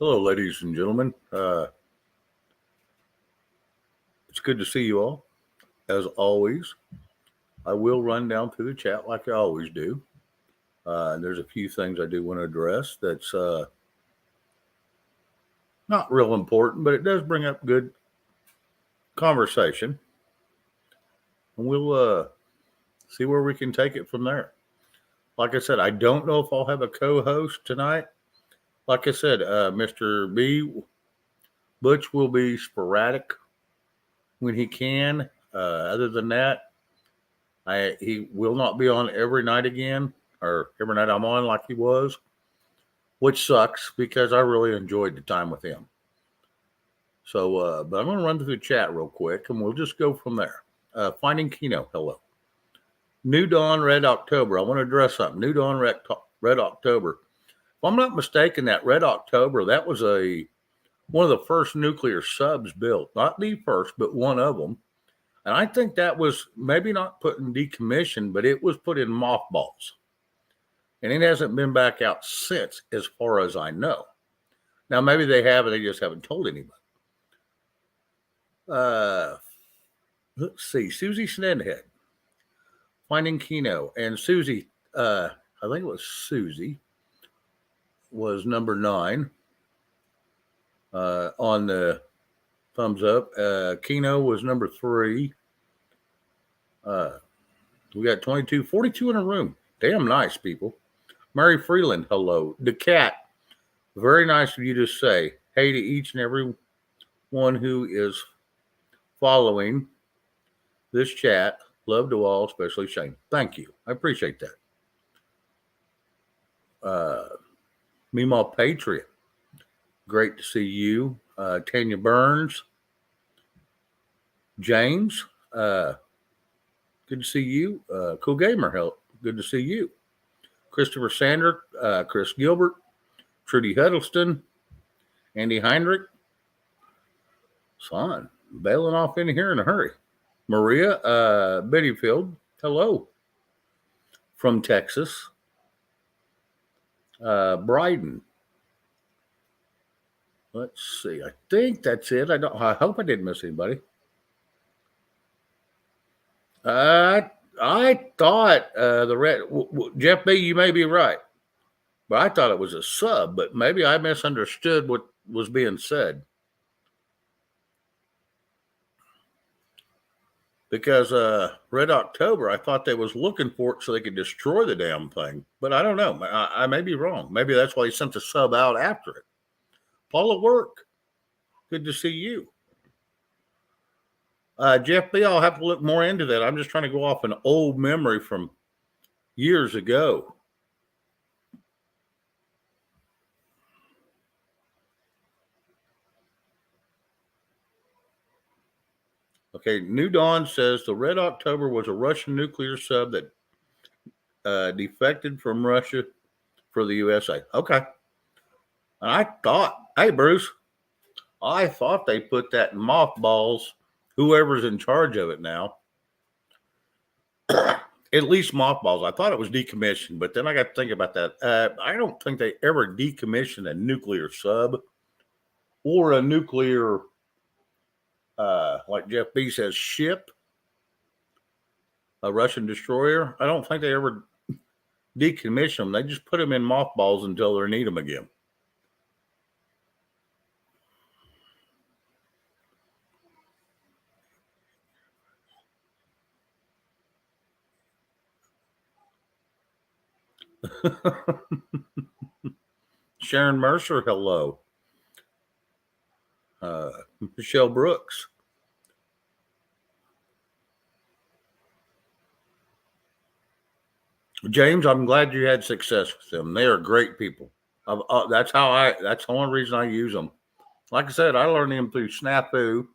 Hello, ladies and gentlemen. It's good to see you all. As always, I will run down through the chat like I always do. There's a few things I do want to address that's not real important, but it does bring up good conversation. And we'll see where we can take it from there. Like I said, I don't know if I'll have a co host tonight. Like I said, Mr. B. Butch will be sporadic when he can. Other than that, he will not be on every night again, or every night I'm on like he was, which sucks because I really enjoyed the time with him. So, but I'm going to run through the chat real quick, and we'll just go from there. Finding Kino, hello. New Dawn, Red October. I want to address something. New Dawn, Red October. If I'm not mistaken, that Red October, that was one of the first nuclear subs built. Not the first, but one of them. And I think that was maybe not put in decommission, but it was put in mothballs. And it hasn't been back out since, as far as I know. Now, maybe they have, and they just haven't told anybody. Let's see. Susie Snedhead. Finding Kino. And Susie, I think it was Susie, was number 9 on the thumbs up. Kino was number 3. We got 22, 42 in a room. Damn nice, people. Mary Freeland, hello. The cat, very nice of you to say hey to each and every one who is following this chat. Love to all, especially Shane. Thank you. I appreciate that. Meemaw Patriot, great to see you. Tanya Burns. James, good to see you. Cool Gamer, good to see you. Christopher Sander, Chris Gilbert, Trudy Huddleston, Andy Heinrich. Son, bailing off in here in a hurry. Maria Bettyfield, hello. From Texas. Bryden. Let's see. I think that's it. I hope I didn't miss anybody. I thought the red Jeff B. You may be right, but I thought it was a sub. But maybe I misunderstood what was being said, because Red October, I thought they was looking for it so they could destroy the damn thing. But I don't know. I may be wrong. Maybe that's why he sent the sub out after it. Paula Work, good to see you. Jeff B., I'll have to look more into that. I'm just trying to go off an old memory from years ago. Okay, New Dawn says the Red October was a Russian nuclear sub that defected from Russia for the USA. Okay. And I thought, hey, Bruce, I thought they put that in mothballs. Whoever's in charge of it now, at least mothballs. I thought it was decommissioned, but then I got to think about that. I don't think they ever decommissioned a nuclear sub or a nuclear, like Jeff B says, ship, a Russian destroyer. I don't think they ever decommissioned them. They just put them in mothballs until they need them again. Sharon Mercer, hello. Michelle Brooks. James, I'm glad you had success with them. They are great people. That's the only reason I use them. Like I said, I learned them through Snafu,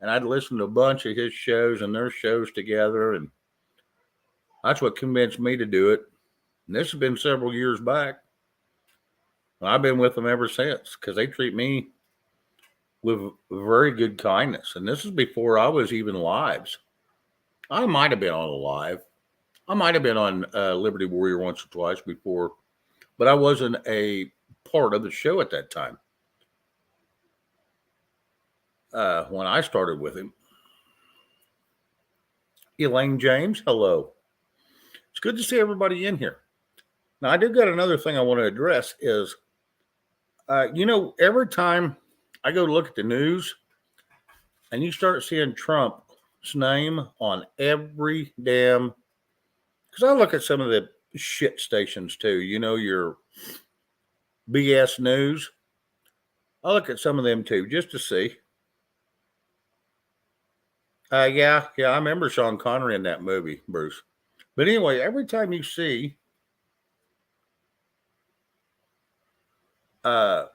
and I'd listen to a bunch of his shows and their shows together, and that's what convinced me to do it. And this has been several years back. I've been with them ever since because they treat me with very good kindness. And this is before I was even lives. I might have been on a live. I might have been on Liberty Warrior once or twice before, but I wasn't a part of the show at that time. When I started with him. Elaine James, hello. It's good to see everybody in here. Now, I do got another thing I want to address is, every time I go to look at the news and you start seeing Trump's name on every damn, because I look at some of the shit stations too, your BS news. I look at some of them too, just to see. Yeah, I remember Sean Connery in that movie, Bruce. But anyway, every time you see y'all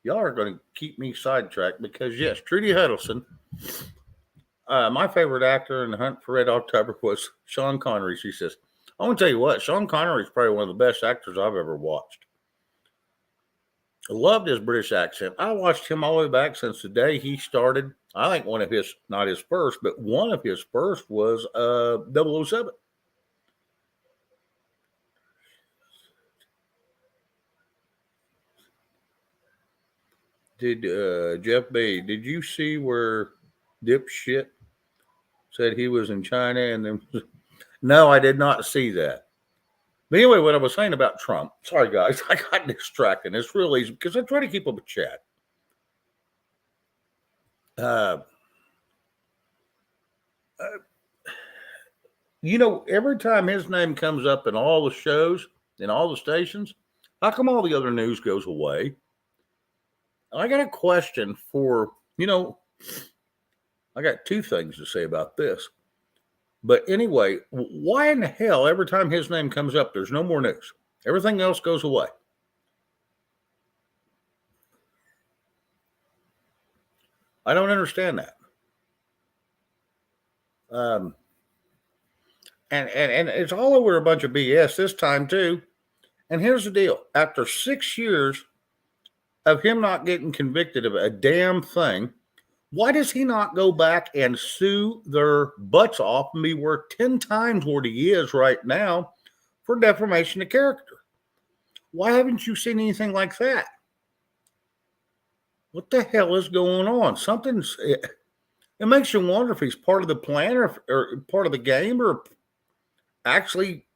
are going to keep me sidetracked because yes, Trudy Huddleston, my favorite actor in The Hunt for Red October was Sean Connery. She says, I want to tell you what, Sean Connery is probably one of the best actors I've ever watched. I loved his British accent. I watched him all the way back since the day he started. I think one of his, not his first, but one of his first was 007. Did Jeff B, did you see where dipshit said he was in China and then no, I did not see that. But anyway, what I was saying about Trump, sorry guys, I got distracted. It's real easy because I try to keep up with chat. Every time his name comes up in all the shows, in all the stations, how come all the other news goes away? I got a question for, I got two things to say about this. But anyway, why in the hell every time his name comes up, there's no more news? Everything else goes away. I don't understand that. And it's all over a bunch of BS this time too. And here's the deal. After 6 years of him not getting convicted of a damn thing, why does he not go back and sue their butts off and be worth 10 times what he is right now for defamation of character? Why haven't you seen anything like that? What the hell is going on? It makes you wonder if he's part of the plan or part of the game, or actually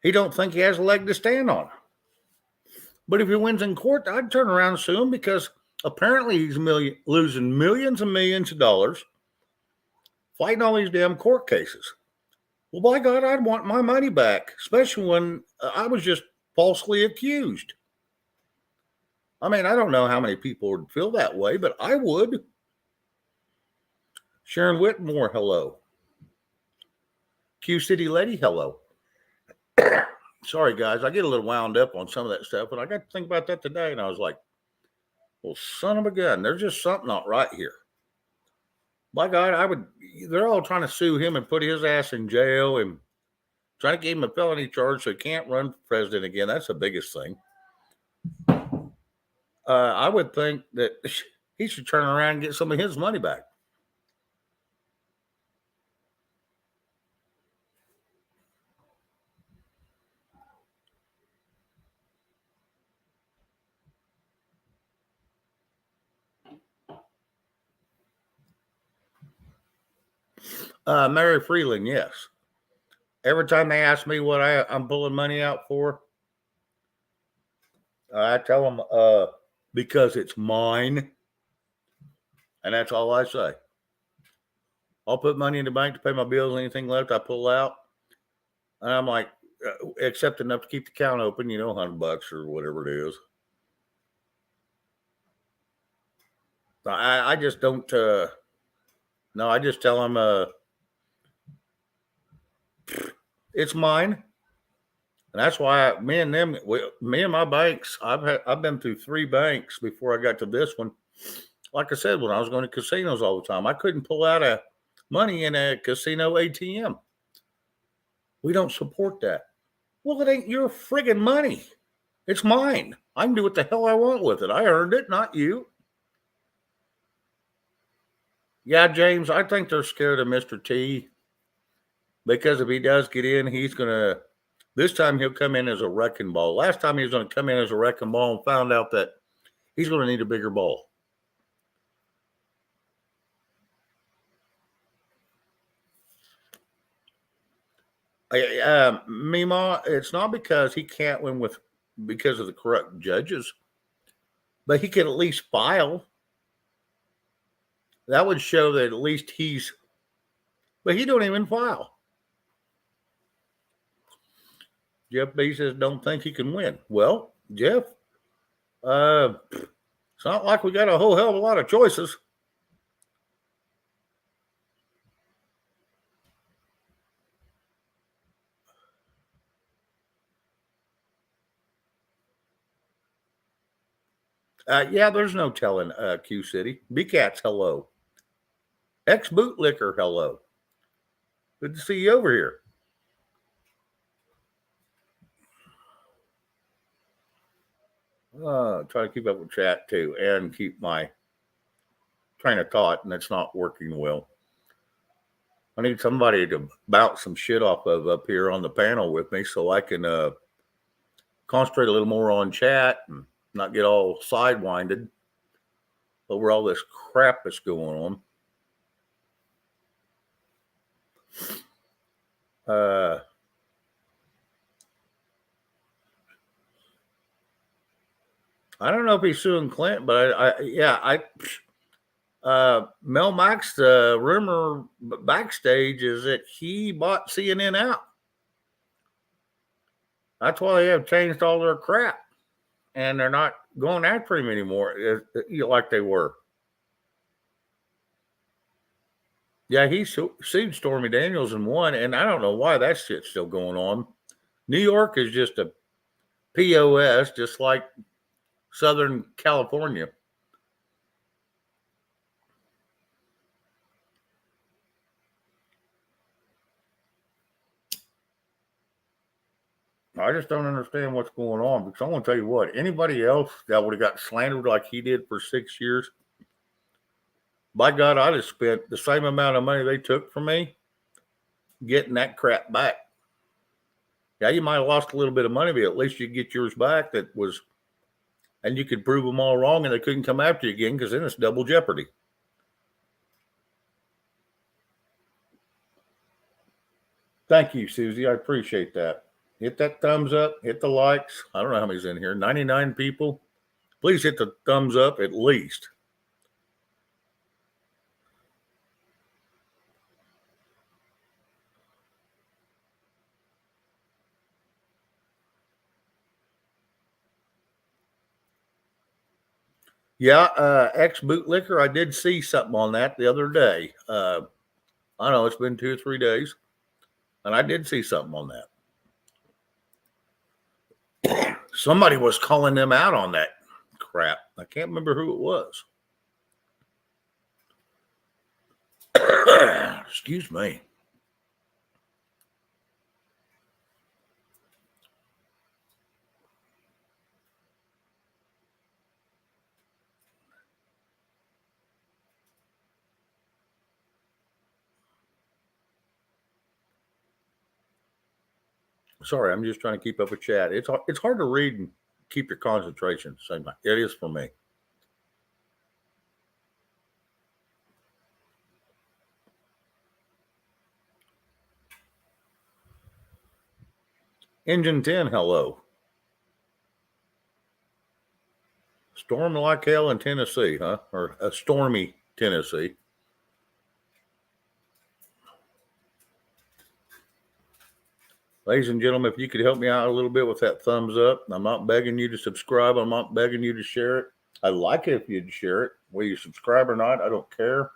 he don't think he has a leg to stand on. But if he wins in court, I'd turn around and sue him because apparently he's losing millions and millions of dollars fighting all these damn court cases. Well, by God, I'd want my money back, especially when I was just falsely accused. I mean, I don't know how many people would feel that way, but I would. Sharon Whitmore, hello. Q City Lady, hello. Sorry, guys, I get a little wound up on some of that stuff, but I got to think about that today, and I was like, well, son of a gun, there's just something not right here. By God, they're all trying to sue him and put his ass in jail and trying to give him a felony charge so he can't run for president again. That's the biggest thing. I would think that he should turn around and get some of his money back. Mary Freeland, yes. Every time they ask me what I'm pulling money out for, I tell them because it's mine. And that's all I say. I'll put money in the bank to pay my bills. Anything left, I pull out. And I'm like, except enough to keep the account open, $100 or whatever it is. I just don't, no, I just tell them, it's mine. And that's why me and my banks, I've been through 3 banks before I got to this one. Like I said, when I was going to casinos all the time, I couldn't pull out money in a casino ATM. We don't support that. Well, it ain't your friggin' money. It's mine. I can do what the hell I want with it. I earned it, not you. Yeah, James, I think they're scared of Mr. T because if he does get in, he's going to This time he'll come in as a wrecking ball. Last time he was going to come in as a wrecking ball and found out that he's going to need a bigger ball. Mima, it's not because he can't win because of the corrupt judges, but he can at least file. That would show that at least but he don't even file. Jeff Bezos don't think he can win. Well, Jeff, it's not like we got a whole hell of a lot of choices. Yeah, there's no telling Q City. B-Cats, hello. Ex-bootlicker, hello. Good to see you over here. Try to keep up with chat too and keep my train of thought, and it's not working well. I need somebody to bounce some shit off of up here on the panel with me so I can concentrate a little more on chat and not get all sidewinded over all this crap that's going on. I don't know if he's suing Clinton, but Mel Max, the rumor backstage is that he bought CNN out. That's why they have changed all their crap, and they're not going after him anymore like they were. Yeah, he sued Stormy Daniels and won, and I don't know why that shit's still going on. New York is just a POS, just like Southern California. I just don't understand what's going on, because I'm going to tell you what, anybody else that would have got slandered like he did for 6 years, by God, I'd have spent the same amount of money they took from me getting that crap back. Yeah, you might have lost a little bit of money, but at least you get yours back and you could prove them all wrong and they couldn't come after you again, because then it's double jeopardy. Thank you, Susie. I appreciate that. Hit that thumbs up, hit the likes. I don't know how many's in here, 99 people. Please hit the thumbs up at least. Yeah, ex-bootlicker, I did see something on that the other day. I don't know, it's been 2 or 3 days, and I did see something on that. Somebody was calling them out on that crap. I can't remember who it was. Excuse me. Sorry, I'm just trying to keep up with chat. It's hard to read and keep your concentration. Same time. It is for me. Engine 10, hello. Storm like hell in Tennessee, huh? Or a stormy Tennessee. Ladies and gentlemen, if you could help me out a little bit with that thumbs up. I'm not begging you to subscribe. I'm not begging you to share it. I'd like it if you'd share it. Whether you subscribe or not, I don't care.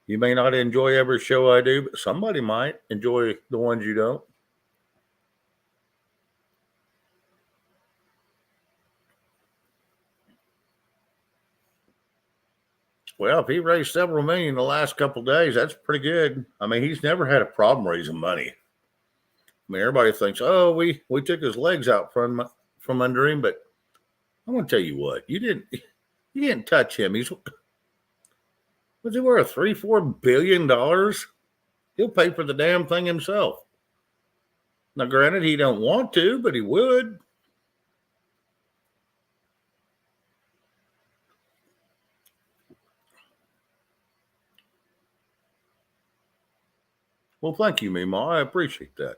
You may not enjoy every show I do, but somebody might enjoy the ones you don't. Well, if he raised several million in the last couple of days, that's pretty good. I mean, he's never had a problem raising money. I mean, everybody thinks, oh, we took his legs out from under him, but I'm going to tell you what, you didn't touch him. Was he worth $3-4 billion? He'll pay for the damn thing himself. Now, granted, he don't want to, but he would. Well, thank you, Mima. I appreciate that.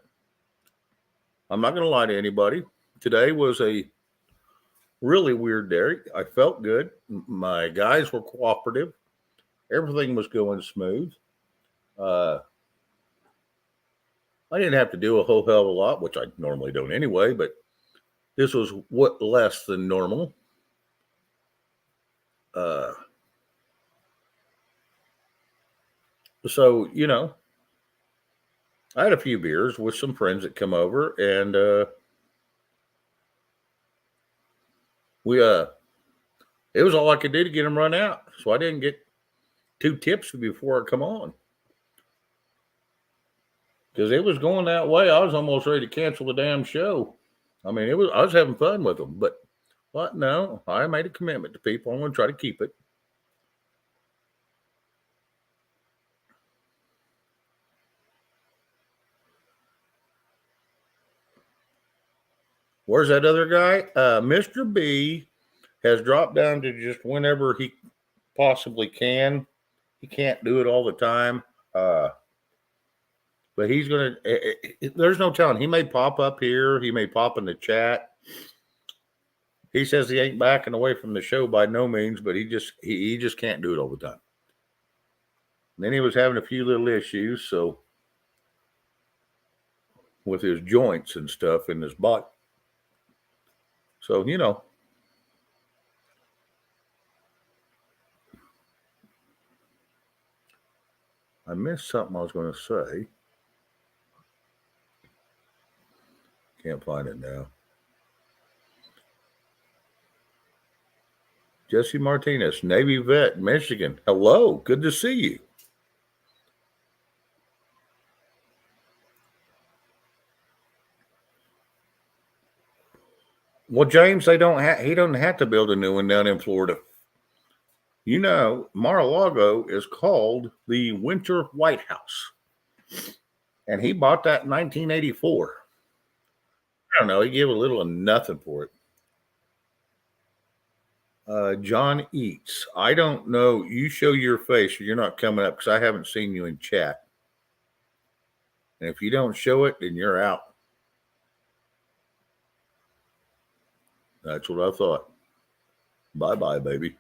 I'm not going to lie to anybody. Today was a really weird day. I felt good. My guys were cooperative. Everything was going smooth. Uh, I didn't have to do a whole hell of a lot, which I normally don't anyway, but this was what less than normal. Uh, so, I had a few beers with some friends that come over, and we it was all I could do to get them run out, so I didn't get too tipsy before I come on because it was going that way. I was almost ready to cancel the damn show. I mean, I was having fun with them, but what? No, I made a commitment to people. I'm going to try to keep it. Where's that other guy? Mr. B has dropped down to just whenever he possibly can. He can't do it all the time. But he's going to, there's no telling. He may pop up here. He may pop in the chat. He says he ain't backing away from the show by no means, but he just can't do it all the time. And then he was having a few little issues, so with his joints and stuff in his body. So, I missed something I was going to say. Can't find it now. Jesse Martinez, Navy vet, Michigan. Hello, good to see you. Well, James, he doesn't have to build a new one down in Florida. Mar-a-Lago is called the Winter White House. And he bought that in 1984. I don't know. He gave a little of nothing for it. John Eats. I don't know. You show your face or you're not coming up because I haven't seen you in chat. And if you don't show it, then you're out. That's what I thought. Bye-bye, baby.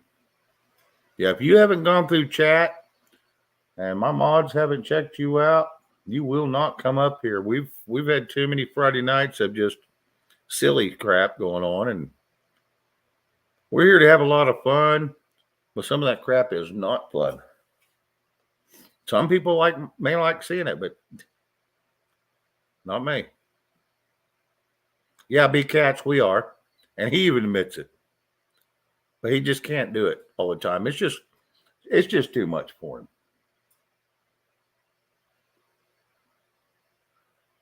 Yeah, if you haven't gone through chat and my mods haven't checked you out, you will not come up here. We've had too many Friday nights of just silly crap going on, and we're here to have a lot of fun, but some of that crap is not fun. Some people may like seeing it, but not me. Yeah, B-Cats, we are. And he even admits it. But he just can't do it all the time. It's just too much for him.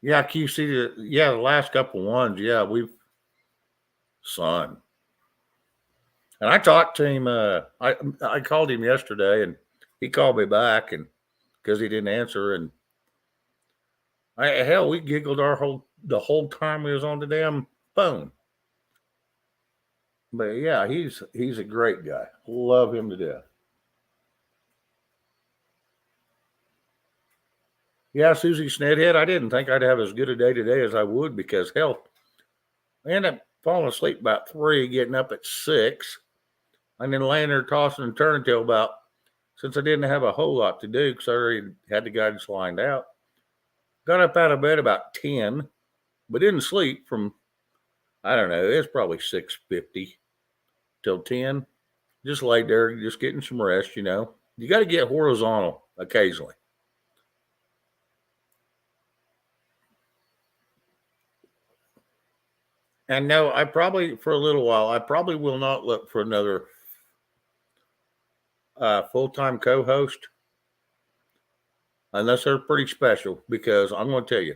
Yeah, QC, the last couple ones, yeah, son. And I talked to him, I called him yesterday and he called me back and because he didn't answer. And we giggled the whole time we was on the damn phone. But yeah, he's a great guy. Love him to death. Yeah, Susie Snedhead, I didn't think I'd have as good a day today as I would because hell, I ended up falling asleep about 3, getting up at 6, and then laying there tossing and turning until since I didn't have a whole lot to do because I already had the guidance lined out. Got up out of bed about 10, but didn't sleep from, I don't know, it's probably 6:50 till 10. Just laid there, just getting some rest, You got to get horizontal occasionally. And no, for a little while, I probably will not look for another full-time co-host unless they're pretty special because I'm going to tell you,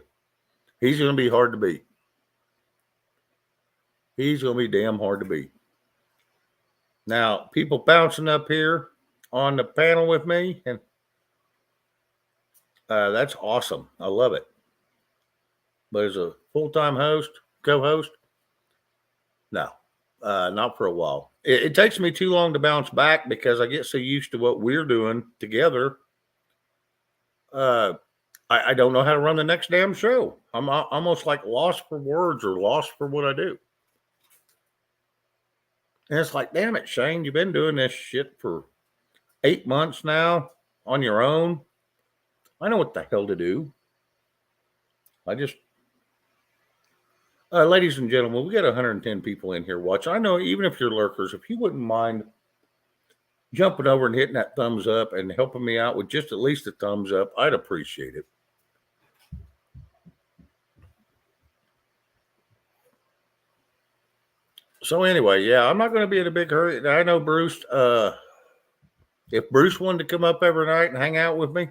he's going to be hard to beat. He's going to be damn hard to beat. Now, people bouncing up here on the panel with me, and that's awesome. I love it. But as a full-time host, co-host, no, not for a while. It takes me too long to bounce back because I get so used to what we're doing together. Uh, I don't know how to run the next damn show. I'm almost like lost for words or lost for what I do. And it's like, damn it, Shane, you've been doing this shit for 8 months now on your own. I know what the hell to do. I just, ladies and gentlemen, we got 110 people in here watching. I know even if you're lurkers, if you wouldn't mind jumping over and hitting that thumbs up and helping me out with just at least a thumbs up, I'd appreciate it. So anyway, yeah, I'm not going to be in a big hurry. I know Bruce. If Bruce wanted to come up every night and hang out with me,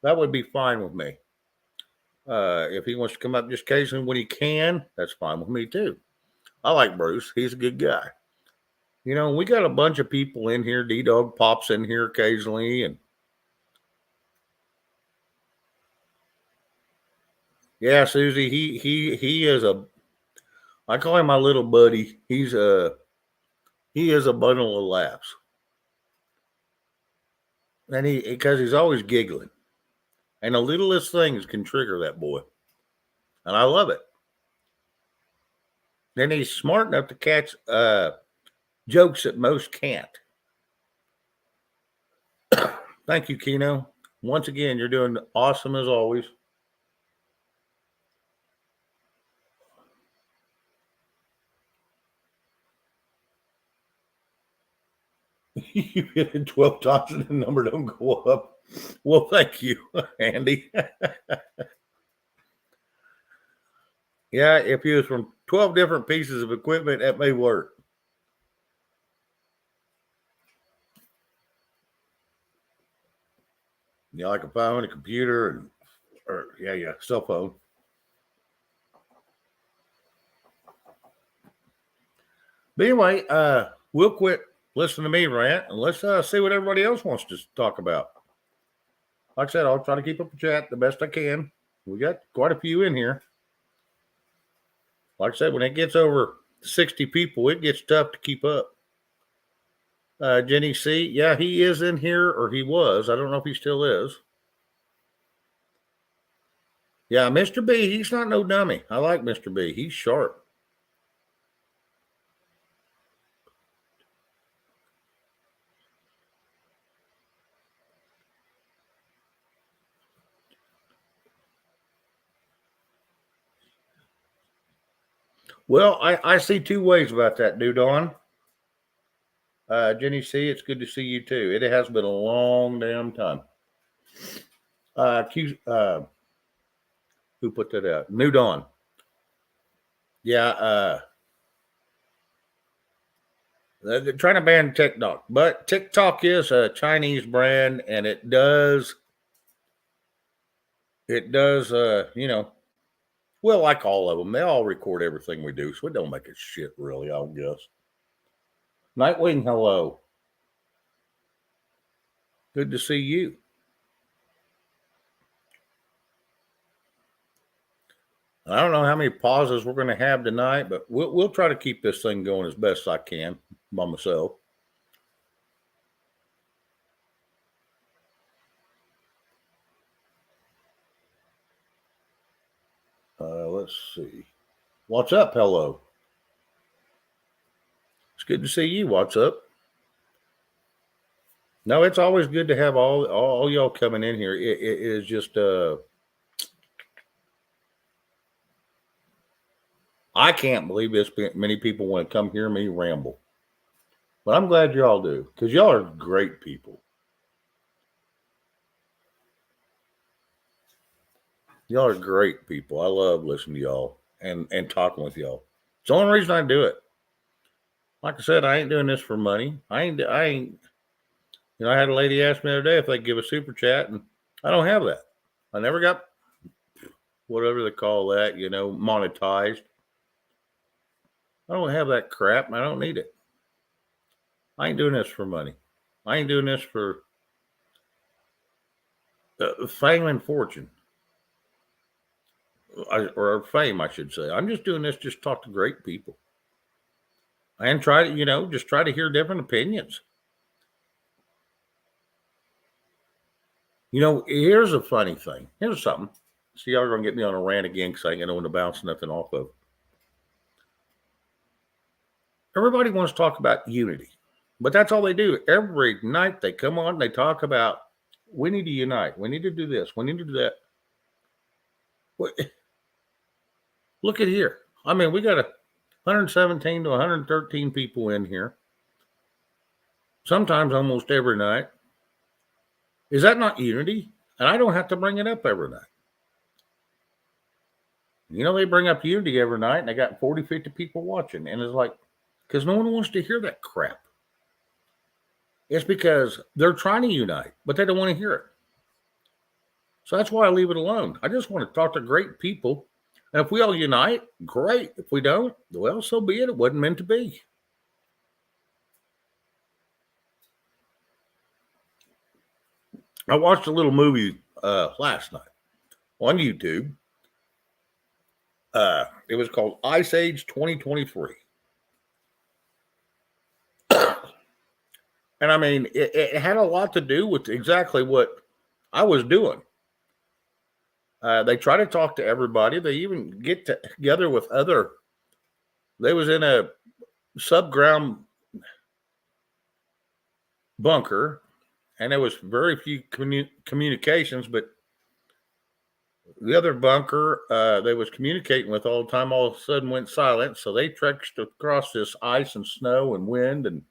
that would be fine with me. If he wants to come up just occasionally when he can, that's fine with me too. I like Bruce. He's a good guy. You know, we got a bunch of people in here. D-Dog pops in here occasionally, and yeah, Susie, he is a. I call him my little buddy. He is a bundle of laughs, and because he's always giggling, and the littlest things can trigger that boy, and I love it. Then he's smart enough to catch jokes that most can't. Thank you, Keno. Once again, you're doing awesome as always. You hit it 12 times and the number don't go up. Well, thank you, Andy. Yeah, if you was from 12 different pieces of equipment, that may work. You know, like a phone, a computer, and cell phone. But anyway, we'll quit listening to me rant and let's see what everybody else wants to talk about. Like I said, I'll try to keep up the chat the best I can. We got quite a few in here. Like I said, when it gets over 60 people, it gets tough to keep up. Jenny C, yeah, he is in here, or he was. I don't know if he still is. Yeah, Mr. B, he's not no dummy. I like Mr. B. He's sharp. Well, I see two ways about that, dude. On Jenny C, it's good to see you too. It has been a long damn time. Who put that out? New Dawn. Yeah, they're trying to ban TikTok, but TikTok is a Chinese brand, and it does, you know, well, like all of them, they all record everything we do, so it don't make it shit, really, I guess. Nightwing, hello. Good to see you. I don't know how many pauses we're going to have tonight, but we'll try to keep this thing going as best I can by myself. Let's see. What's up? Hello. It's good to see you. What's up? No, it's always good to have all y'all coming in here. It is just I can't believe this many people want to come hear me ramble. But I'm glad y'all do, because y'all are great people. Y'all are great people. I love listening to y'all and talking with y'all. It's the only reason I do it. Like I said, I ain't doing this for money. I ain't. You know, I had a lady ask me the other day if they give a super chat, and I don't have that. I never got whatever they call that, you know, monetized. I don't have that crap, and I don't need it. I ain't doing this for money. I ain't doing this for fame and fortune. or fame, I should say. I'm just doing this just to talk to great people and try to, just try to hear different opinions. Here's a funny thing. Here's something. See, y'all are going to get me on a rant again because I ain't going to bounce nothing off of. Everybody wants to talk about unity, but that's all they do. Every night they come on and they talk about we need to unite. We need to do this. We need to do that. Look at here. I mean, we got 117 to 113 people in here. Sometimes almost every night. Is that not unity? And I don't have to bring it up every night. They bring up unity every night and they got 40, 50 people watching. And it's like, because no one wants to hear that crap. It's because they're trying to unite, but they don't want to hear it. So that's why I leave it alone. I just want to talk to great people. And if we all unite, great. If we don't, well, so be it. It wasn't meant to be. I watched a little movie last night on YouTube. It was called Ice Age 2023. And I mean, it had a lot to do with exactly what I was doing. They try to talk to everybody. They even get together with they was in a subground bunker, and there was very few communications, but the other bunker they was communicating with all the time all of a sudden went silent. So they trekked across this ice and snow and wind, and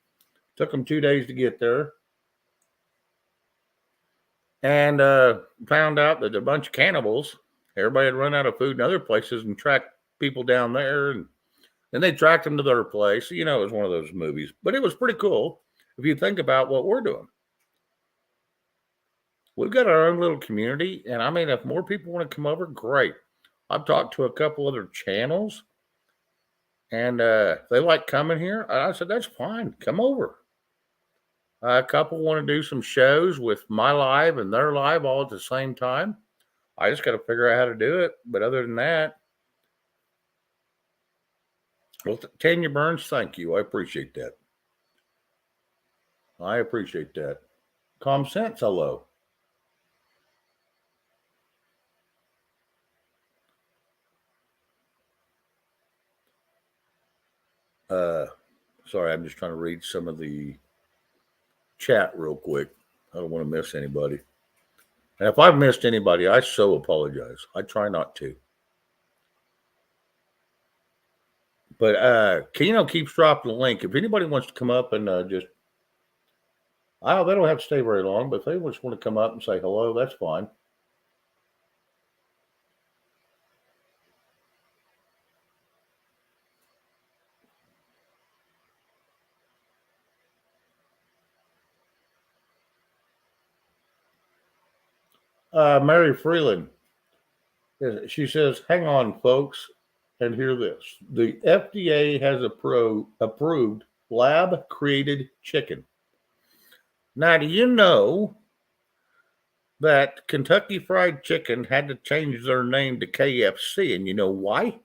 took them 2 days to get there. And found out that a bunch of cannibals, everybody had run out of food in other places and tracked people down there. And then they tracked them to their place. It was one of those movies. But it was pretty cool if you think about what we're doing. We've got our own little community. And I mean, if more people want to come over, great. I've talked to a couple other channels. And they like coming here. And I said, that's fine. Come over. A couple want to do some shows with my live and their live all at the same time. I just got to figure out how to do it. But other than that, well, Tanya Burns, thank you. I appreciate that. I appreciate that. Calm Sense, hello. Sorry, I'm just trying to read some of the chat real quick. I don't want to miss anybody. And if I've missed anybody, I so apologize. I try not to. But Keno keeps dropping the link. If anybody wants to come up and they don't have to stay very long, but if they just want to come up and say hello, that's fine. Mary Freeland, she says, hang on, folks, and hear this. The FDA has approved lab-created chicken. Now, do you know that Kentucky Fried Chicken had to change their name to KFC? And you know why?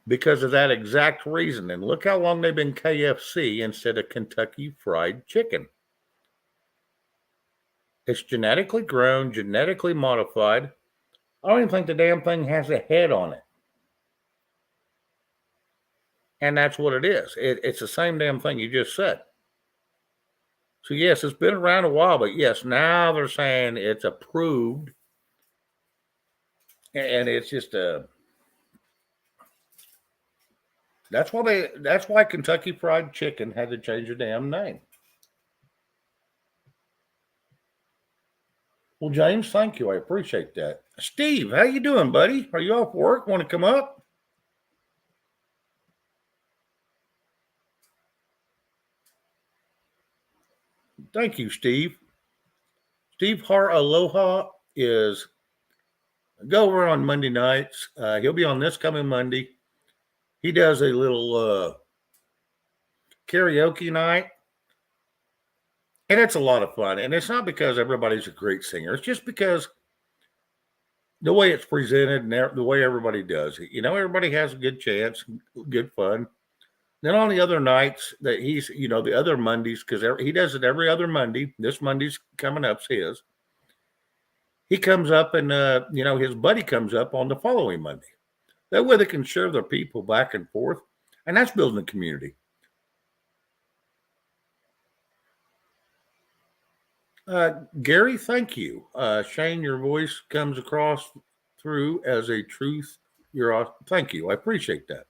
Because of that exact reason. And look how long they've been KFC instead of Kentucky Fried Chicken. It's genetically grown, genetically modified. I don't even think the damn thing has a head on it. And that's what it is. It's the same damn thing you just said. So, yes, it's been around a while, but yes, now they're saying it's approved. And it's just that's why Kentucky Fried Chicken had to change their damn name. Well, James, thank you. I appreciate that. Steve, how you doing, buddy? Are you off work? Want to come up? Thank you, Steve. Steve Har Aloha is go over on Monday nights. He'll be on this coming Monday. He does a little karaoke night. And it's a lot of fun. And it's not because everybody's a great singer. It's just because the way it's presented and the way everybody does it. Everybody has a good chance, good fun. Then on the other nights that he's, the other Mondays, because he does it every other Monday. This Monday's coming up's his. He comes up and, his buddy comes up on the following Monday. That way they can share their people back and forth. And that's building a community. Gary, thank you. Shane, your voice comes across through as a truth. Thank you. I appreciate that.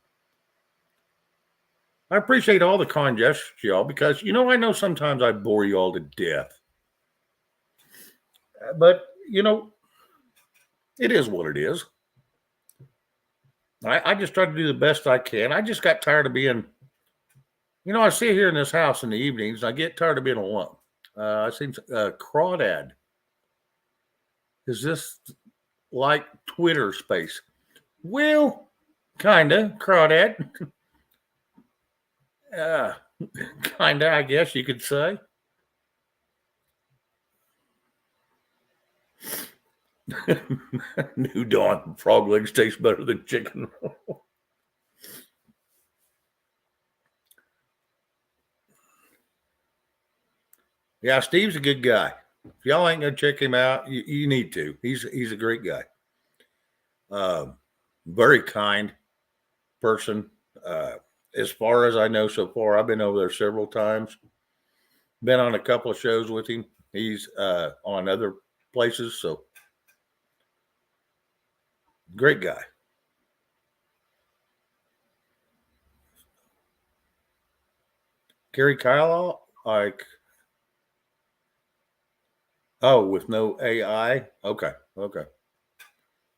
I appreciate all the kind gestures, y'all, because I know sometimes I bore you all to death. But it is what it is. I just try to do the best I can. I just got tired of being, I sit here in this house in the evenings. I get tired of being alone. I seen Crawdad. Is this like Twitter space? Well, kinda, Crawdad. Kinda, I guess you could say. New Dawn frog legs taste better than chicken roll. Yeah, Steve's a good guy. If y'all ain't gonna check him out, you need to. He's a great guy. Very kind person. As far as I know so far, I've been over there several times. Been on a couple of shows with him. He's on other places, so great guy. Gary Kyle, like, with no AI. Okay.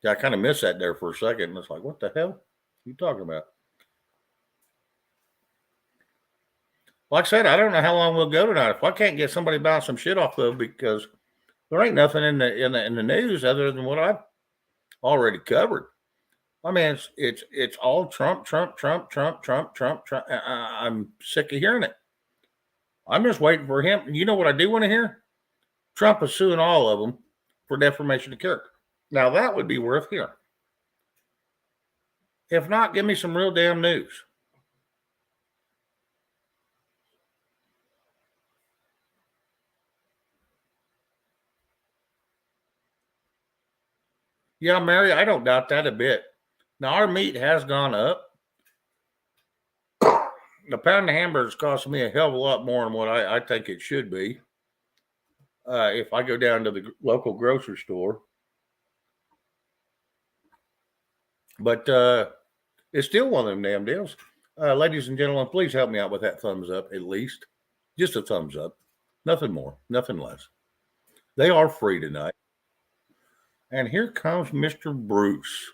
Yeah, I kind of missed that there for a second. It's like, what the hell are you talking about? Like I said, I don't know how long we'll go tonight. If I can't get somebody to bounce some shit off though, because there ain't nothing in the news other than what I've already covered. I mean, it's all Trump. I'm sick of hearing it. I'm just waiting for him. You know what I do want to hear? Trump is suing all of them for defamation of character. Now that would be worth hearing. If not, give me some real damn news. Yeah, Mary, I don't doubt that a bit. Now our meat has gone up. The pound of hamburgers cost me a hell of a lot more than what I think it should be. If I go down to the local grocery store. But it's still one of them damn deals. Ladies and gentlemen, please help me out with that thumbs up, at least. Just a thumbs up. Nothing more, nothing less. They are free tonight. And here comes Mr. Bruce,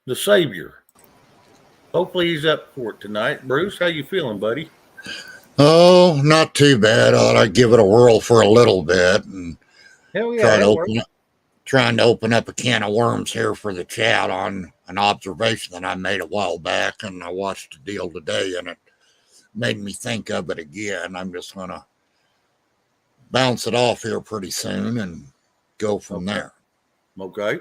the savior. Hopefully he's up for it tonight. Bruce, how you feeling, buddy? Oh, not too bad. I thought I'd give it a whirl for a little bit and Hell yeah, trying to open up a can of worms here for the chat on an observation that I made a while back, and I watched the deal today, and it made me think of it again. I'm just going to bounce it off here pretty soon and go from there. Okay.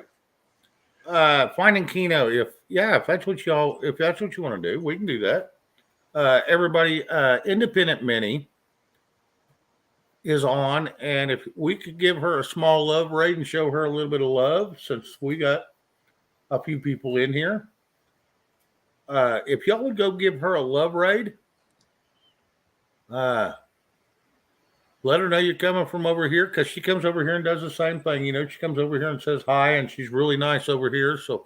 Finding Keno. If that's what you want to do, we can do that. Everybody, Independent Mini is on, and if we could give her a small love raid and show her a little bit of love, since we got a few people in here, if y'all would go give her a love raid, let her know you're coming from over here, because she comes over here and does the same thing. She comes over here and says hi, and she's really nice over here. So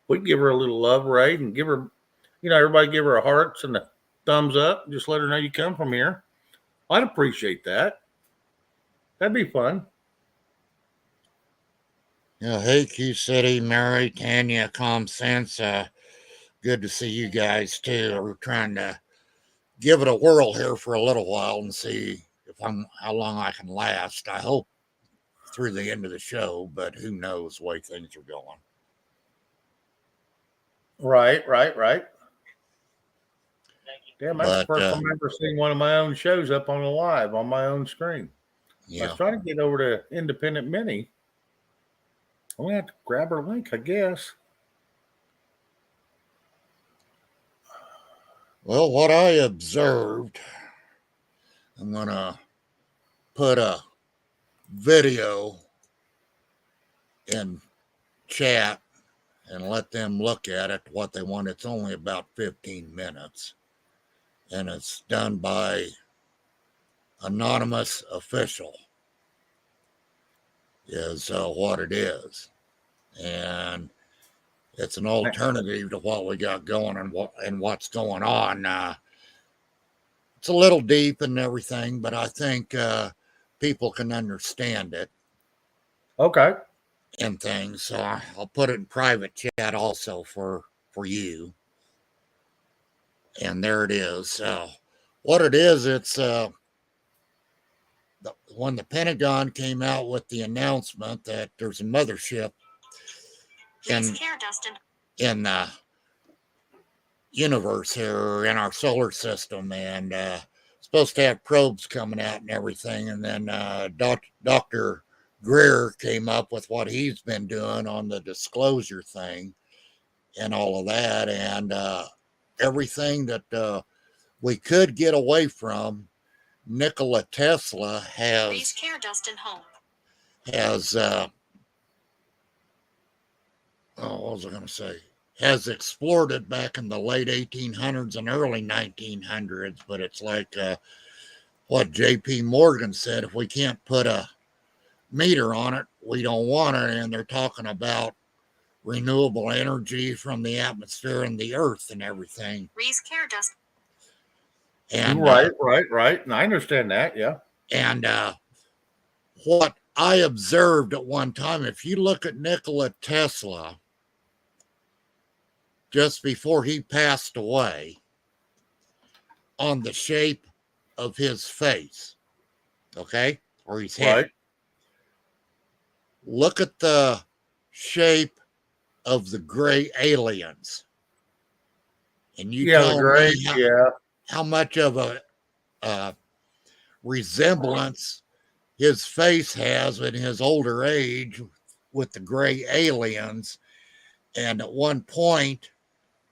we can give her a little love raid and give her, everybody give her a hearts and a thumbs up. Just let her know you come from here. I'd appreciate that. That'd be fun. Yeah, hey, Q City, Mary, Tanya, Calm Sense. Good to see you guys too. We're trying to give it a whirl here for a little while and see how long I can last. I hope through the end of the show, but who knows the way things are going. Right. Damn, that's the first time I've ever seen one of my own shows up on a live on my own screen. Yeah. I was trying to get over to Independent Mini. I'm gonna have to grab her link, I guess. Well, what I observed, I'm going to put a video in chat and let them look at it, what they want. It's only about 15 minutes, and it's done by anonymous official is what it is. And it's an alternative to what we got going and what's going on. It's a little deep and everything, but I think people can understand it Okay. and things. So I'll put it in private chat also for you. And there it is. What it is, it's when the Pentagon came out with the announcement that there's a mothership in the universe here in our solar system, and supposed to have probes coming out and everything. And then Dr. Greer came up with what he's been doing on the disclosure thing and all of that, and everything that we could get away from. Nikola Tesla has what was I going to say? Has explored it back in the late 1800s and early 1900s, but it's like what J.P. Morgan said: if we can't put a meter on it, we don't want it. And they're talking about renewable energy from the atmosphere and the earth and everything. And right. And I understand that. Yeah. And what I observed at one time, if you look at Nikola Tesla, just before he passed away, on the shape of his face, okay, or his head, Right. look at the shape of the gray aliens, and you tell me how much of a resemblance his face has in his older age with the gray aliens. And at one point,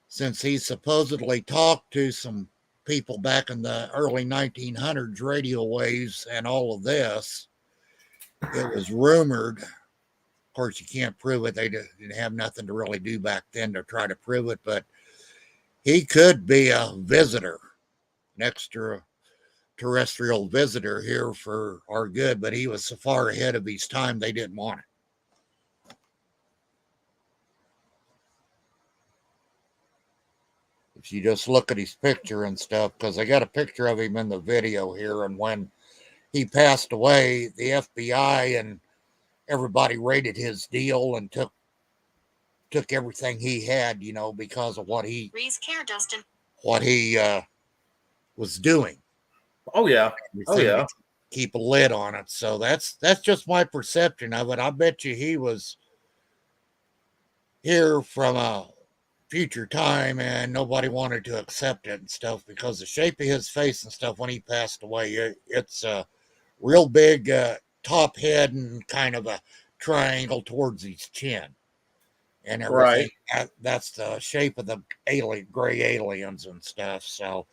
since he supposedly talked to some people back in the early 1900s, radio waves and all of this, it was rumored. Of course, you can't prove it. They didn't have nothing to really do back then to try to prove it, but he could be a visitor, an extraterrestrial visitor here for our good, but he was so far ahead of his time, they didn't want it. If you just look at his picture and stuff, because I got a picture of him in the video here, and when he passed away, the FBI and everybody raided his deal and took everything he had, because of what he was doing. Oh yeah. To keep a lid on it. So that's just my perception of it. I bet you he was here from a future time and nobody wanted to accept it and stuff, because the shape of his face and stuff when he passed away, it's a real big top head and kind of a triangle towards his chin and everything. Right. That's the shape of the gray aliens and stuff. So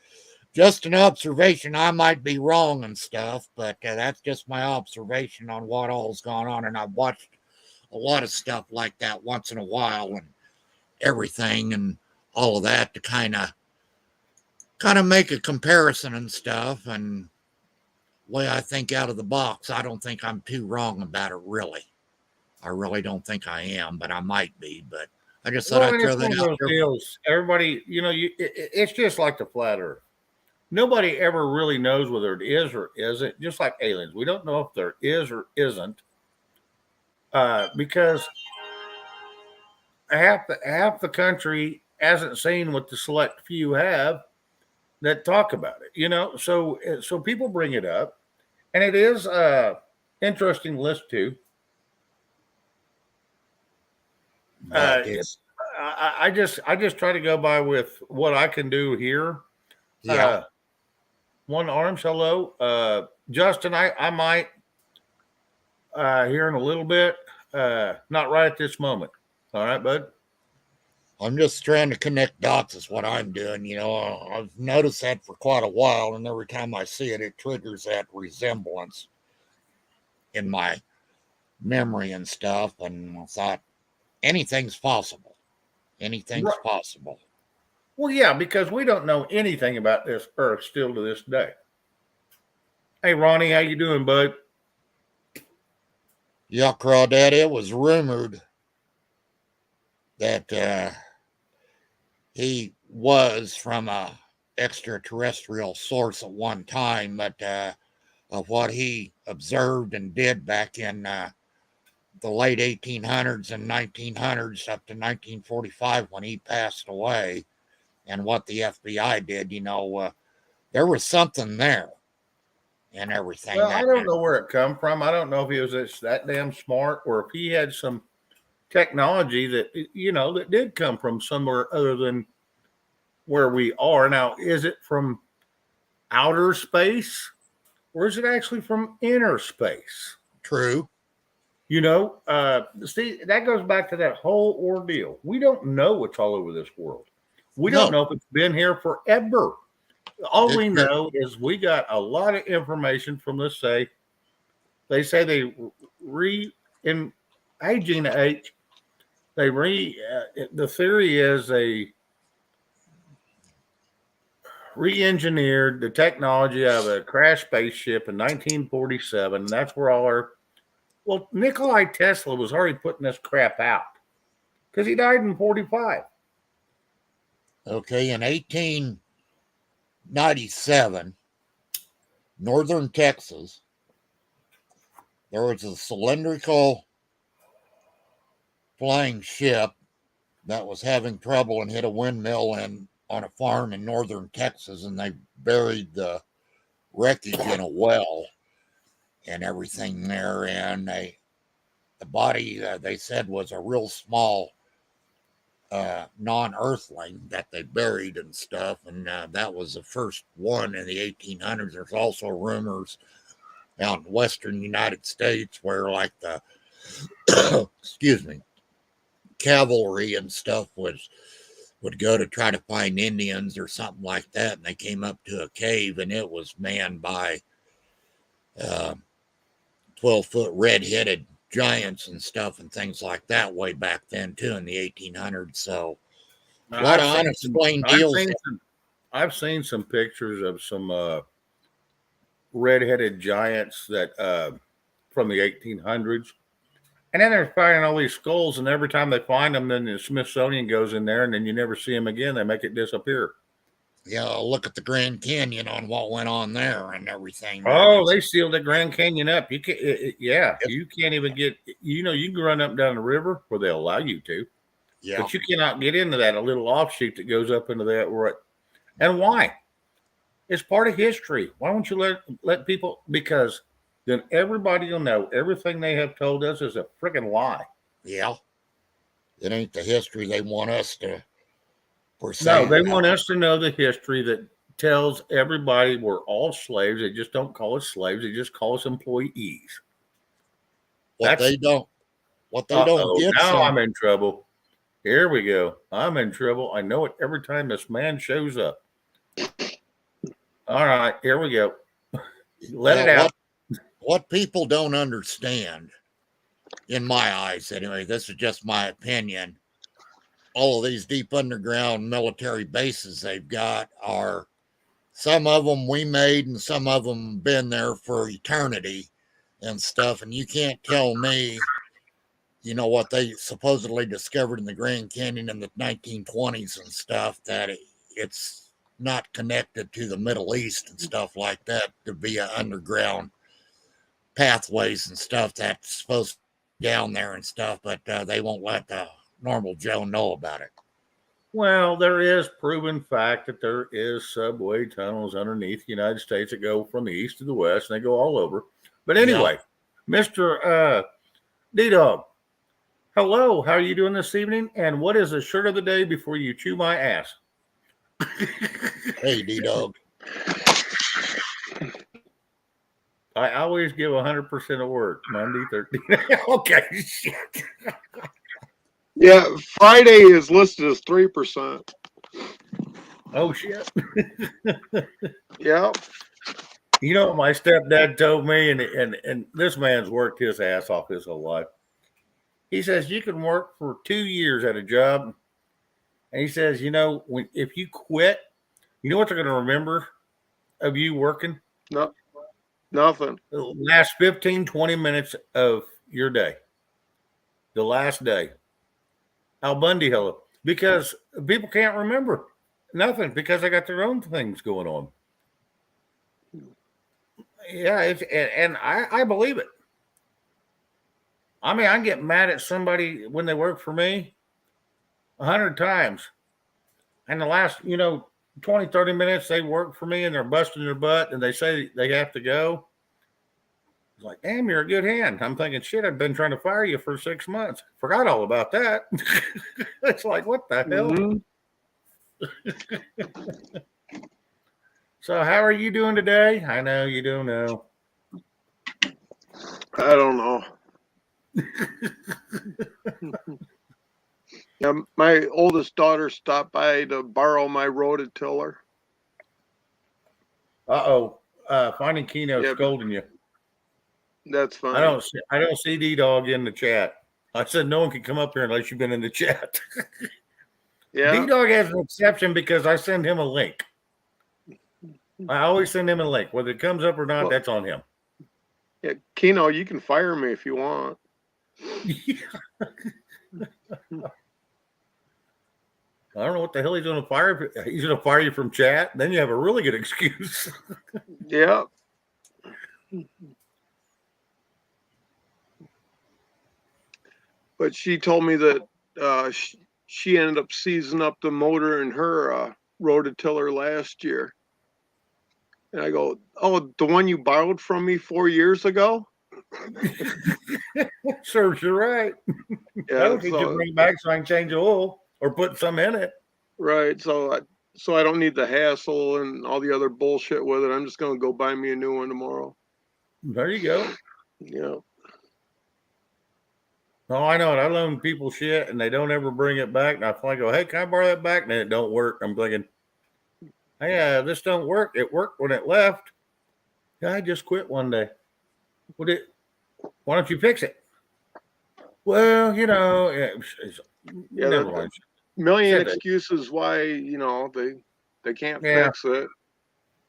just an observation. I might be wrong and stuff, but that's just my observation on what all's gone on. And I've watched a lot of stuff like that once in a while and everything and all of that to kind of make a comparison and stuff. And way I think out of the box, I don't think I'm too wrong about it, really. I really don't think I am, but I might be. But I just thought I'd throw that out there. Deals. Everybody, it's just like the flat earth. Nobody ever really knows whether it is or isn't, just like aliens. We don't know if there is or isn't, because half the country hasn't seen what the select few have that talk about it. So people bring it up, and it is interesting to listen to. I just try to go by with what I can do here. Yeah. One arms, hello, Justin. I might here in a little bit. not right at this moment. All right, bud. I'm just trying to connect dots is what I'm doing. I've noticed that for quite a while, and every time I see it, it triggers that resemblance in my memory and stuff. And I thought anything's possible. Anything's Right. possible. Well, yeah, because we don't know anything about this Earth still to this day. Hey, Ronnie, how you doing, bud? Yeah, Crawdad, it was rumored that he was from a extraterrestrial source at one time, but of what he observed and did back in the late 1800s and 1900s up to 1945 when he passed away, and what the FBI did, there was something there and everything Well, I that don't know where it come from. I don't know if he was that damn smart or if he had some technology that that did come from somewhere other than where we are now. Is it from outer space or is it actually from inner space? true. See, that goes back to that whole ordeal. We don't know what's all over this world. We don't No, know if it's been here forever. All it we could, know is we got a lot of information from, let's say, they in hey Gina H, the theory is they re-engineered the technology of a crash spaceship in 1947. And that's where Nikolai Tesla was already putting this crap out because he died in 45. okay, in 1897, northern Texas, there was a cylindrical flying ship that was having trouble and hit a windmill on a farm in northern Texas, and they buried the wreckage in a well and everything there. And the body, they said, was a real small non-earthling that they buried and stuff, and that was the first one in the 1800s. There's also rumors out in western United States where, like, the excuse me, cavalry and stuff would go to try to find Indians or something like that, and they came up to a cave, and it was manned by 12-foot red-headed giants and stuff and things like that way back then too in the 1800s. So a lot of unexplained deals. I've seen some pictures of some red-headed giants that from the 1800s. And then they're finding all these skulls, and every time they find them, then the Smithsonian goes in there, and then you never see them again. They make it disappear. Yeah, look at the Grand Canyon on what went on there and everything. Oh, they sealed the Grand Canyon up. You can't, you can't even get. You can run up and down the river where they allow you to, Yeah, but you cannot get into that. A little offshoot that goes up into that. And why? It's part of history. Why don't you let people? Because then everybody will know everything they have told us is a freaking lie. yeah. It ain't the history they want us to. No, they want us to know the history that tells everybody we're all slaves. They just don't call us slaves. They just call us employees. What they don't get. Now I'm in trouble. Here we go. I'm in trouble. I know it every time this man shows up. All right, here we go. Let it out. What people don't understand, in my eyes anyway, this is just my opinion, all of these deep underground military bases they've got are, some of them we made and some of them been there for eternity and stuff. And you can't tell me, what they supposedly discovered in the Grand Canyon in the 1920s and stuff, that it's not connected to the Middle East and stuff like that to be an underground pathways and stuff that's supposed to be down there and stuff, but they won't let the normal Joe know about it. Well, there is proven fact that there is subway tunnels underneath the United States that go from the east to the west, and they go all over. But anyway, Mr. D-Dog, hello. How are you doing this evening? And what is the shirt of the day before you chew my ass? Hey, D-Dog. I always give 100% of work. Monday, 13. Okay, shit. Yeah, Friday is listed as 3%. Oh shit. Yeah. You know what my stepdad told me, and this man's worked his ass off his whole life. He says you can work for 2 years at a job, and he says, if you quit, you know what they're going to remember of you working? No, nothing. The last 15, 20 minutes of your day. The last day. Al Bundy, hello. Because people can't remember nothing because they got their own things going on. Yeah, and I believe it. I mean, I get mad at somebody when they work for me 100 times. And the last, 20, 30 minutes they work for me and they're busting their butt and they say they have to go. It's like, damn, you're a good hand. I'm thinking, shit, I've been trying to fire you for 6 months. Forgot all about that. It's like, what the hell? So, how are you doing today? I know you don't know. I don't know. Yeah, my oldest daughter stopped by to borrow my rototiller. Finding Keno Yeah, scolding you. That's fine. I don't see D-Dog in the chat. I said no one can come up here unless you've been in the chat. Yeah. D-Dog has an exception because I send him a link. I always send him a link. Whether it comes up or not, that's on him. Yeah, Keno, you can fire me if you want. I don't know what the hell he's going to fire. He's going to fire you from chat. Then you have a really good excuse. Yeah. But she told me that she ended up seizing up the motor in her rototiller last year. And I go, oh, the one you borrowed from me 4 years ago? Serves you right. Yeah, I don't need you to bring it back so I can change the oil or put some in it. Right. So I don't need the hassle and all the other bullshit with it. I'm just going to go buy me a new one tomorrow. There you go. Yeah. Oh, I know it. I loan people shit and they don't ever bring it back. And I finally go, hey, can I borrow that back? And it don't work. I'm thinking, hey, this don't work. It worked when it left. Yeah, I just quit one day. Why don't you fix it? Well, never mind. Million excuses why, they can't fix it.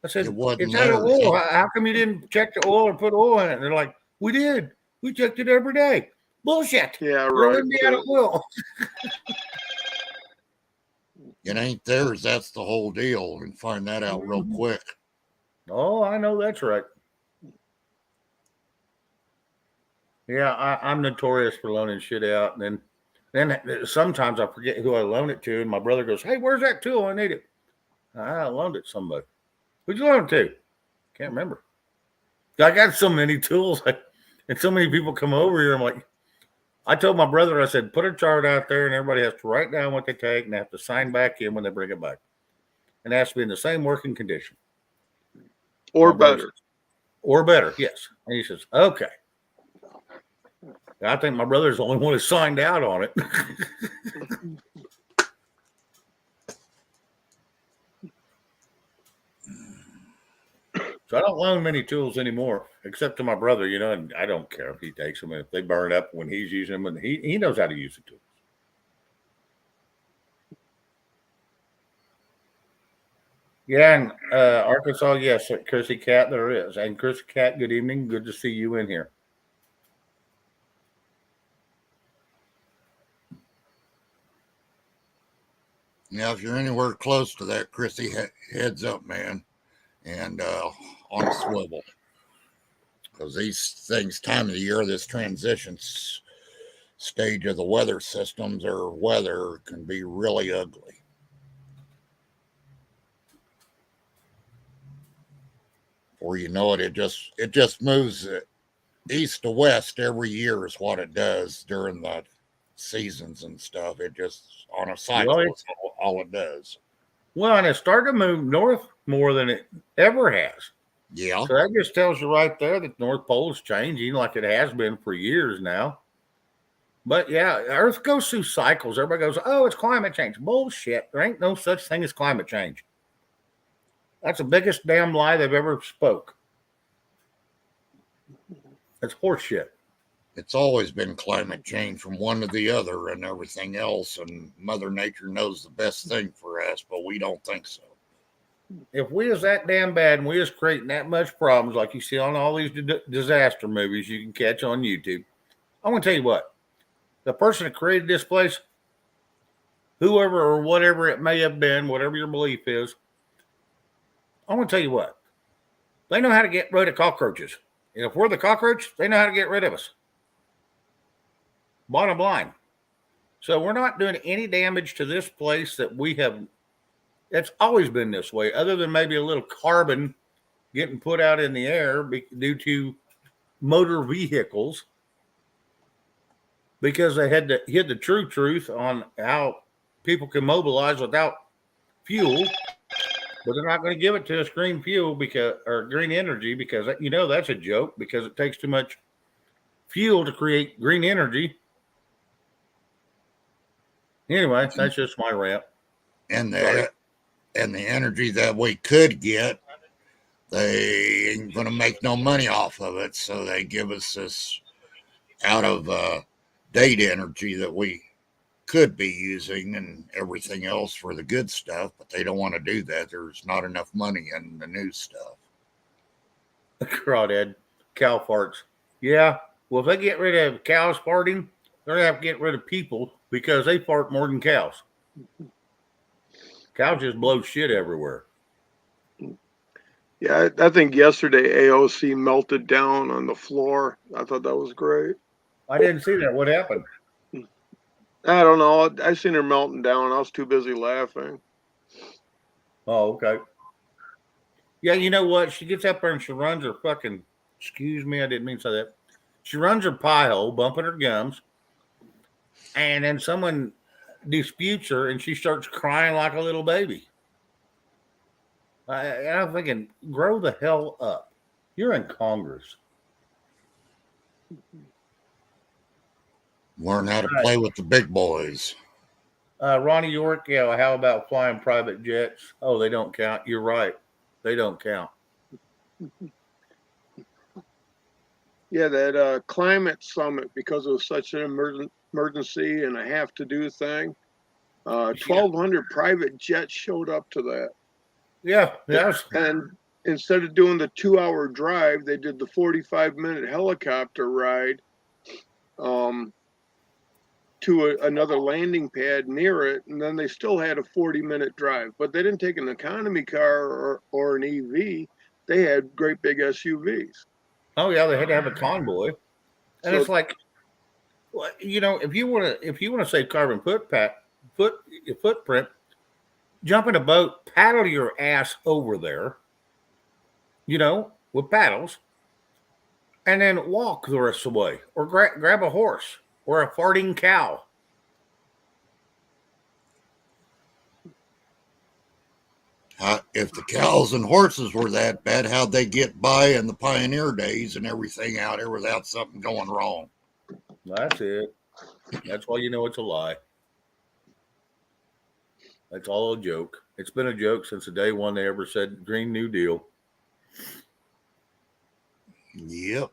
I said, wasn't it's out of there. oil. How come you didn't check the oil or put oil in it? And they're like, we did. We checked it every day. Bullshit. Yeah, It right. wouldn't be out of oil. It ain't theirs. That's the whole deal. And find that out real quick. Oh, I know that's right. Yeah, I'm notorious for loaning shit out. And then sometimes I forget who I loan it to. And my brother goes, hey, where's that tool? I need it. I loaned it to somebody. Who'd you loan it to? Can't remember. I got so many tools. And so many people come over here. I'm like, I told my brother, I said, put a chart out there and everybody has to write down what they take and they have to sign back in when they bring it back. And it has to be in the same working condition. Or better. Says, or better, yes. And he says, okay. I think my brother's the only one who signed out on it. So I don't loan many tools anymore, except to my brother, and I don't care if he takes them. If they burn up when he's using them, and he knows how to use the tools. Yeah, and Arkansas, yes, Chrissy Cat, there is. And Chrissy Cat, good evening. Good to see you in here. Now, if you're anywhere close to that, Chrissy, heads up, man, and on a swivel. Because these things, time of the year, this transition stage of the weather systems or weather can be really ugly. Before you know it, it just moves east to west every year is what it does during the seasons and stuff. It just on a cycle is all it does. Well, and it started to move north more than it ever has. Yeah. So that just tells you right there that the North Pole is changing like it has been for years now. But yeah, Earth goes through cycles. Everybody goes, oh, it's climate change. Bullshit. There ain't no such thing as climate change. That's the biggest damn lie they've ever spoke. It's horseshit. It's always been climate change from one to the other and everything else. And Mother Nature knows the best thing for us, but we don't think so. If we was that damn bad and we was creating that much problems like you see on all these disaster movies you can catch on YouTube, I'm going to tell you what. The person that created this place, whoever or whatever it may have been, whatever your belief is, I'm going to tell you what. They know how to get rid of cockroaches. And if we're the cockroach, they know how to get rid of us. Bottom line. So we're not doing any damage to this place that we have. It's always been this way, other than maybe a little carbon getting put out in the air due to motor vehicles, because they had to hit the true truth on how people can mobilize without fuel, but they're not going to give it to us green fuel or green energy because that's a joke because it takes too much fuel to create green energy. Anyway, that's just my rant. And the energy that we could get, they ain't going to make no money off of it. So they give us this out of date energy that we could be using and everything else for the good stuff, but they don't want to do that. There's not enough money in the new stuff. Crawdad, cow farts. Yeah, well, if they get rid of cows farting, they're going to have to get rid of people because they fart more than cows. Cows just blow shit everywhere. Yeah, I think yesterday AOC melted down on the floor. I thought that was great. I didn't see that. What happened? I don't know. I seen her melting down. I was too busy laughing. Oh, okay. Yeah, you know what? She gets up there and she runs her fucking, excuse me, I didn't mean to say that. She runs her pie hole, bumping her gums, and then someone disputes her and she starts crying like a little baby. I'm thinking, grow the hell up. You're in Congress. Learn how to play with the big boys. Ronnie York, yeah, how about flying private jets? Oh, they don't count. You're right. They don't count. Yeah, that climate summit, because it was such an emergency and a have-to-do thing, 1,200 private jets showed up to that. Yeah, yes. And instead of doing the 2-hour drive, they did the 45-minute helicopter ride to another landing pad near it, and then they still had a 40-minute drive. But they didn't take an economy car or an EV. They had great big SUVs. Oh yeah, they had to have a convoy, and it's like, if you want to save carbon footprint, jump in a boat, paddle your ass over there, with paddles, and then walk the rest of the way, or grab a horse or a farting cow. If the cows and horses were that bad, how'd they get by in the pioneer days and everything out here without something going wrong? That's it. That's why it's a lie. That's all a joke. It's been a joke since the day one they ever said Green New Deal. Yep.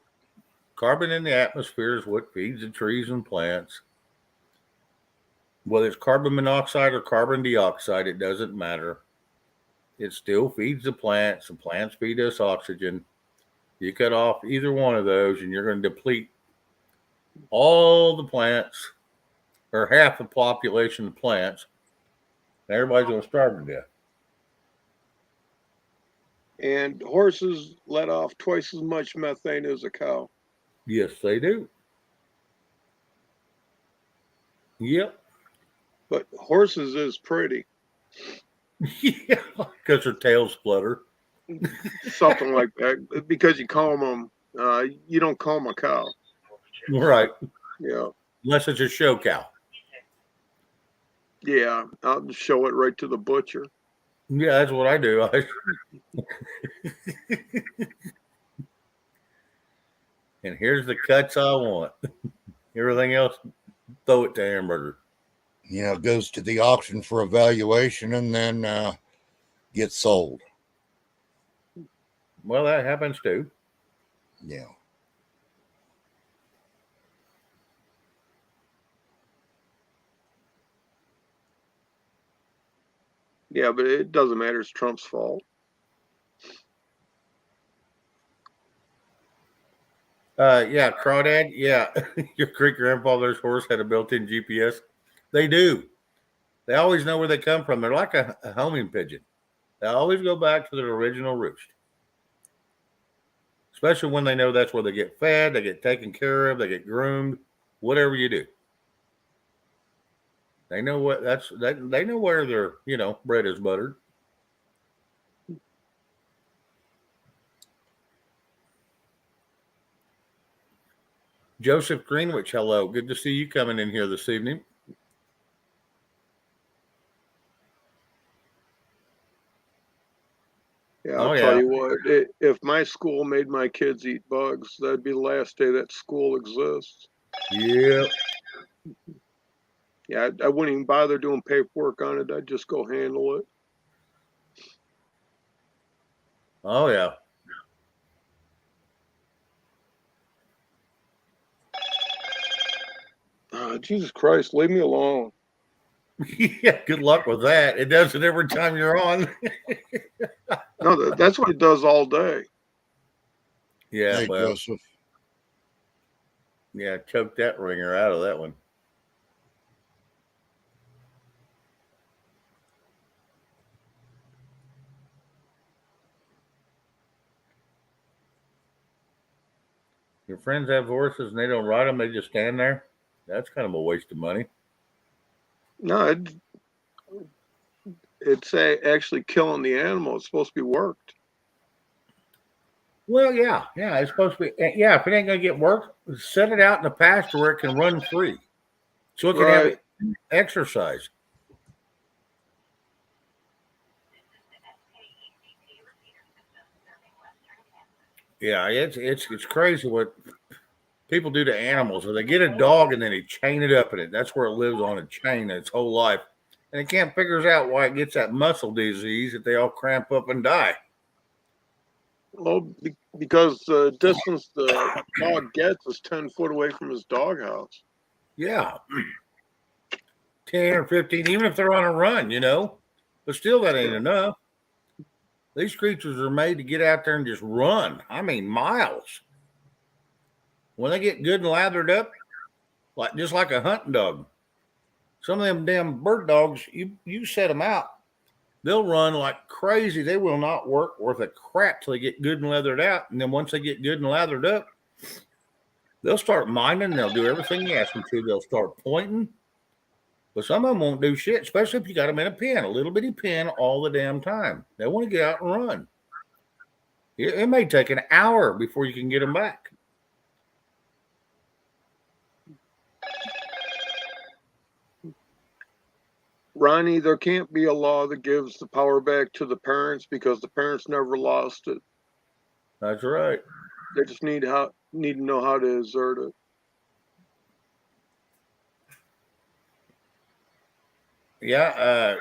Carbon in the atmosphere is what feeds the trees and plants. Whether it's carbon monoxide or carbon dioxide, it doesn't matter. It still feeds the plants, and plants feed us oxygen. You cut off either one of those, and you're going to deplete all the plants, or half the population of plants. And everybody's going to starve to death. And horses let off twice as much methane as a cow. Yes, they do. Yep. But horses is pretty. Yeah, because their tails flutter. Something like that. Because you comb them, you don't comb a cow. Right. Yeah. Unless it's a show cow. Yeah, I'll just show it right to the butcher. Yeah, that's what I do. and here's the cuts I want. Everything else, throw it to Hamburger. Goes to the auction for evaluation and then gets sold. Well, that happens too. Yeah. Yeah, but it doesn't matter. It's Trump's fault. Yeah, Crawdad. Yeah, your great grandfather's horse had a built-in GPS. They do. They always know where they come from. They're like a homing pigeon. They always go back to their original roost. Especially when they know that's where they get fed, they get taken care of, they get groomed, whatever you do. They know what they know where their, bread is buttered. Joseph Greenwich, hello. Good to see you coming in here this evening. Yeah, I'll tell you what, if my school made my kids eat bugs, that'd be the last day that school exists. Yeah. Yeah, I wouldn't even bother doing paperwork on it. I'd just go handle it. Oh, yeah. Jesus Christ, leave me alone. Yeah, good luck with that. It does it every time you're on. No, that's what it does all day. Yeah, Hey, well, Joseph. yeah, choke that ringer out of that one. Your friends have horses and they don't ride them, they just stand there. That's kind of a waste of money. No, it's actually killing the animal. It's supposed to be worked. Well, yeah, it's supposed to be. Yeah, if it ain't gonna get worked, set it out in the pasture where it can run free, so it can have exercise. Yeah, it's crazy what people do to animals. Or they get a dog and then they chain it up in it. That's where it lives on a chain its whole life, and it can't figure out why it gets that muscle disease that they all cramp up and die. Well, because the distance the dog gets is 10 foot away from his doghouse. Yeah, 10 or 15, even if they're on a run, but still that ain't enough. These creatures are made to get out there and just run. I mean, miles. When they get good and lathered up, just like a hunting dog. Some of them damn bird dogs, you set them out, they'll run like crazy. They will not work worth a crap till they get good and lathered out. And then once they get good and lathered up, they'll start minding. They'll do everything you ask them to. They'll start pointing. But some of them won't do shit, especially if you got them in a pen, a little bitty pen all the damn time. They want to get out and run. It may take an hour before you can get them back. Ronnie, there can't be a law that gives the power back to the parents because the parents never lost it. That's right. They just need to know how to exert it. Yeah,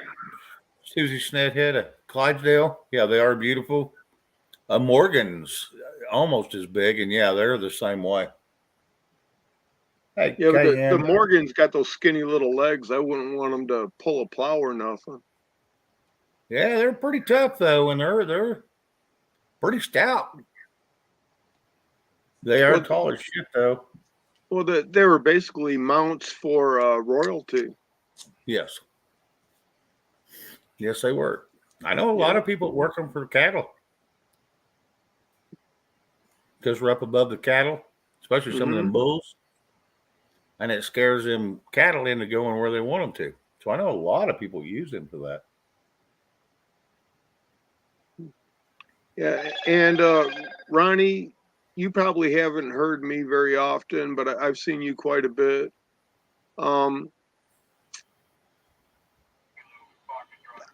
Susie Snedhead of Clydesdale. Yeah, they are beautiful. Morgan's almost as big, and yeah, they're the same way. Hey, yeah, but the Morgan's got those skinny little legs. I wouldn't want them to pull a plow or nothing. Yeah, they're pretty tough though, and they're pretty stout. They are tall as shit though. Well, they were basically mounts for royalty. Yes. Yes, they were. I know a lot of people work them for cattle because we're up above the cattle, especially some of them bulls, and it scares them cattle into going where they want them to. So I know a lot of people use them for that. Yeah, and Ronnie, you probably haven't heard me very often, but I've seen you quite a bit.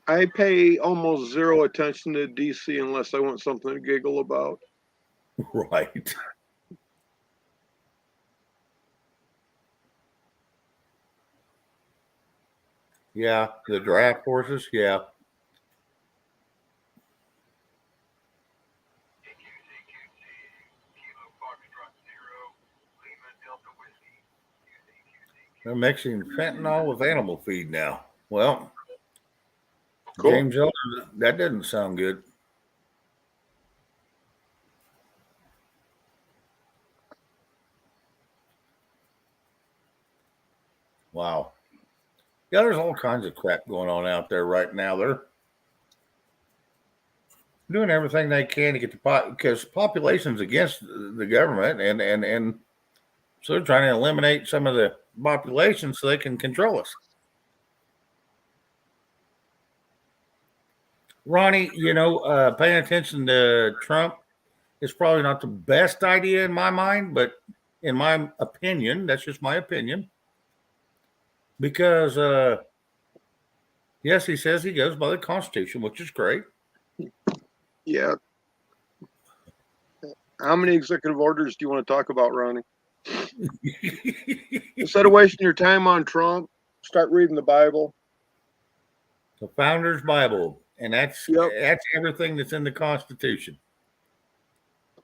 I pay almost zero attention to DC unless I want something to giggle about. Right. Yeah, the draft horses. Yeah. They're mixing fentanyl with animal feed now. Well, Cool. James Elder, that doesn't sound good. Wow. Yeah, there's all kinds of crap going on out there right now. They're doing everything they can to get the because population's against the government, and so they're trying to eliminate some of the population so they can control us. Ronnie, paying attention to Trump is probably not the best idea in my mind, but in my opinion, that's just my opinion. Because yes, he says he goes by the Constitution, which is great. Yeah. How many executive orders do you want to talk about, Ronnie? Instead of wasting your time on Trump, start reading the Bible. The Founder's Bible, and that's everything that's in the Constitution.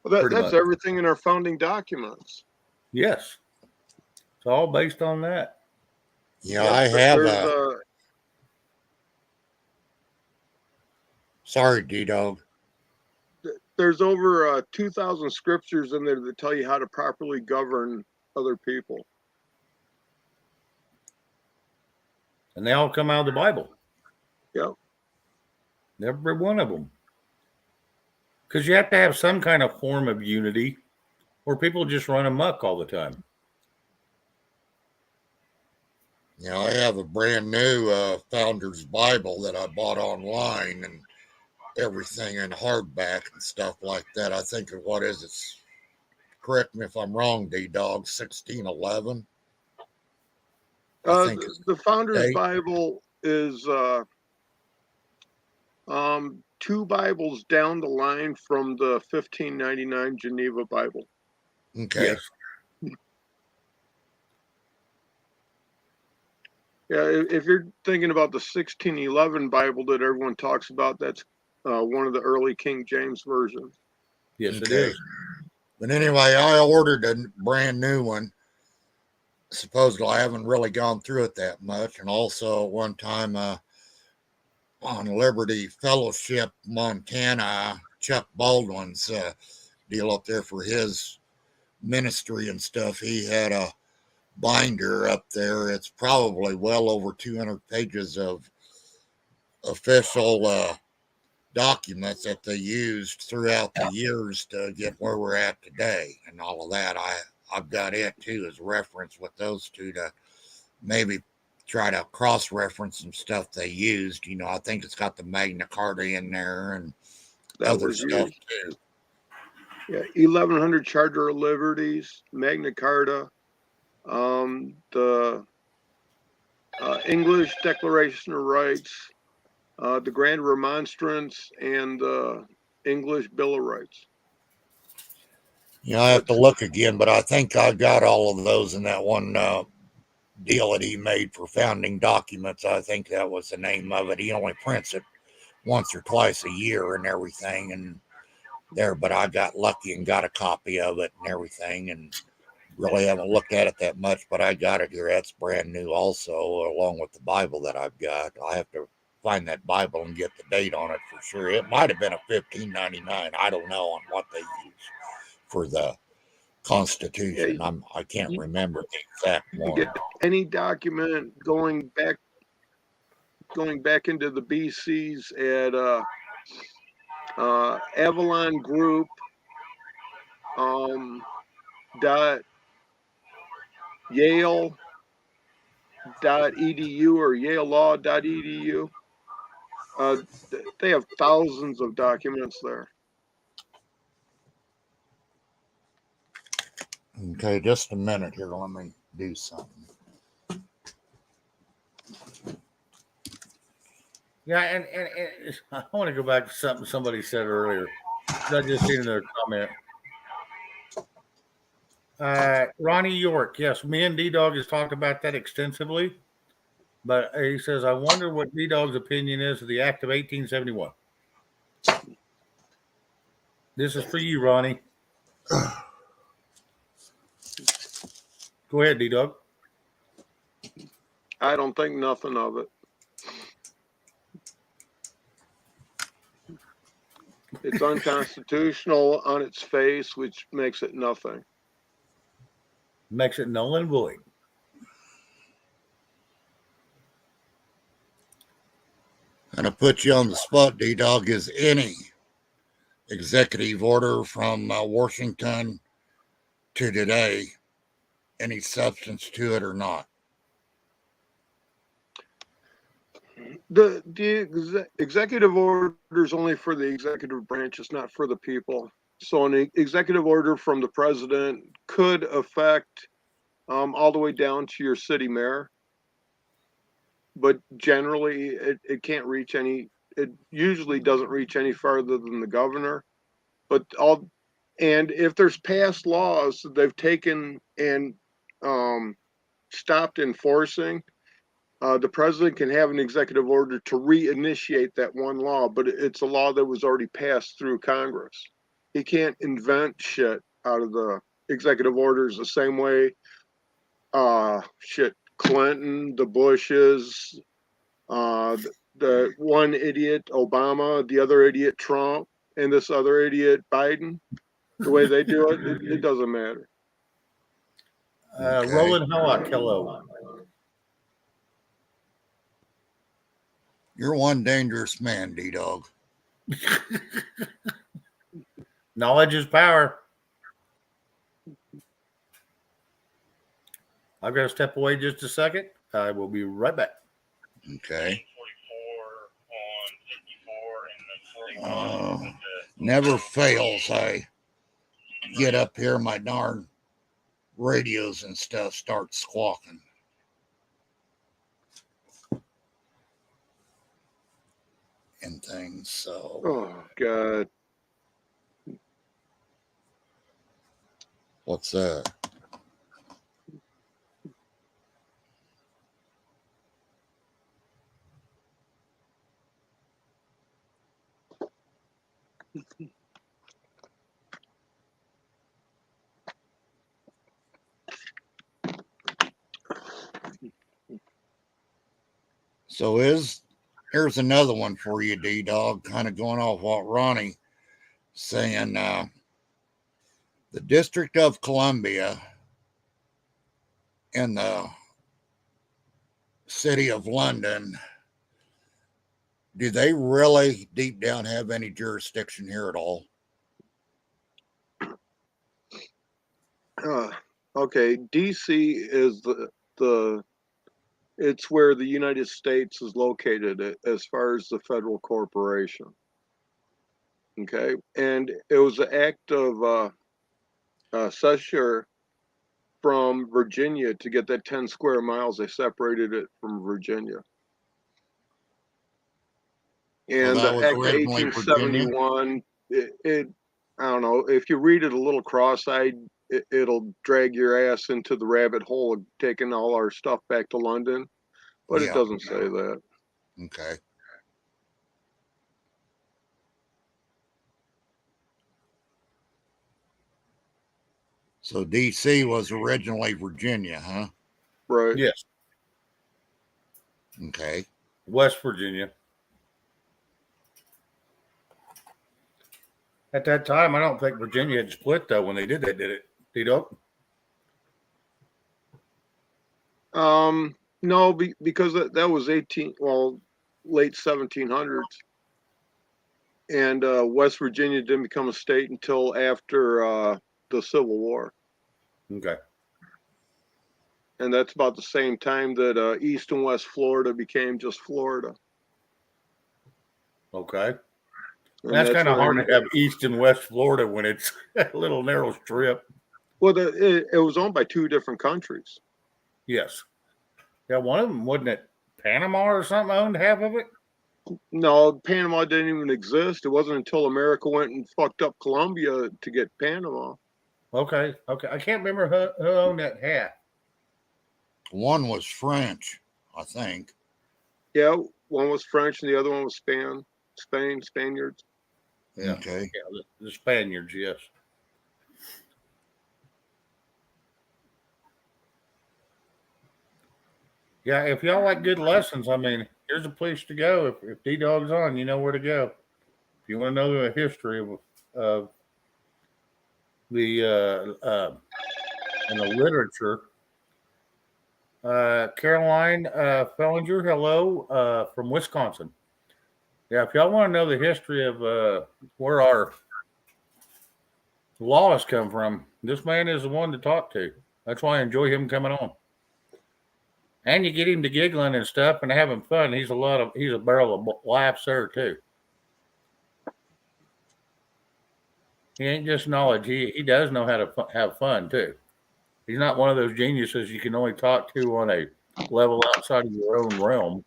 Well, that's everything in our founding documents. Yes, it's all based on that. Yeah, I have sorry, D-Dog. There's over 2,000 scriptures in there that tell you how to properly govern other people. And they all come out of the Bible. Yep. Every one of them. Because you have to have some kind of form of unity or people just run amok all the time. You know, I have a brand new Founder's Bible that I bought online and everything in hardback and stuff like that. I think of what is it? Correct me if I'm wrong, D-Dog, 1611. The Founder's Bible is two Bibles down the line from the 1599 Geneva Bible. Okay. Yes. Yeah, if you're thinking about the 1611 Bible that everyone talks about, that's one of the early King James versions. Yes, it is. But anyway, I ordered a brand new one. Supposedly, I haven't really gone through it that much. And also, one time on Liberty Fellowship, Montana, Chuck Baldwin's deal up there for his ministry and stuff, he had a binder up there. It's probably well over 200 pages of official documents that they used throughout the years to get where we're at today and all of that. I've got it too as reference with those two to maybe try to cross-reference some stuff they used. You know, I think it's got the Magna Carta in there and other stuff too. Yeah, 1100 Charter of Liberties, Magna Carta, the English Declaration of Rights, the Grand Remonstrance, and the English Bill of Rights. Yeah, I have to look again, but I think I got all of those in that one deal that he made for founding documents. I think that was the name of it. He only prints it once or twice a year and everything, and there. But I got lucky and got a copy of it and everything, and really haven't looked at it that much. But I got it here. That's brand new, also, along with the Bible that I've got. I have to find that Bible and get the date on it for sure. It might have been a 1599. I don't know on what they use for the Constitution. Yeah, I can't remember the exact one. Get any document going back into the BCs at Avalon Group dot Yale.edu or YaleLaw.edu. They have thousands of documents there. Okay, just a minute here. Let me do something. Yeah, and I want to go back to something somebody said earlier. I just seen another comment. Ronnie York, yes, me and D-Dog has talked about that extensively. But he says, I wonder what D Dog's opinion is of the Act of 1871. This is for you, Ronnie. Go ahead, D Dog. I don't think nothing of it. It's unconstitutional on its face, which makes it nothing. Makes it null and void. And I put you on the spot, D Dog. Is any executive order from Washington to today any substance to it or not? The executive order is only for the executive branch. It's not for the people. So an executive order from the president could affect all the way down to your city mayor. But generally, it can't reach any, it usually doesn't reach any farther than the governor. But and if there's past laws that they've taken and stopped enforcing, the president can have an executive order to reinitiate that one law, but it's a law that was already passed through Congress. He can't invent shit out of the executive orders the same way Clinton, the Bushes, the one idiot Obama, the other idiot Trump, and this other idiot Biden. The way they do it, it doesn't matter. Okay. Roland Hallock, hello. You're one dangerous man, D Dog. Knowledge is power. I've got to step away just a second. I will be right back. Okay. Never fails. I get up here, my darn radios and stuff start squawking. And things. So, Oh God. what's that? So here's another one for you, D Dog, kind of going off what Ronnie saying. The District of Columbia and the City of London, do they really deep down have any jurisdiction here at all? Okay, DC is the it's where the United States is located as far as the federal corporation. Okay, and it was an act of censure from Virginia to get that 10 square miles. They separated it from Virginia. And that the was Act of originally Virginia? 1871, I don't know, if you read it a little cross-eyed, it'll drag your ass into the rabbit hole of taking all our stuff back to London, but Yeah. it doesn't say that. Okay. So DC was originally Virginia, huh? Right. Yes, Okay. West Virginia. At that time, I don't think Virginia had split, though, when they did that, did it? D-Dog? No, because that was late 1700s. And West Virginia didn't become a state until after the Civil War. Okay. And that's about the same time that East and West Florida became just Florida. Okay. And That's kind of where- hard to have East and West Florida when it's a little narrow strip. Well, it was owned by two different countries. Yes. Yeah, one of them, wasn't it Panama or something owned half of it? No, Panama didn't even exist. It wasn't until America went and fucked up Colombia to get Panama. Okay. Okay. I can't remember who owned that half. One was French, I think. Yeah, one was French and the other one was Spaniards. Yeah. Okay. Yeah, the Spaniards, yes. Yeah, if y'all like good lessons, I mean, here's a place to go. If D Dog's on, you know where to go. If you want to know the history of the and the literature, Caroline Fellinger, hello, from Wisconsin. Yeah, if y'all want to know the history of where our laws come from, this man is the one to talk to. That's why I enjoy him coming on. And you get him to giggling and stuff and having fun. He's a barrel of laughs there too. He ain't just knowledge. He does know how to have fun too. He's not one of those geniuses you can only talk to on a level outside of your own realm.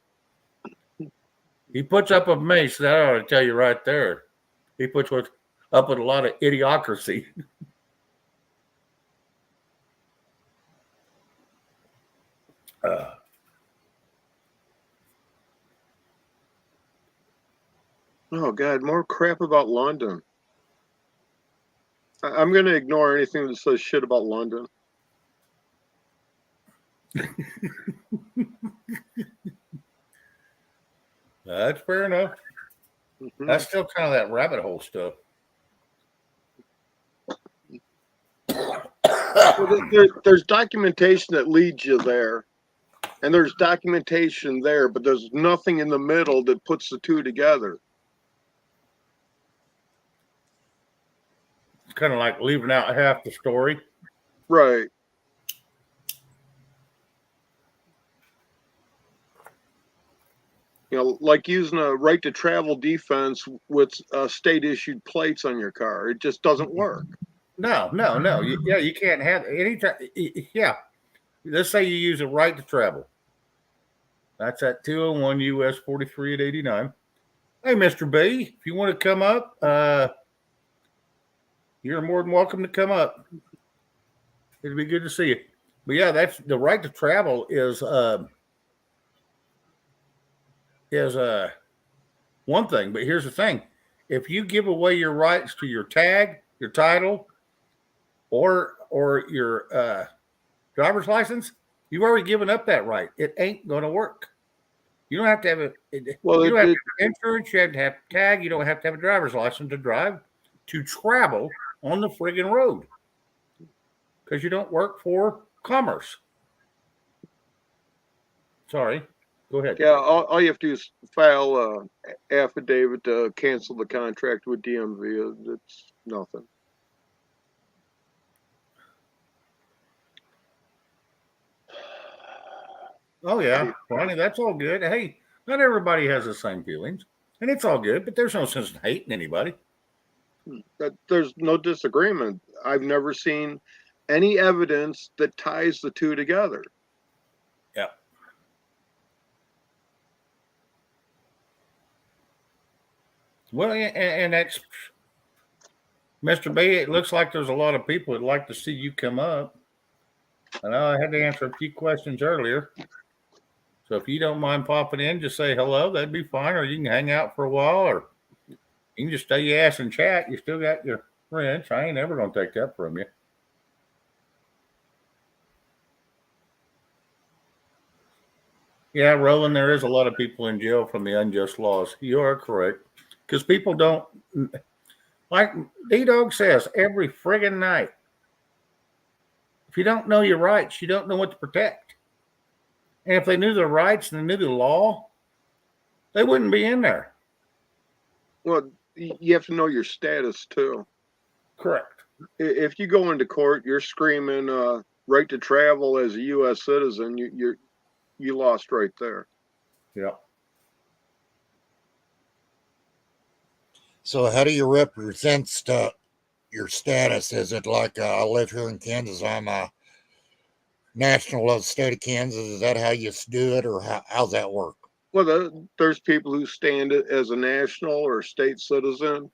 He puts up with me, so that ought to tell you right there. He up with a lot of idiocracy. Oh God, more crap about London. I'm going to ignore anything that says shit about London. That's fair enough. Mhm. That's still kind of that rabbit hole stuff. Well, there's documentation that leads you there, and there's documentation there, but there's nothing in the middle that puts the two together. It's kind of like leaving out half the story. Right. You know, like using a right to travel defense with state issued plates on your car. It just doesn't work. No. Yeah, you can't have anytime. Yeah, let's say you use a right to travel. That's at 201 US 43 at 89. Hey, Mr. B, if you want to come up, you're more than welcome to come up. It'd be good to see you. But yeah, that's the right to travel is one thing. But here's the thing: if you give away your rights to your tag, your title, or your driver's license, you've already given up that right. It ain't going to work. You don't have to have Well, you don't have to have insurance. You have to have tag. You don't have to have a driver's license to drive to travel on the friggin' road because you don't work for commerce. Sorry, go ahead. yeah, all you have to do is file a affidavit to cancel the contract with DMV. It's nothing. Oh yeah, Ronnie, that's all good. Hey, not everybody has the same feelings, and it's all good. But there's no sense in hating anybody. There's no disagreement. I've never seen any evidence that ties the two together. Yeah. Well, and that's Mr. B. It looks like there's a lot of people that'd like to see you come up. I know I had to answer a few questions earlier. So if you don't mind popping in, just say hello. That'd be fine. Or you can hang out for a while, or you can just stay your ass and chat. You still got your wrench. I ain't ever gonna take that from you. Yeah, Roland, there is a lot of people in jail from the unjust laws. You are correct. Because people don't, like D Dog says every friggin' night, if you don't know your rights, you don't know what to protect. And if they knew their rights and they knew the law, they wouldn't be in there. Well, you have to know your status too. Correct. If you go into court, you're screaming right to travel as a U.S. citizen. You lost right there. Yeah. So, how do you represent your status? Is it like I live here in Kansas? I'm a national of the state of Kansas. Is that how you do it, or how's that work? Well, there's people who stand as a national or state citizen,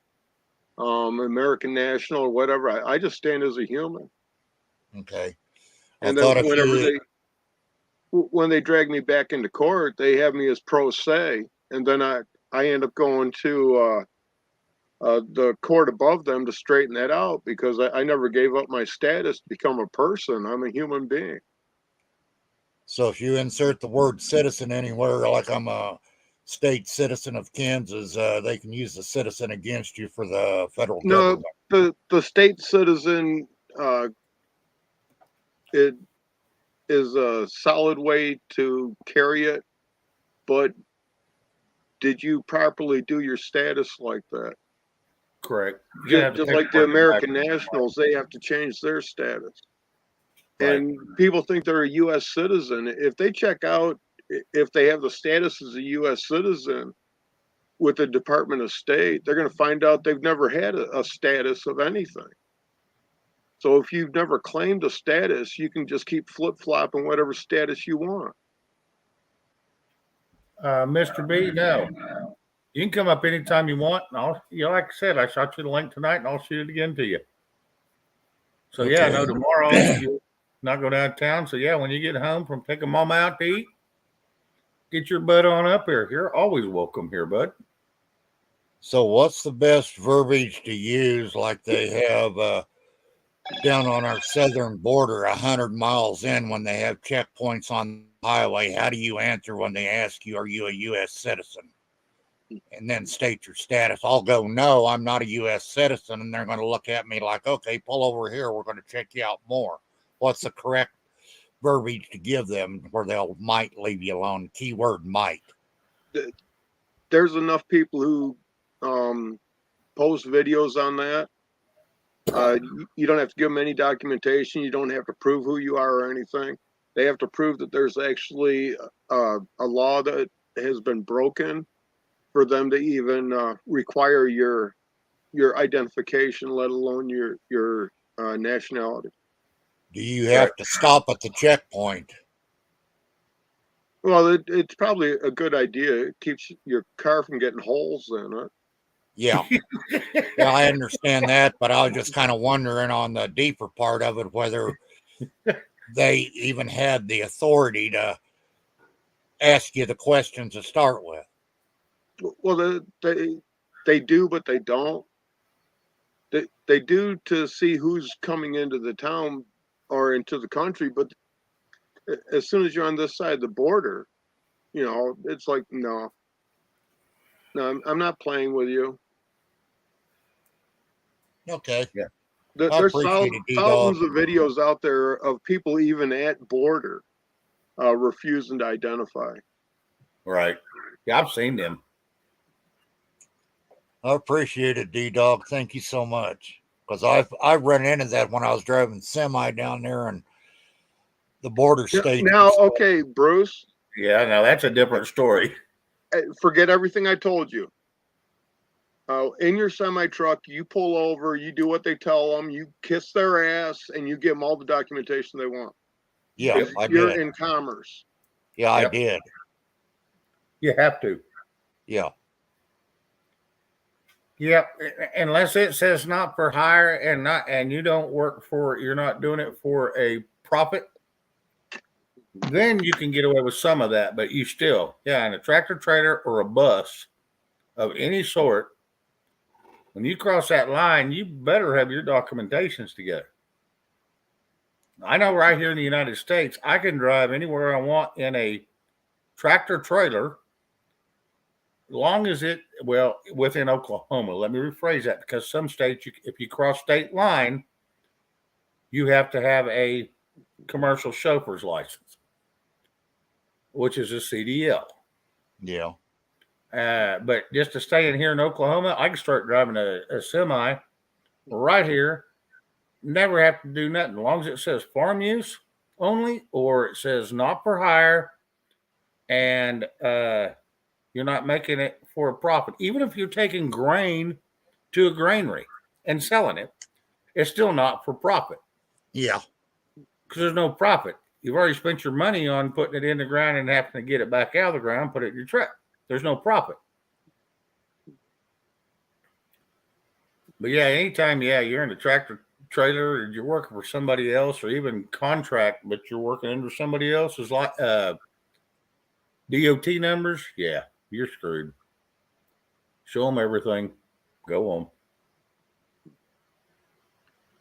American national or whatever. I just stand as a human. Okay. And then when they drag me back into court, they have me as pro se, and then I end up going to the court above them to straighten that out because I never gave up my status to become a person. I'm a human being. So if you insert the word citizen anywhere, like I'm a state citizen of Kansas, they can use the citizen against you for the federal No, government. the state citizen, it is a solid way to carry it, but did you properly do your status like that? Correct. You're gonna have to Just take like the work American back. nationals, they have to change their status. Right. And people think they're a U.S. citizen. If they check out if they have the status as a U.S. citizen with the Department of State, they're going to find out they've never had a status of anything. So if you've never claimed a status, you can just keep flip-flopping whatever status you want. Mr. B, no. You can come up anytime you want. And like I said, I shot you the link tonight and I'll shoot it again to you. So yeah, Okay. no, tomorrow you'll not go downtown. So yeah, when you get home from taking mama out to eat, get your butt on up here. You're always welcome here, bud. So what's the best verbiage to use like they have down on our southern border 100 miles in when they have checkpoints on the highway? How do you answer when they ask you, are you a U.S. citizen? And then state your status. I'll go, no, I'm not a U.S. citizen. And they're going to look at me like, okay, pull over here. We're going to check you out more. What's the correct verbiage to give them where they'll might leave you alone? Keyword might. There's enough people who post videos on that. You don't have to give them any documentation. You don't have to prove who you are or anything. They have to prove that there's actually a law that has been broken for them to even require your identification, let alone your nationality. Do you have to stop at the checkpoint? Well, it's probably a good idea. It keeps your car from getting holes in it. Yeah. Yeah, I understand that, but I was just kind of wondering on the deeper part of it whether they even had the authority to ask you the questions to start with. Well, they do, but they don't. They do to see who's coming into the town or into the country, but as soon as you're on this side of the border, it's like no, I'm not playing with you. Okay. Yeah. There's appreciate it, thousands of videos out there of people even at border refusing to identify. Right. Yeah, I've seen them. I appreciate it, D-Dog. Thank you so much. Because I've run into that when I was driving semi down there in the border state. Now, okay, Bruce. Yeah, now that's a different story. Forget everything I told you. In your semi truck, you pull over, you do what they tell them, you kiss their ass, and you give them all the documentation they want. Yeah, I You're did. in commerce. Yeah, I Yep. did. You have to. Yeah. Yeah, unless it says not for hire and you don't work for, you're not doing it for a profit, then you can get away with some of that. But you still, yeah, in a tractor trailer or a bus of any sort, when you cross that line, you better have your documentations together. I know right here in the United States, I can drive anywhere I want in a tractor trailer, long as within Oklahoma. Let me rephrase that, because some states, if you cross state line, you have to have a commercial chauffeur's license, which is a CDL. Yeah. But just to stay in here in Oklahoma, I can start driving a semi right here, never have to do nothing, as long as it says farm use only, or it says not for hire, and you're not making it for a profit. Even if you're taking grain to a granary and selling it, it's still not for profit. Yeah. Because there's no profit. You've already spent your money on putting it in the ground and having to get it back out of the ground, put it in your truck. There's no profit. But yeah, anytime, you're in the tractor trailer, or you're working for somebody else, or even contract, but you're working under somebody else's like DOT numbers, yeah, you're screwed. Show them everything. Go on.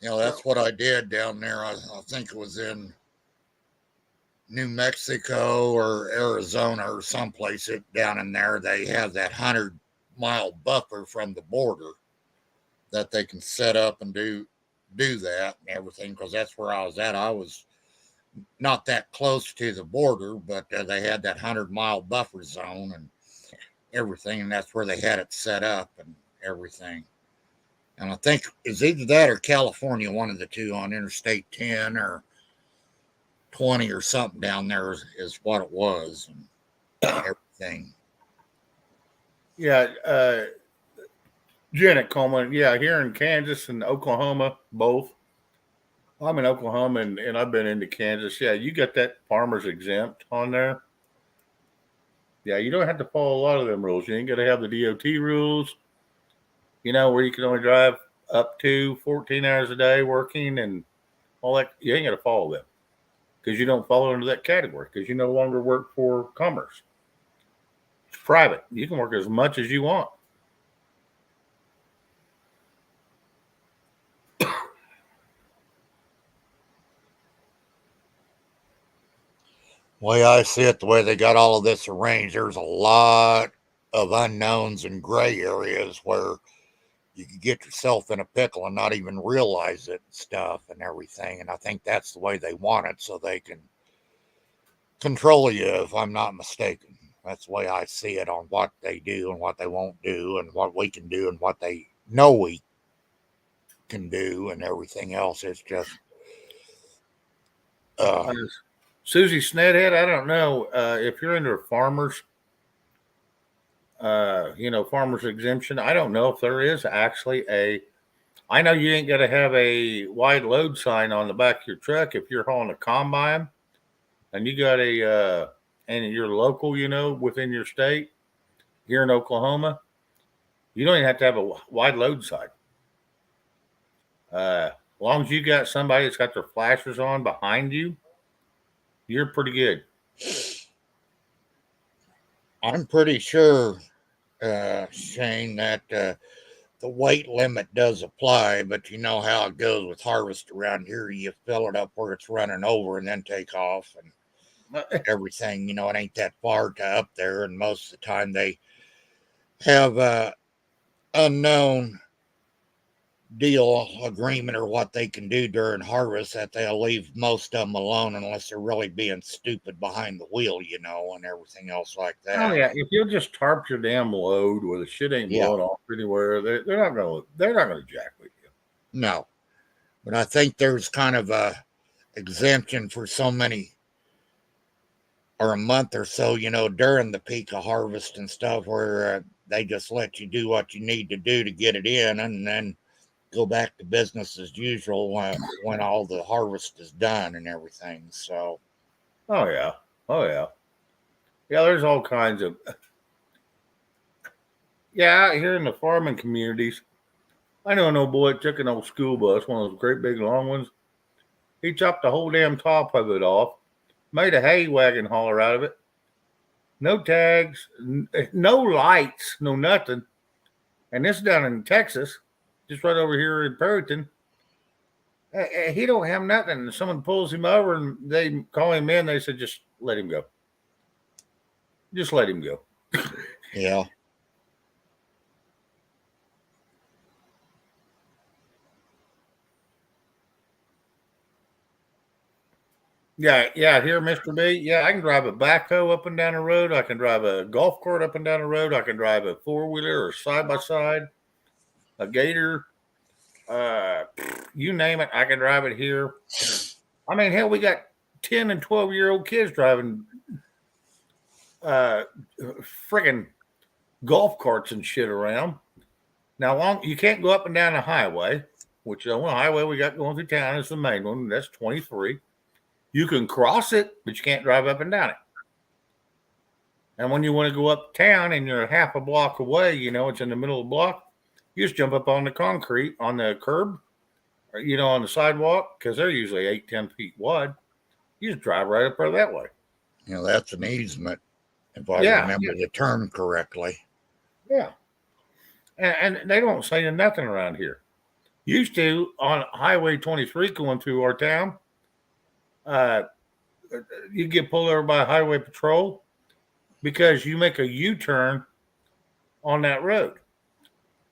You know, that's what I did down there. I think it was in New Mexico or Arizona or someplace down in there. They have that 100-mile buffer from the border that they can set up and do that and everything, because that's where I was at. I was not that close to the border, but they had that 100-mile buffer zone and everything, and that's where they had it set up and everything. And I think it's either that or California, one of the two, on Interstate 10 or 20 or something down there is what it was, and everything. Yeah, Janet Coleman. Yeah, here in Kansas and Oklahoma, both. I'm in Oklahoma and I've been into Kansas. Yeah, you got that farmer's exempt on there. Yeah, you don't have to follow a lot of them rules. You ain't got to have the DOT rules, where you can only drive up to 14 hours a day working and all that. You ain't got to follow them because you don't fall into that category because you no longer work for Commerce. It's private. You can work as much as you want. Way I see it, the way they got all of this arranged, there's a lot of unknowns and gray areas where you could get yourself in a pickle and not even realize it and stuff and everything. And I think that's the way they want it, so they can control you, if I'm not mistaken. That's the way I see it on what they do and what they won't do and what we can do and what they know we can do and everything else. It's just Susie Snedhead, I don't know if you're into farmers, farmers exemption. I don't know if there is actually I know you ain't got to have a wide load sign on the back of your truck if you're hauling a combine and you got and you're local, within your state here in Oklahoma. You don't even have to have a wide load sign. As long as you got somebody that's got their flashers on behind you, you're pretty good. I'm pretty sure, Shane, that the weight limit does apply, but you know how it goes with harvest around here. You fill it up where it's running over and then take off and everything. It ain't that far to up there, and most of the time they have a unknown deal agreement or what they can do during harvest that they'll leave most of them alone unless they're really being stupid behind the wheel, and everything else like that. Oh yeah, if you'll just tarp your damn load where the shit ain't blowing off anywhere, they're not gonna jack with you. No, but I think there's kind of a exemption for so many or a month or so, during the peak of harvest and stuff, where they just let you do what you need to do to get it in, and then go back to business as usual when all the harvest is done and everything. So, oh yeah, there's all kinds of out here in the farming communities. I know an old boy that took an old school bus, one of those great big long ones. He chopped the whole damn top of it off, made a hay wagon hauler out of it. No tags, no lights, no nothing. And this is down in Texas, just right over here in Perryton. He don't have nothing. Someone pulls him over and they call him in. They said, just let him go. Just let him go. Yeah. Yeah, here, Mr. B. Yeah, I can drive a backhoe up and down the road. I can drive a golf cart up and down the road. I can drive a four-wheeler or side-by-side, a gator. You name it, I can drive it here. I mean, hell, we got 10 and 12-year-old kids driving friggin' golf carts and shit around. Now, you can't go up and down the highway, which the only highway we got going through town is the main one. That's 23. You can cross it, but you can't drive up and down it. And when you want to go uptown and you're half a block away, it's in the middle of the block, you just jump up on the concrete on the curb on the sidewalk, because they're usually 8-10 feet wide. You just drive right up there that way. That's an easement, if I Yeah. remember the term correctly. Yeah. And they don't say nothing around here. Used to on Highway 23 going through our town, you get pulled over by highway patrol because you make a U-turn on that road.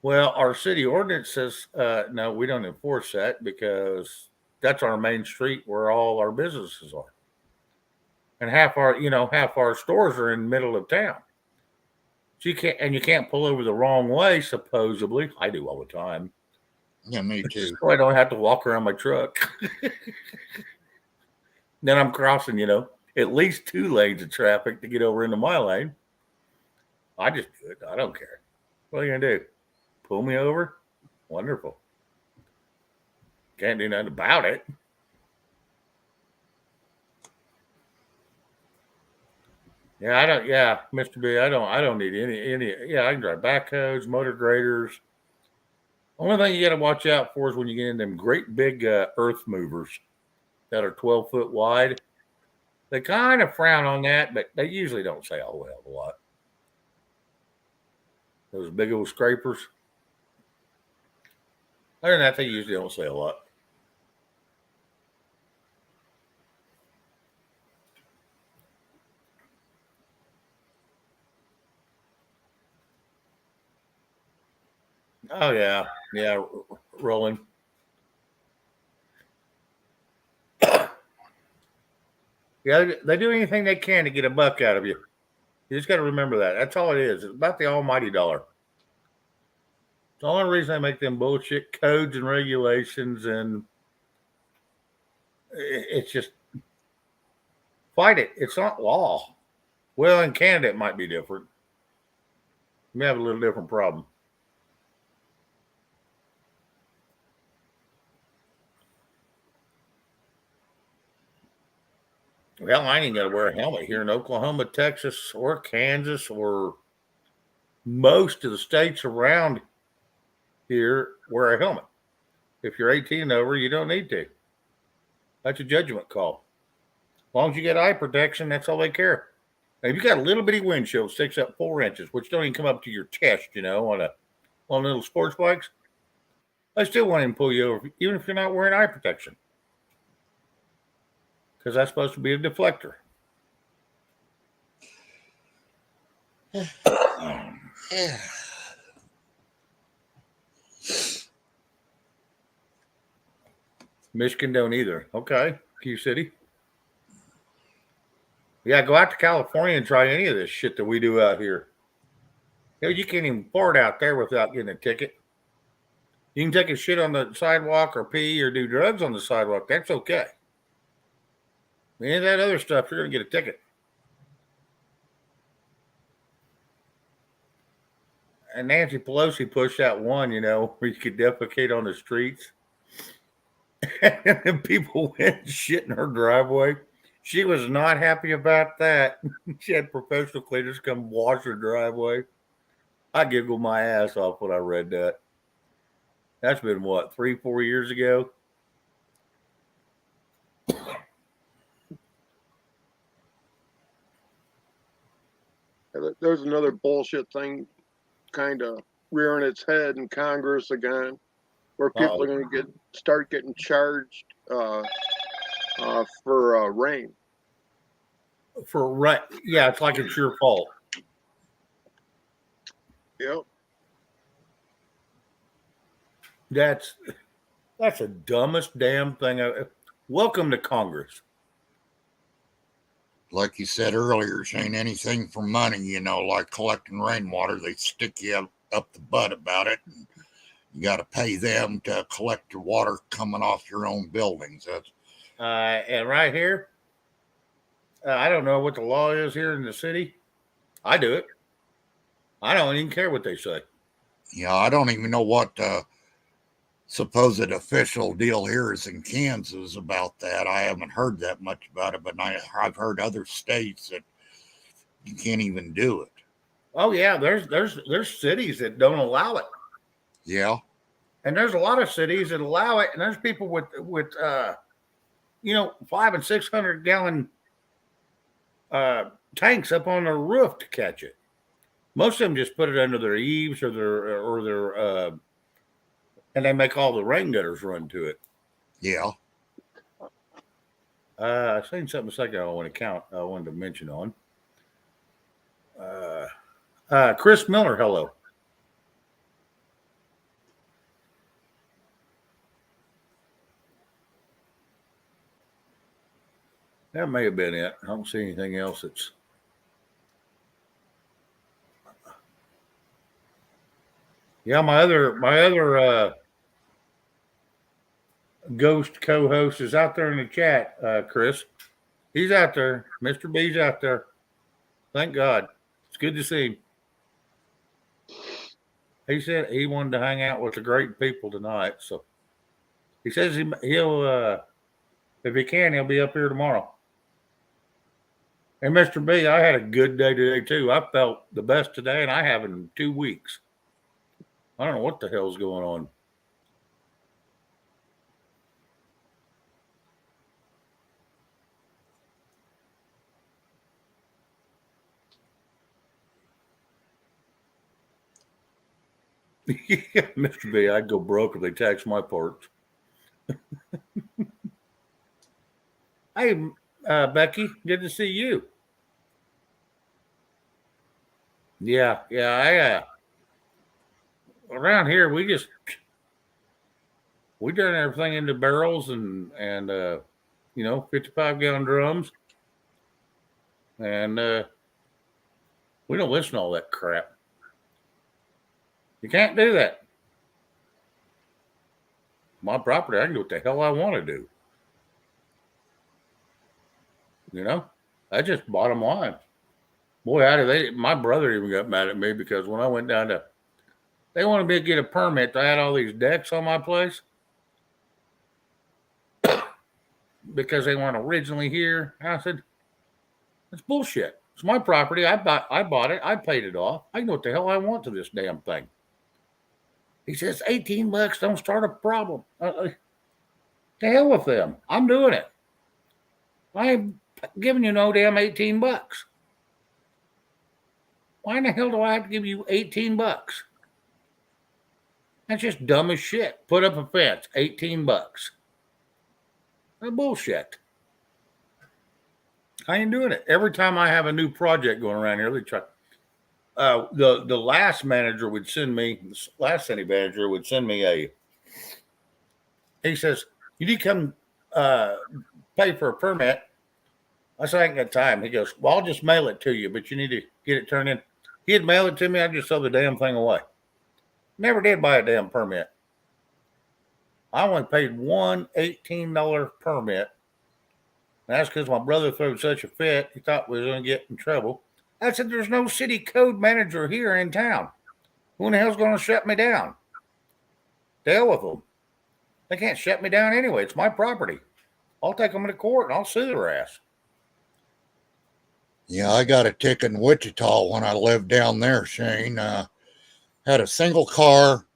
Well, our city ordinance says, no, we don't enforce that because that's our main street where all our businesses are. And half our stores are in the middle of town. So you can't pull over the wrong way, supposedly. I do all the time. Yeah, me too. So I don't have to walk around my truck. Then I'm crossing, at least 2 lanes of traffic to get over into my lane. I just do it. I don't care. What are you gonna do? Pull me over? Wonderful. Can't do nothing about it. Yeah, Mr. B, I don't need any. Yeah, I can drive backhoes, motor graders. Only thing you got to watch out for is when you get in them great big earth movers that are 12 foot wide. They kind of frown on that, but they usually don't say a whole hell of a lot. Those big old scrapers. Other than that, they usually don't say a lot. Oh yeah, rolling. Yeah, they do anything they can to get a buck out of you. You just got to remember that. That's all it is. It's about the almighty dollar. It's the only reason they make them bullshit codes and regulations, and it's just fight it. It's not law. Well, in Canada, it might be different. We have a little different problem. Well, I ain't got to wear a helmet here in Oklahoma, Texas, or Kansas, or most of the states around here wear a helmet. If you're 18 and over, you don't need to. That's a judgment call. As long as you get eye protection, that's all they care. Now, if you got a little bitty windshield, sticks up 4 inches, which don't even come up to your chest, on little sports bikes, I still want him to pull you over, even if you're not wearing eye protection. Because that's supposed to be a deflector. Yeah. Michigan don't either. Okay. Q City. Yeah, go out to California and try any of this shit that we do out here. You can't even fart out there without getting a ticket. You can take a shit on the sidewalk or pee or do drugs on the sidewalk. That's okay. Any of that other stuff, you're going to get a ticket. And Nancy Pelosi pushed out one, where you could defecate on the streets. And then people went and shit in her driveway. She was not happy about that. She had professional cleaners come wash her driveway. I giggled my ass off when I read that. That's been what, 3-4 years ago? There's another bullshit thing kind of rearing its head in Congress again, where people are going to start getting charged for rain. Yeah, it's like it's your fault. Yep. That's the dumbest damn thing. Welcome to Congress. Like you said earlier, it ain't anything for money, like collecting rainwater. They stick you up the butt about it. And you got to pay them to collect your water coming off your own buildings. That's and right here, I don't know what the law is here in the city. I do it. I don't even care what they say. Yeah, I don't even know what supposed official deal here is in Kansas about that. I haven't heard that much about it, but I've heard other states that you can't even do it. Oh yeah, there's cities that don't allow it. Yeah. And there's a lot of cities that allow it, and there's people with 500 and 600 gallon tanks up on their roof to catch it. Most of them just put it under their eaves or their and they make all the rain gutters run to it. Yeah. I seen something a second I wanted to mention on. Chris Miller, hello. That may have been it. I don't see anything else that's. Yeah, my other ghost co-host is out there in the chat, Chris. He's out there. Mr. B's out there. Thank God. It's good to see him. He said he wanted to hang out with the great people tonight. So he says he'll if he can, he'll be up here tomorrow. And Mr. B, I had a good day today too. I felt the best today, and I have in 2 weeks. I don't know what the hell's going on. Yeah, Mr. B, I'd go broke if they tax my parts. Hey, Becky, good to see you. Yeah, I around here we turn everything into barrels and 55-gallon drums, and we don't listen to all that crap. You can't do that. My property, I can do what the hell I want to do. That's just bottom line. Boy, my brother even got mad at me because when I went down to, they wanted me to get a permit to add all these decks on my place because they weren't originally here. I said, that's bullshit. It's my property. I bought it. I paid it off. I can do what the hell I want to this damn thing. He says, $18 don't start a problem. To hell with them. I'm doing it. I ain't giving you no damn $18. Why in the hell do I have to give you $18? That's just dumb as shit. Put up a fence, $18. That's bullshit. I ain't doing it. Every time I have a new project going around here, they try. The last city manager would send me he says, you need to come pay for a permit. I said, I ain't got time. He goes, well, I'll just mail it to you, but you need to get it turned in. He'd mail it to me. I'd just throw the damn thing away. Never did buy a damn permit. I only paid one $18 permit. And that's because my brother threw such a fit. He thought we were going to get in trouble. I said, there's no city code manager here in town. Who in the hell's going to shut me down? The hell with them. They can't shut me down anyway. It's my property. I'll take them to court and I'll sue their ass. Yeah, I got a ticket in Wichita when I lived down there, Shane. Had a single car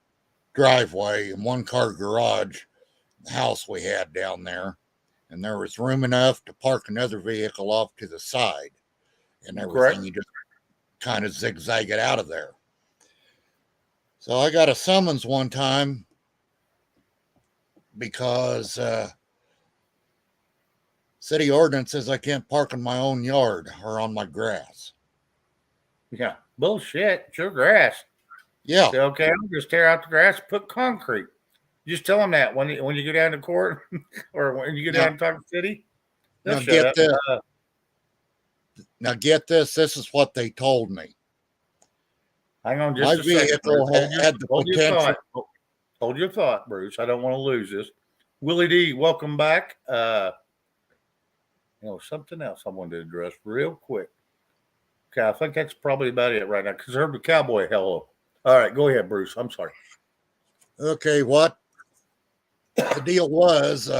driveway and one car garage, the house we had down there. And there was room enough to park another vehicle off to the side and everything. Correct. You just kind of zigzag it out of there. So I got a summons one time because city ordinance says I can't park in my own yard or on my grass. Yeah. Bullshit. It's your grass. Yeah. Say, okay, I'll just tear out the grass, put concrete. Just tell them that when you go down to court or when you go down and talk to the city. Now get this. Now get this. This is what they told me. Hang on just My a second. vehicle had the potential. Hold your thought, Bruce. I don't want to lose this. Willie D, welcome back. Something else I wanted to address real quick. Okay, I think that's probably about it right now because I heard the cowboy hello. All right, go ahead, Bruce. I'm sorry. Okay, what the deal was,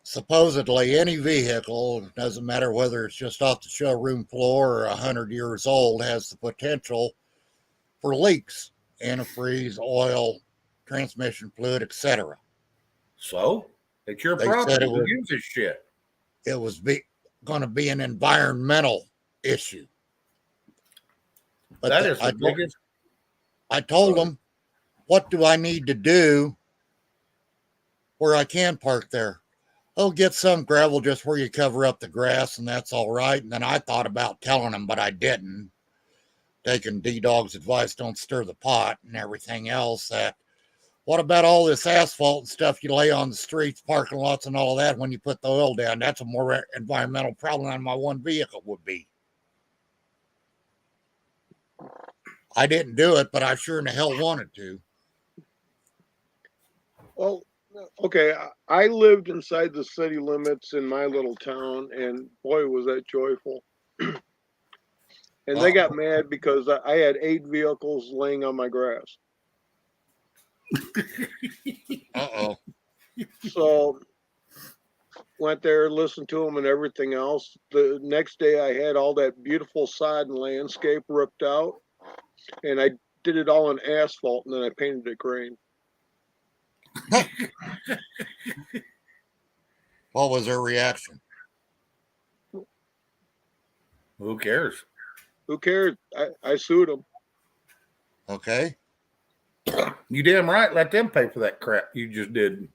supposedly any vehicle, doesn't matter whether it's just off the showroom floor or 100 years old, has the potential for leaks, antifreeze, oil, transmission fluid, etc. So it's your They said property. it You was, use this shit. it was going to be an environmental issue. But That is the biggest. I told Sorry. them, what do I need to do where I can park there? Oh, get some gravel just where you cover up the grass, and that's all right. And then I thought about telling them, but I didn't. Taking D-Dog's advice, don't stir the pot and everything else. That what about all this asphalt and stuff you lay on the streets, parking lots, and all of that when you put the oil down? That's a more environmental problem than my one vehicle would be. I didn't do it, but I sure in the hell wanted to. Well, okay, I lived inside the city limits in my little town, and boy, was that joyful. And they got mad because I had 8 vehicles laying on my grass. Uh-oh. So went there, listened to them and everything else. The next day I had all that beautiful sod and landscape ripped out, and I did it all in asphalt, and then I painted it green. What was their reaction? Who cares? Who cares? I sued them. Okay. You damn right. Let them pay for that crap you just did.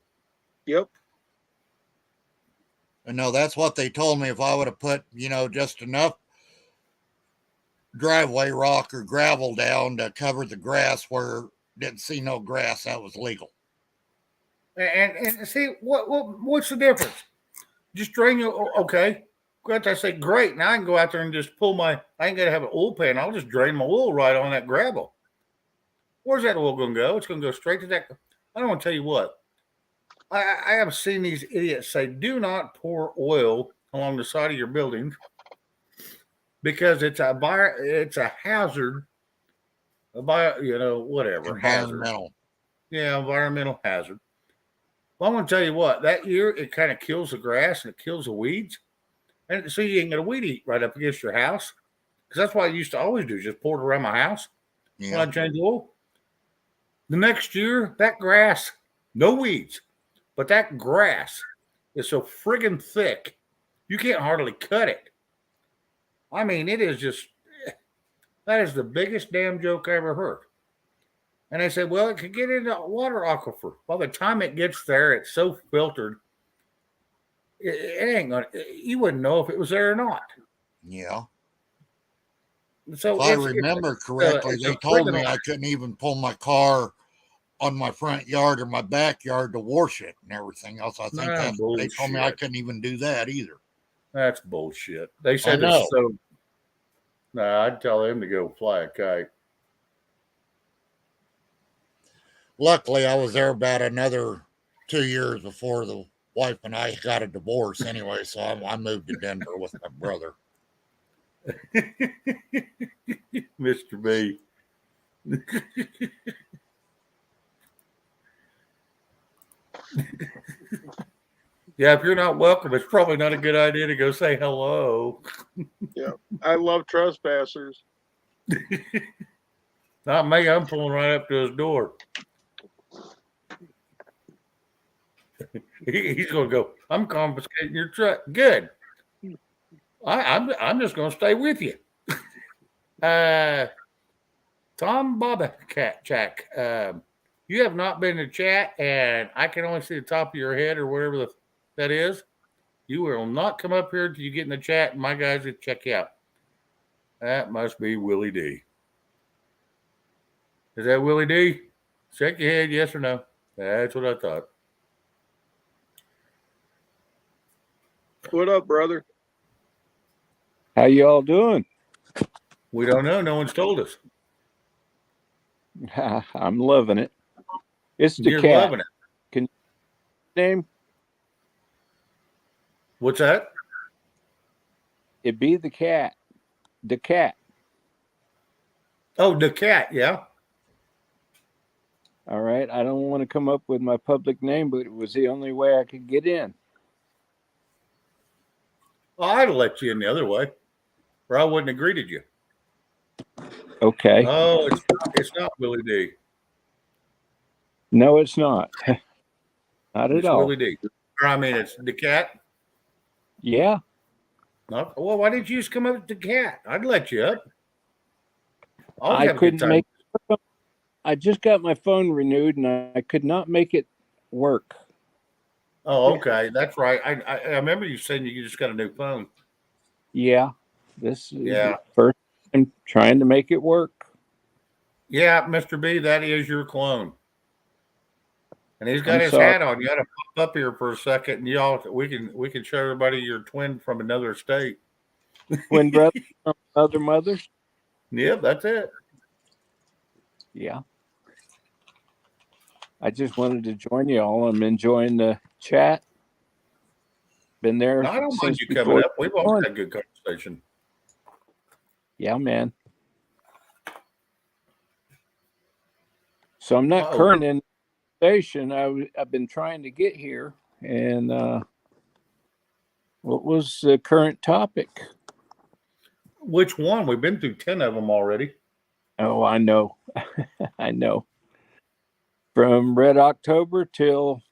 Yep. And no, that's what they told me. If I would have put, just enough driveway rock or gravel down to cover the grass where didn't see no grass, that was legal. And see what's the difference? Just drain your okay. I say great. Now I can go out there and just pull I ain't gonna have an oil pan. I'll just drain my oil right on that gravel. Where's that oil gonna go? It's gonna go straight to that. I don't want to tell you what. I have seen these idiots say, do not pour oil along the side of your building because it's a hazard. Whatever. Environmental. Hazard. Yeah, environmental hazard. Well, I'm going to tell you what, that year it kind of kills the grass and it kills the weeds. And so you ain't going to weed eat right up against your house. Because that's what I used to always do, just pour it around my house when I change oil. The next year, that grass, no weeds, but that grass is so friggin' thick, you can't hardly cut it. I mean, it is just, that is the biggest damn joke I ever heard. And they said, well, it could get into a water aquifer. By the time it gets there, it's so filtered, it ain't going to, you wouldn't know if it was there or not. Yeah. So if I remember correctly, they told me I couldn't even pull my car on my front yard or my backyard to wash it and everything else. I think they told me I couldn't even do that either. That's bullshit. They said it's so. Nah, I'd tell them to go fly a kite. Luckily, I was there about another 2 years before the wife and I got a divorce anyway, so I moved to Denver with my brother. Mr. B. Yeah, if you're not welcome, it's probably not a good idea to go say hello. Yeah, I love trespassers. Not me. I'm pulling right up to his door. He's going to go, I'm confiscating your truck. Good. I'm just going to stay with you. Tom Bobachak, you have not been in the chat, and I can only see the top of your head or whatever that is. You will not come up here until you get in the chat, and my guys will check you out. That must be Willie D. Is that Willie D? Shake your head, yes or no. That's what I thought. What up, brother? How you all doing? We don't know. No one's told us. I'm loving it. It's the You're cat. loving it. Can you name? What's that? It be the cat. The cat. Oh, the cat. Yeah. All right. I don't want to come up with my public name, but it was the only way I could get in. Well, I'd have let you in the other way, or I wouldn't have greeted you. Okay. Oh, it's not Willie D. No, it's not. Not at It's all. Willie D. Or I mean, it's the cat. Yeah, No, well, why didn't you just come up with the cat? I'd let you up. I'll I have a good couldn't time. make. I just got my phone renewed, and I could not make it work. Oh, okay, that's right. I remember you saying you just got a new phone. Yeah, this is Yeah. the first time trying to make it work. Yeah, Mr. B, that is your clone. And he's got I'm his sorry. hat on. You got to pop up here for a second, and y'all we can show everybody your twin from another state. Twin brother from other mothers. Yep, that's it. Yeah. I just wanted to join you all. I'm enjoying the chat. Been there I don't mind since you coming before. up. We've always had good conversation. Yeah, man. So I'm not Uh-oh. current in the station. I've been trying to get here. And what was the current topic? Which one? We've been through 10 of them already. Oh, I know. I know. From Red October till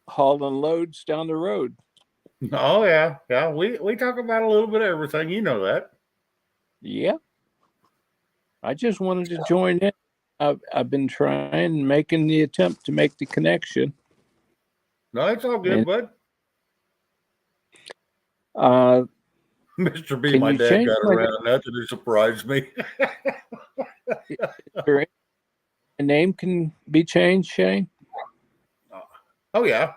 hauling loads down the road. Oh yeah, yeah. We talk about a little bit of everything. You know that. Yeah. I just wanted to join in. I've been trying, making the attempt to make the connection. No, it's all good, And- bud. Mr. B, Can my you dad change got my- around nothing to surprise me. The name can be changed, Shane? Oh yeah.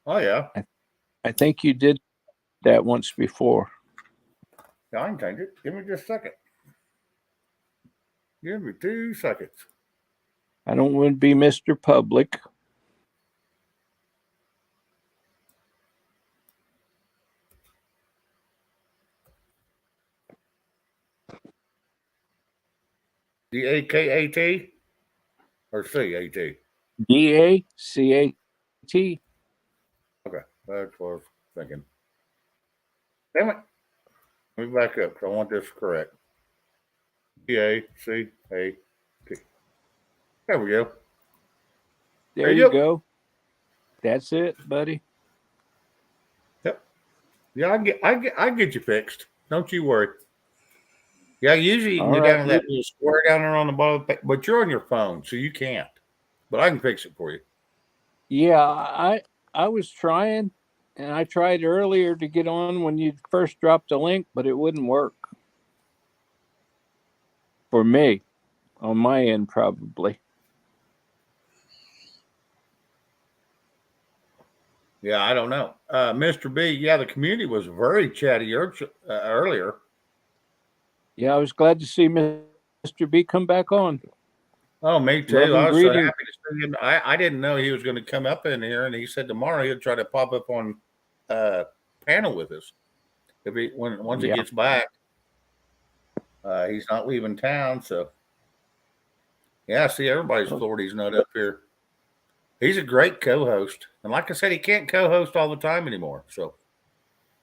Oh yeah. I think you did that once before. Yeah, I can change it. Give me just a second. Give me 2 seconds. I don't want to be Mr. Public. DAKAT or CAT? DACAT. Okay, that's what I was thinking. Damn it. Let me back up because I want this correct. DACAT. There we go. There you go. That's it, buddy. Yeah, I get you fixed. Don't you worry. Yeah, usually you can All go right. down to that little square down there on the bottom, but you're on your phone, so you can't. But I can fix it for you. Yeah, I was trying, and I tried earlier to get on when you first dropped the link, but it wouldn't work. For me, on my end, probably. Yeah, I don't know. Mr. B, yeah, the community was very chatty earlier. Yeah, I was glad to see Mr. B come back on. Oh, me too. Love and I was so greetings. happy to see him. I didn't know he was going to come up in here, and he said tomorrow he'll try to pop up on panel with us if once he Yeah. gets back. He's not leaving town, so yeah. I see everybody's authority's not up here. He's a great co-host, and like I said, he can't co-host all the time anymore. So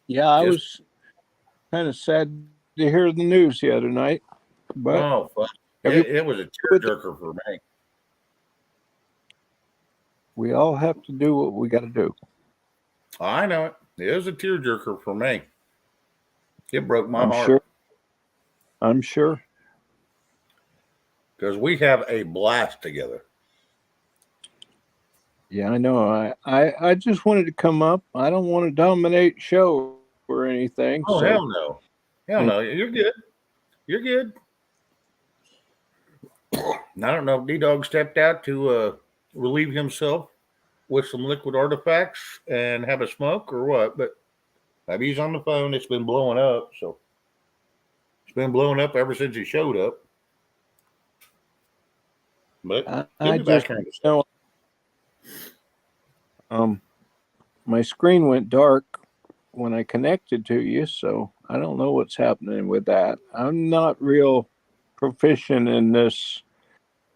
Yeah, I Just- was kind of sad to hear the news the other night, but oh, fuck. every- It was a tearjerker for me. we all have to do what we got to do. I know it. It was a tearjerker for me. It broke my I'm heart sure. I'm sure. because we have a blast together. Yeah, I know. I just wanted to come up. I don't want to dominate show or anything. Oh so hell no, hell no! You're good. You're good. And I don't know if D-Dog stepped out to relieve himself with some liquid artifacts and have a smoke or what, but maybe he's on the phone. It's been blowing up, so it's been blowing up ever since he showed up. But I he'll be back just here in a second. know. My screen went dark when I connected to you, so I don't know what's happening with that. I'm not real proficient in this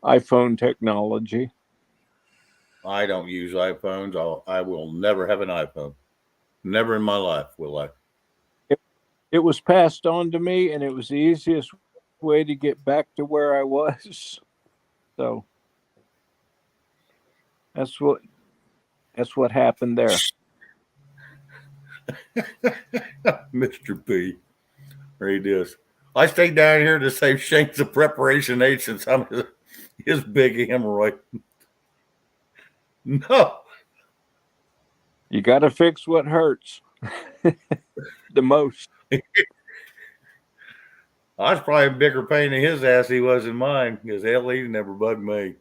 iPhone technology. I don't use iPhones. I will never have an iPhone. Never in my life will I. It was passed on to me, and it was the easiest way to get back to where I was. So That's what happened there. Mr. P. There he is. I stayed down here to save Shane's of preparation H since I'm his big hemorrhoid. No. You got to fix what hurts the most. I was probably a bigger pain in his ass he was in mine because hell, he never bugged me.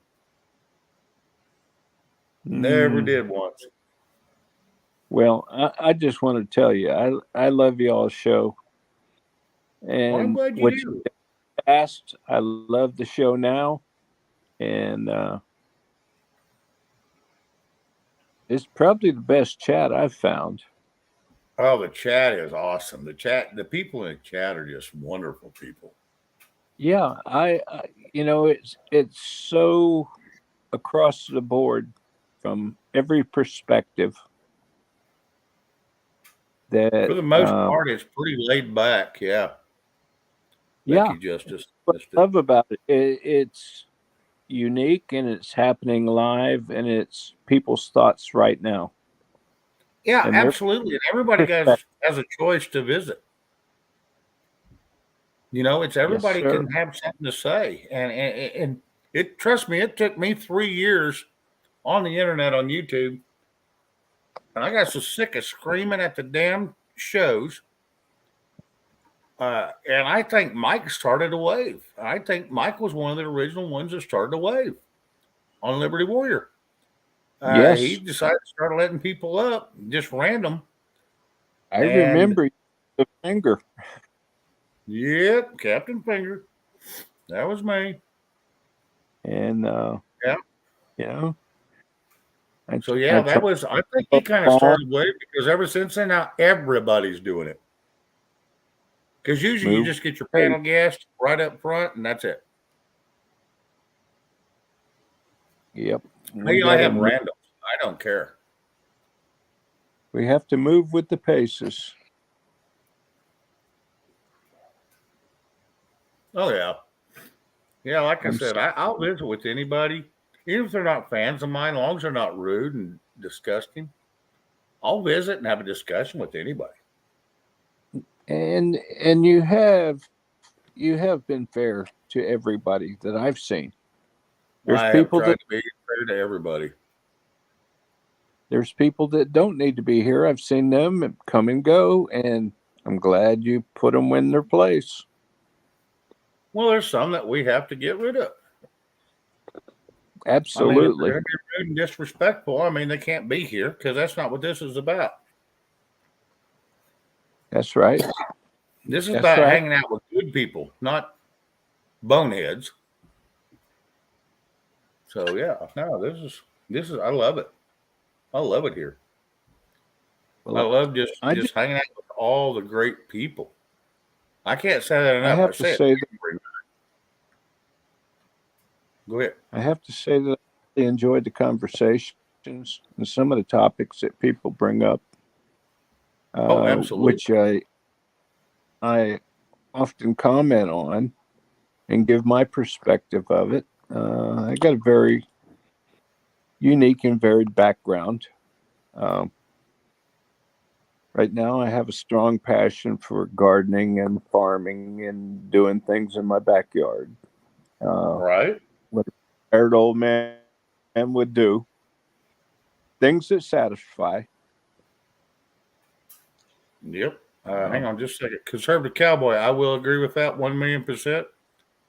Never did once. Well, I just want to tell you, I love y'all's show. And Well, I'm glad you what do. you asked, I love the show now. And it's probably the best chat I've found. Oh, the chat is awesome. The people in the chat are just wonderful people. Yeah, I it's so across the board from every perspective that For the most part, it's pretty laid back. Yeah. yeah, Thank you, Justice. what I love about it, it's unique and it's happening live and it's people's thoughts right now. Yeah, And their absolutely. And everybody has a choice to visit. You know, it's everybody sir. can have something to say. And it, trust me, it took me 3 years on the internet on YouTube. And I got so sick of screaming at the damn shows. And I think Mike started a wave. I think Mike was one of the original ones that started a wave on Liberty Warrior. Yes. He decided to start letting people up, just random. I remember the finger. Yep, Captain Finger. That was me. And yeah. You know. So yeah, I think he kind of started wave because ever since then now everybody's doing it. Because usually you just get your panel gassed right up front and that's it. Yep. Maybe I have randoms. I don't care. We have to move with the paces. Oh yeah. Yeah, like I said, I'll visit with anybody. Even if they're not fans of mine, as long as they're not rude and disgusting, I'll visit and have a discussion with anybody. And you have been fair to everybody that I've seen. There's people that to be fair to everybody. There's people that don't need to be here. I've seen them come and go, and I'm glad you put them in their place. Well, there's some that we have to get rid of. Absolutely. I mean, if they're going to be rude and disrespectful, I mean, they can't be here because that's not what this is about. That's right. This is about hanging out with good people, not boneheads. So yeah, no, this is I love it. I love it here. Well, I love just hanging out with all the great people. I can't say that enough. I have to say that. Go ahead. I have to say that I enjoyed the conversations and some of the topics that people bring up. Oh, absolutely. Which I often comment on and give my perspective of it. I got a very unique and varied background. Right now, I have a strong passion for gardening and farming and doing things in my backyard. Right. What a retired old man would do. Things that satisfy. Yep. Hang on just a second. Conservative Cowboy, I will agree with that 1,000,000%.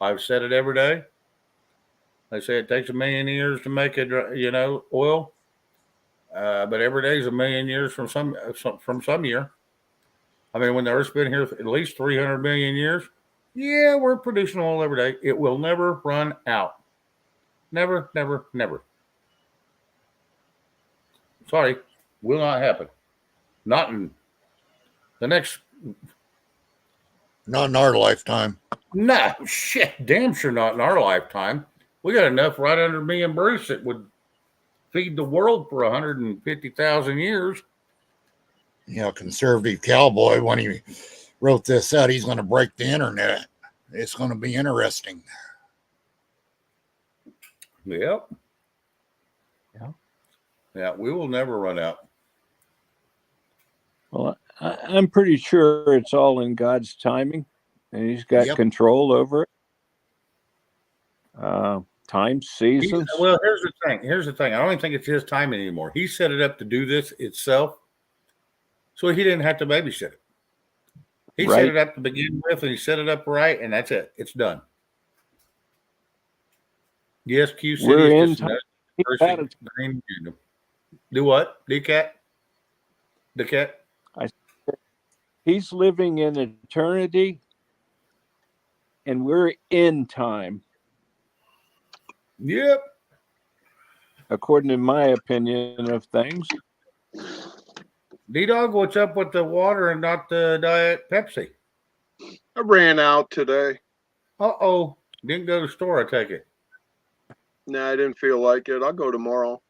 I've said it every day. They say it takes 1,000,000 years to make oil. But every day is 1,000,000 years from some year. I mean, when the Earth's been here at least 300 million years, yeah, we're producing oil every day. It will never run out. Never, never, never. Sorry, will not happen. Not in the next. Not in our lifetime. No, shit, damn sure not in our lifetime. We got enough right under me and Bruce that would feed the world for 150,000 years. Yeah, Conservative Cowboy, when he wrote this out, he's going to break the internet. It's going to be interesting. Yep. Yeah. Yeah, we will never run out. Well, I'm pretty sure it's all in God's timing, and He's got Yep. control over it. Times, seasons. Well, here's the thing. Here's the thing. I don't even think it's his timing anymore. He set it up to do this itself, so he didn't have to babysit it. He set Right. it up to begin with, and he set it up right, and that's it. It's done. Yes, Q City We're in is just time. another He's person had it. green kingdom. Do what? DCAT? The cat? He's living in eternity, and we're in time, Yep. according to my opinion of things. D-Dog, what's up with the water and not the Diet Pepsi? I ran out today. Uh-oh. Didn't go to the store, I take it. Nah, I didn't feel like it. I'll go tomorrow.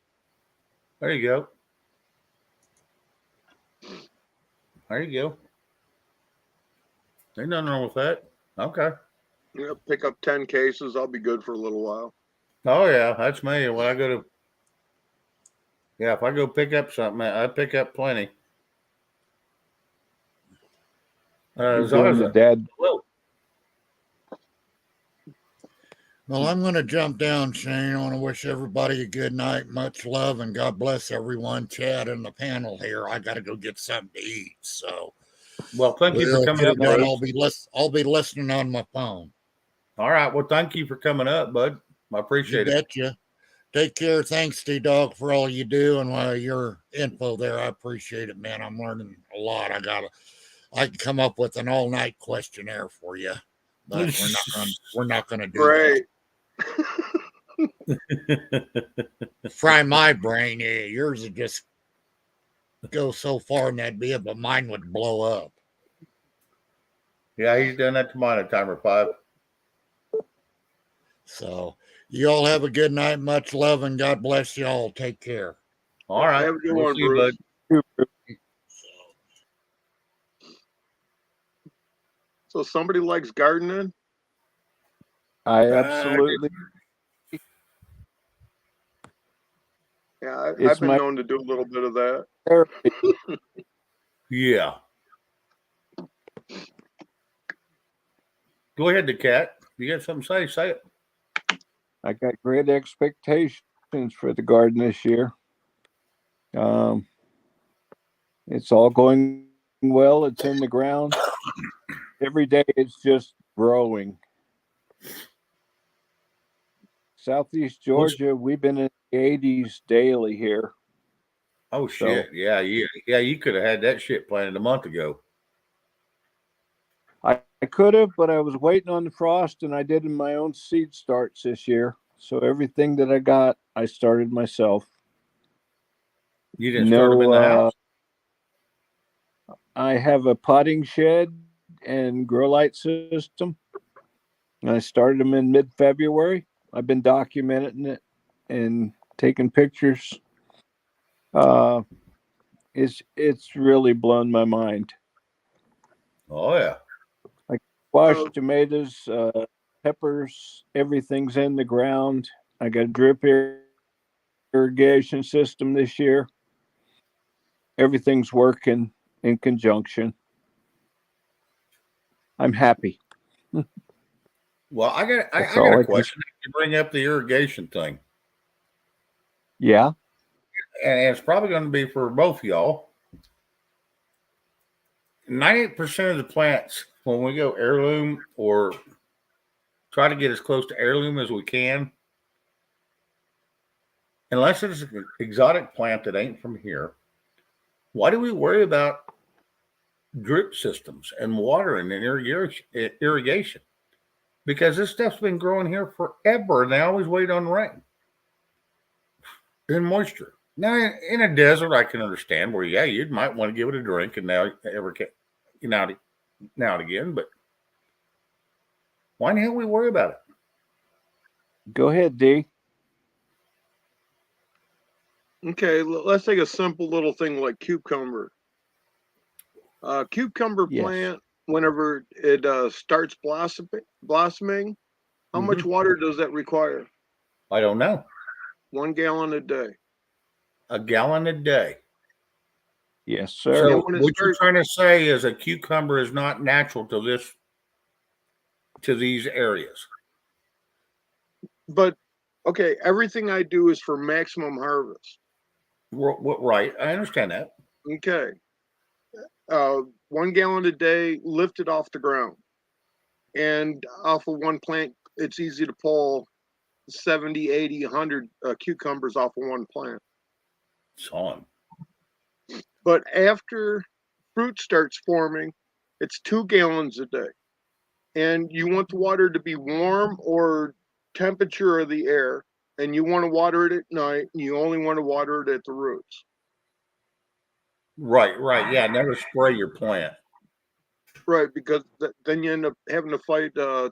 There you go. There you go. Ain't nothing wrong with that. Okay. Yeah, pick up 10 cases. I'll be good for a little while. Oh, yeah. That's me. When I go to... Yeah, if I go pick up something, I pick up plenty. You're doing the dad. Hello. Well, I'm going to jump down, Shane. I want to wish everybody a good night. Much love and God bless everyone. Chad and the panel here. I got to go get something to eat. So, Well, thank you for coming up, then bud. I'll be listening on my phone. All right. Well, thank you for coming up, bud. I appreciate You it. betcha. Take care. Thanks, D-Dog, for all you do and your info there. I appreciate it, man. I'm learning a lot. I can come up with an all-night questionnaire for you, but we're not going to do Great. that. Fry my brain. Yeah, yours would just go so far and that'd be it, but mine would blow up. Yeah, he's done that to mine at timer 5. So you all have a good night. Much love and God bless you all. Take care. All right. Have a good We'll one, see you, Bruce. bud. So somebody likes gardening? I absolutely. Yeah, It's I've been my known to do a little bit of that. therapy. Yeah. Go ahead, the cat. You got something to say? Say it. I got great expectations for the garden this year. It's all going well. It's in the ground. Every day it's just growing. Southeast Georgia, we've been in the 80s daily here. Oh, So- shit. Yeah. You could have had that shit planted a month ago. I could have, but I was waiting on the frost, and I did my own seed starts this year. So everything that I got, I started myself. You didn't start them in the house? I have a potting shed and grow light system. And I started them in mid-February. I've been documenting it and taking pictures. It's really blown my mind. Oh, yeah. Squash, Oh. tomatoes, peppers, everything's in the ground. I got a drip irrigation system this year. Everything's working in conjunction. I'm happy. Well, I got That's all I a can- question. You bring up the irrigation thing, Yeah. and it's probably going to be for both of y'all. 98% of the plants, when we go heirloom or try to get as close to heirloom as we can, unless it's an exotic plant that ain't from here, why do we worry about drip systems and watering and irrigation? Because this stuff's been growing here forever, and they always wait on rain and moisture. Now, in a desert, I can understand where, yeah, you might want to give it a drink and now and again, but why the hell we worry about it? Go ahead, D. Okay, let's take a simple little thing like cucumber. Cucumber Yes. plant, whenever it starts blossoming, how much water does that require? I don't know. 1 gallon a day. a gallon a day. Yes, sir. So Yeah, when it what you're starts- trying to say is a cucumber is not natural to these areas. But okay, everything I do is for maximum harvest. Right. I understand that. Okay. 1 gallon a day lifted off the ground. And off of one plant, it's easy to pull 70, 80, 100 cucumbers off of one plant. It's on. But after fruit starts forming, it's 2 gallons a day. And you want the water to be warm or temperature of the air. And you want to water it at night. And you only want to water it at the roots. Right. Yeah. Never spray your plant. Right, because then you end up having to fight a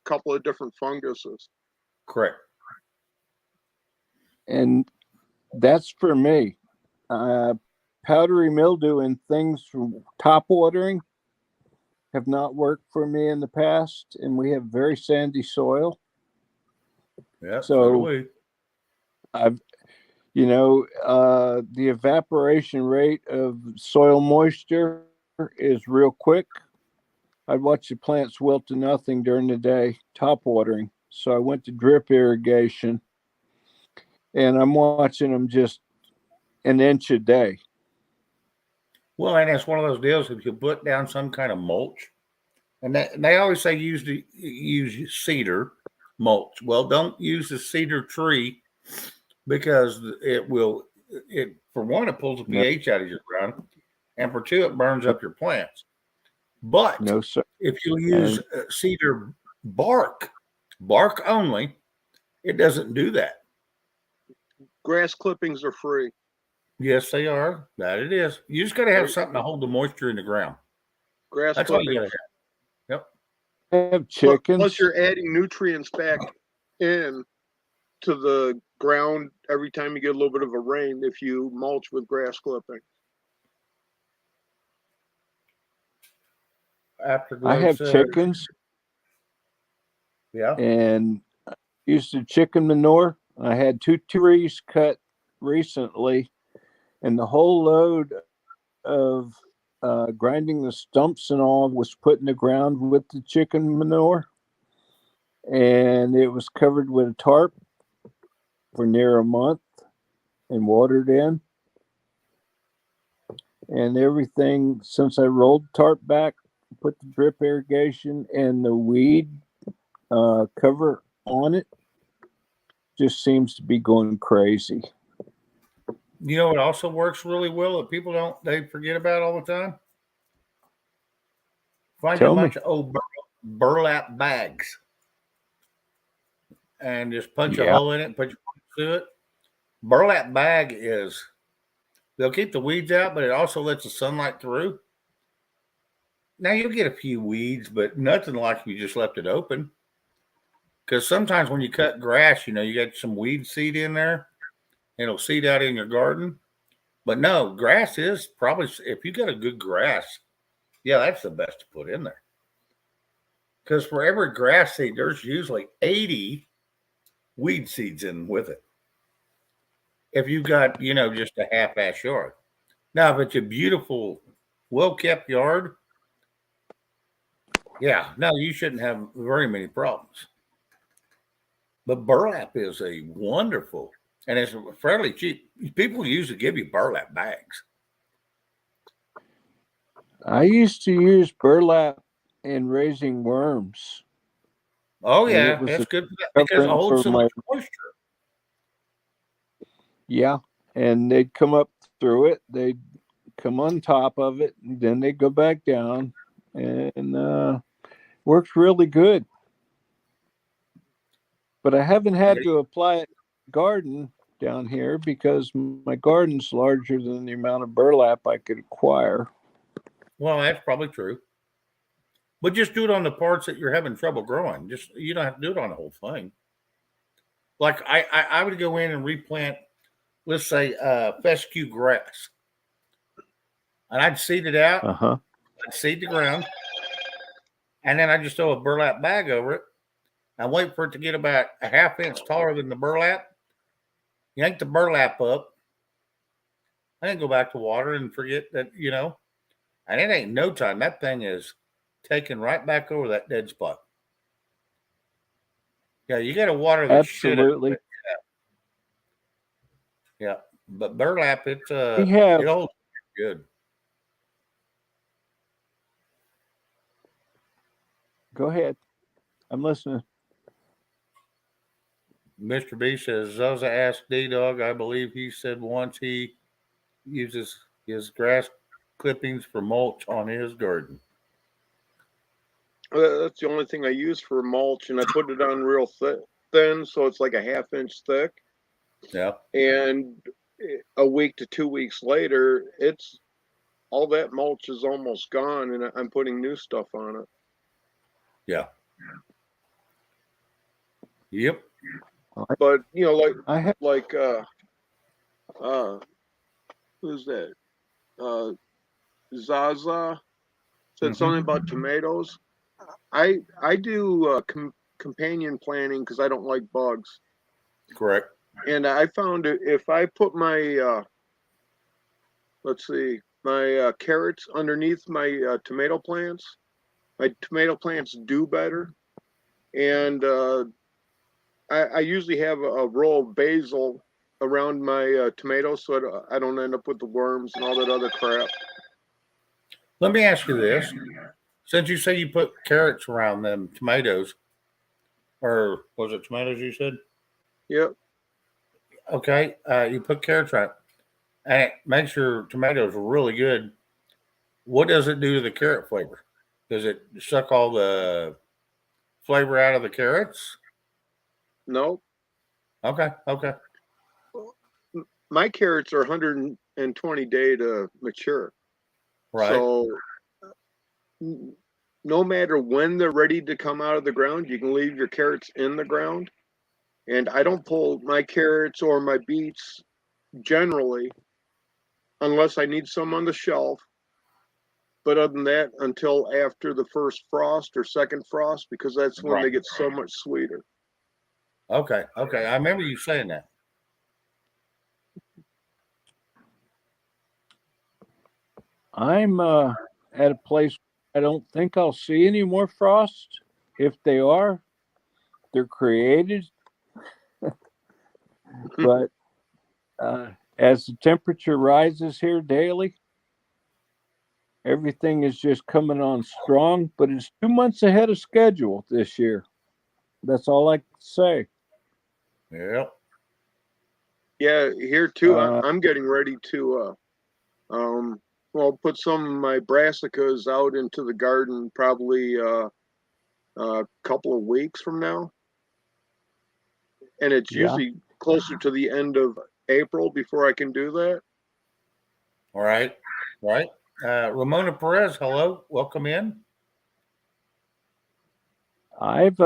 couple of different funguses. Correct. And that's for me. Powdery mildew and things from top watering have not worked for me in the past, and we have very sandy soil. Yeah. So- do we. I've, the evaporation rate of soil moisture is real quick. I'd watch the plants wilt to nothing during the day, top watering. So I went to drip irrigation, and I'm watching them just an inch a day. Well, and it's one of those deals. If you put down some kind of mulch, and they always say use cedar mulch. Well, don't use the cedar tree because it for one, it pulls the No. pH out of your ground, and for two, it burns up your plants. But No, sir. if you use cedar bark only, it doesn't do that. Grass clippings are free. Yes, they are. That it is. You just got to have something to hold the moisture in the ground. Grass That's all you clippings. got to have. Yep. I have chickens. Plus, you're adding nutrients back in to the ground every time you get a little bit of a rain if you mulch with grass clipping. Afterglow I have says- chickens, Yeah. and used to chicken manure. I had 2 trees cut recently, and the whole load of grinding the stumps and all was put in the ground with the chicken manure, and it was covered with a tarp for near a month and watered in. And everything, since I rolled the tarp back, put the drip irrigation and the weed cover on it, just seems to be going crazy. You know what also works really well that people they forget about all the time? Find Tell a me. bunch of old burlap bags and just punch a Yeah. hole in it and put your plants through it. Burlap bag they'll keep the weeds out, but it also lets the sunlight through. Now you'll get a few weeds, but nothing like if you just left it open. Because sometimes when you cut grass, you got some weed seed in there. It'll seed out in your garden. But no, grass is probably, if you got a good grass, yeah, that's the best to put in there. Because for every grass seed, there's usually 80 weed seeds in with it. If you've got, just a half-ass yard. Now, if it's a beautiful, well-kept yard, yeah, no, you shouldn't have very many problems. But burlap is a wonderful, and it's fairly cheap. People usually give you burlap bags. I used to use burlap in raising worms. Oh, And yeah, it was that's a good for that because it covering holds for so much moisture. Yeah, and they'd come up through it. They'd come on top of it, and then they'd go back down, and works really good. But I haven't had to apply it to the garden down here because my garden's larger than the amount of burlap I could acquire. Well, that's probably true. But just do it on the parts that you're having trouble growing. You don't have to do it on the whole thing. Like I would go in and replant, let's say, fescue grass, and I'd seed it out. Uh-huh. I'd seed the ground, and then I just throw a burlap bag over it. I wait for it to get about a half inch taller than the burlap. Yank the burlap up, I didn't go back to water and forget that, and it ain't no time. That thing is taken right back over that dead spot. Yeah, you got to water the shit out of Absolutely. it. Yeah, but burlap, We it have, holds good. go ahead. I'm listening. Mr. B says Zaza asked D Dog. I believe he said once he uses his grass clippings for mulch on his garden. That's the only thing I use for mulch, and I put it on real thin, so it's like a half-inch thick. Yeah, And a week to 2 weeks later, it's all that mulch is almost gone, and I'm putting new stuff on it. yeah, yep. But I have, who's that? Zaza said Mhm. something about tomatoes. I do companion planting because I don't like bugs, Correct. and I found if I put my my carrots underneath my tomato plants do better. And I usually have a row of basil around my tomatoes so I don't end up with the worms and all that other crap. Let me ask you this: since you say you put carrots around them tomatoes, or was it tomatoes you said? Yep. Okay, you put carrots around, and it makes your tomatoes really good. What does it do to the carrot flavor? Does it suck all the flavor out of the carrots? Nope. Okay, okay, My carrots are 120 day to mature. right. So no matter when they're ready to come out of the ground, you can leave your carrots in the ground. And I don't pull my carrots or my beets generally unless I need some on the shelf. But other than that, until after the first frost or second frost, because that's when Right. they get so much sweeter. Okay, okay. I remember you saying that. I'm at a place I don't think I'll see any more frost. If they are, they're created. But as the temperature rises here daily, everything is just coming on strong. But it's 2 months ahead of schedule this year. That's all I can say. Yep. Yeah, here too. Uh, I'm getting ready to put some of my brassicas out into the garden probably a couple of weeks from now, and it's Yeah. usually closer to the end of April before I can do that. All right. Right. Ramona Perez, hello. Welcome in. I've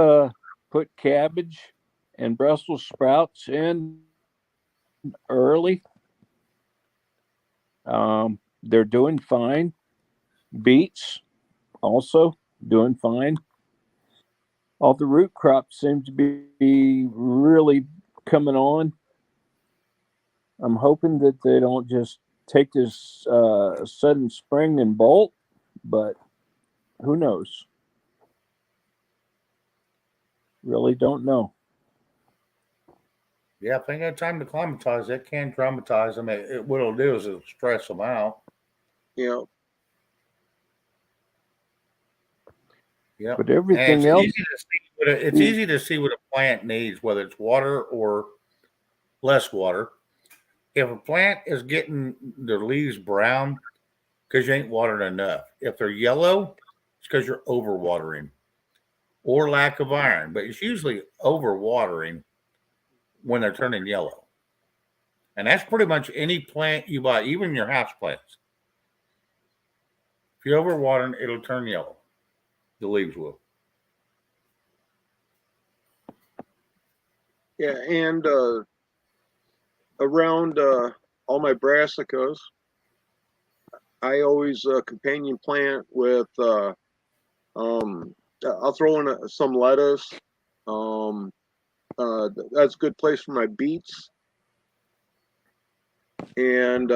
put cabbage and Brussels sprouts in early. They're doing fine. Beets also doing fine. All the root crops seem to be really coming on. I'm hoping that they don't just take this sudden spring and bolt, but who knows? Really don't know. Yeah, if they ain't got time to climatize, that can traumatize them. What it'll do is it'll stress them out. You know, Yeah. But And everything it's else, easy to see it's easy to see what a plant needs, whether it's water or less water. If a plant is getting their leaves brown because you ain't watered enough. If they're yellow, it's because you're overwatering or lack of iron. But it's usually overwatering when they're turning yellow. And that's pretty much any plant you buy, even your house plants. If you're overwatering, it'll turn yellow. The leaves will. yeah, and around all my brassicas, I always companion plant with I'll throw in some lettuce. That's a good place for my beets. and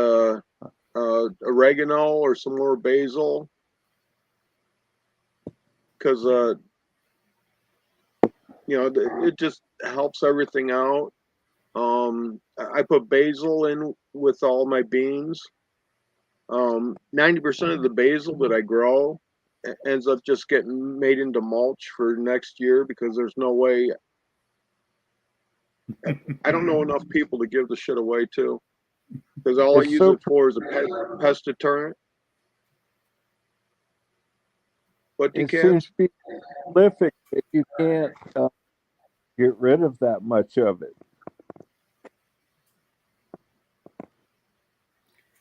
oregano or some more basil, because it just helps everything out. I put basil in with all my beans. 90% of the basil that I grow ends up just getting made into mulch for next year, because there's no way. I don't know enough people to give the shit away to, because all I It's use so it for is a pest deterrent. But you it can. seems to be prolific that you can't get rid of that much of it.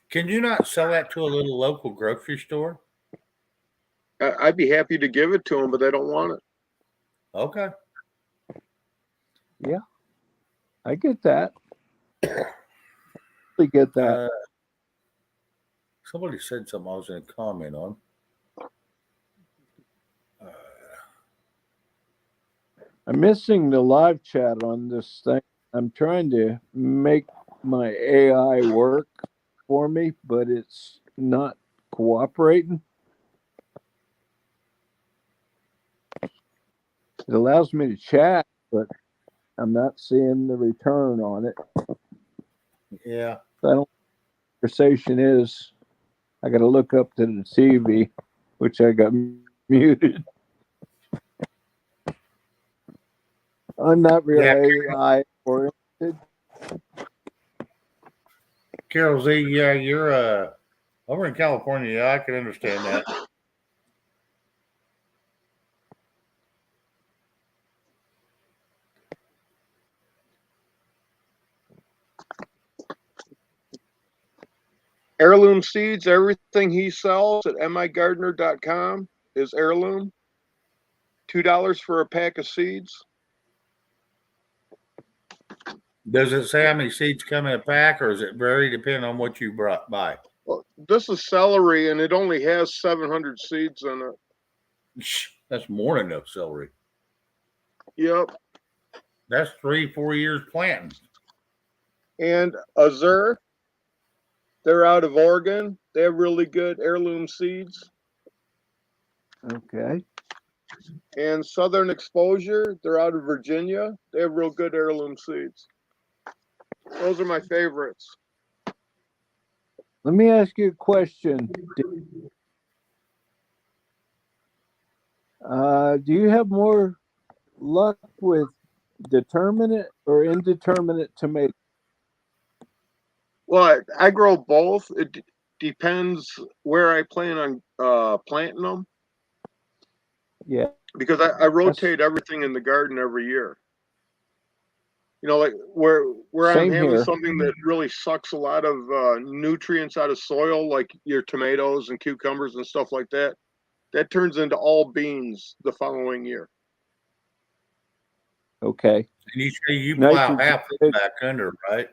Can you not sell that to a little local grocery store? I'd be happy to give it to them, but they don't want it. Okay. Yeah, I get that. I get that. Somebody said something I was going to comment on. I'm missing the live chat on this thing. I'm trying to make my AI work for me, but it's not cooperating. It allows me to chat, but I'm not seeing the return on it. Yeah. I don't know what the conversation is. I got to look up to the TV, which I got muted. I'm not real AI oriented. Carol Z, yeah, you're over in California. Yeah, I can understand that. Heirloom seeds, everything he sells at migardner.com is heirloom. $2 for a pack of seeds. Does it say how many seeds come in a pack, or is it vary depending on what you buy? Well, this is celery, and it only has 700 seeds in it. That's more than enough celery. Yep. That's 3-4 years planting. And Azure, they're out of Oregon. They have really good heirloom seeds. Okay. And Southern Exposure, they're out of Virginia. They have real good heirloom seeds. Those are my favorites. Let me ask you a question. Do you have more luck with determinate or indeterminate tomatoes? Well, I grow both. It depends where I plan on planting them. Yeah. Because I rotate everything in the garden every year. Like where I'm Same having here. something that really sucks a lot of nutrients out of soil, like your tomatoes and cucumbers and stuff like that, that turns into all beans the following year. Okay. And you say you plow Nitrogen. half of it back under, right?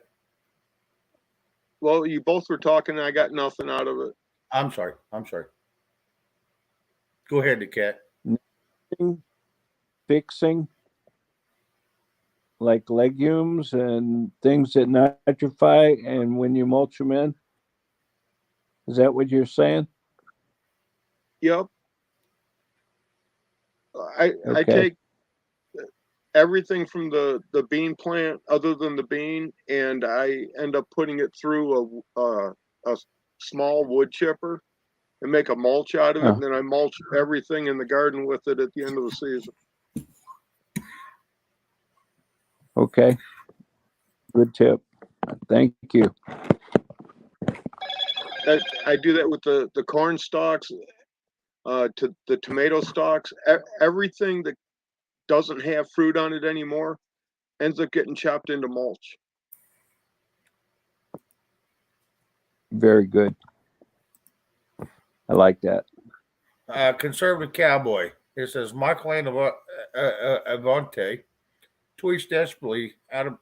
Well, you both were talking, and I got nothing out of it. I'm sorry. Go ahead, the cat. Fixing like legumes and things that nitrify, and when you mulch them in, is that what you're saying? Yep. I Okay. take everything from the bean plant other than the bean, and I end up putting it through a small wood chipper and make a mulch out of it, and then I mulch everything in the garden with it at the end of the season. Okay. Good tip. Thank you. I do that with the corn stalks, to the tomato stalks. Everything that doesn't have fruit on it anymore ends up getting chopped into mulch. Very good. I like that. Conservative Cowboy. It says Michael Avante tweets desperately out of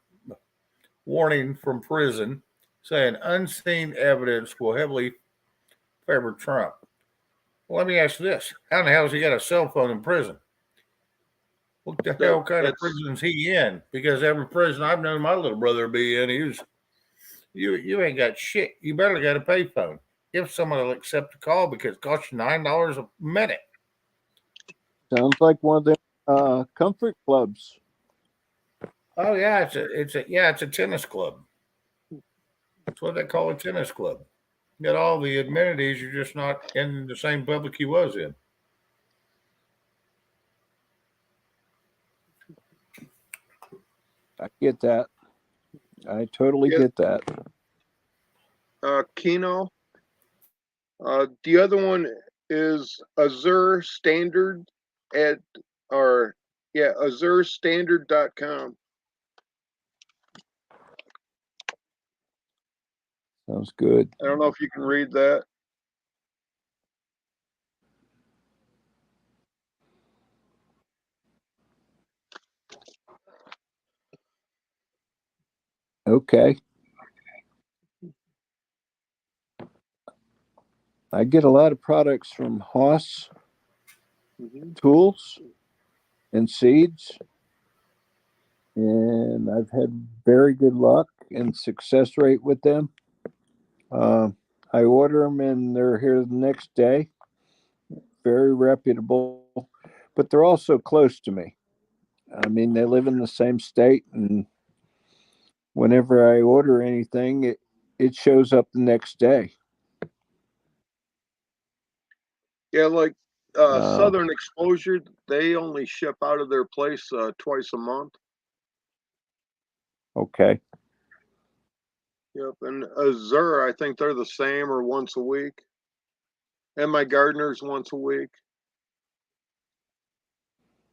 warning from prison, saying unseen evidence will heavily favor Trump. Well, let me ask you this: how in the hell has he got a cell phone in prison? What the hell kind of prison is he in? Because every prison I've known my little brother be in, You ain't got shit. You barely got a payphone. If someone will accept a call because it costs you $9 a minute. Sounds like one of them comfort clubs. Oh yeah, it's a tennis club. That's what they call a tennis club. You got all the amenities. You're just not in the same public you was in. I get that. I totally Yeah. get that. Kino. The other one is Azure Standard AzureStandard.com. Sounds good. I don't know if you can read that. Okay. I get a lot of products from Haas Tools and Seeds, and I've had very good luck and success rate with them. I order them and they're here the next day. Very reputable, but they're also close to me. I mean, they live in the same state, and whenever I order anything, it shows up the next day. Yeah, like Uh, Southern Exposure, they only ship out of their place twice a month. Okay. Yep, and Azure, I think they're the same or once a week. And my gardeners once a week.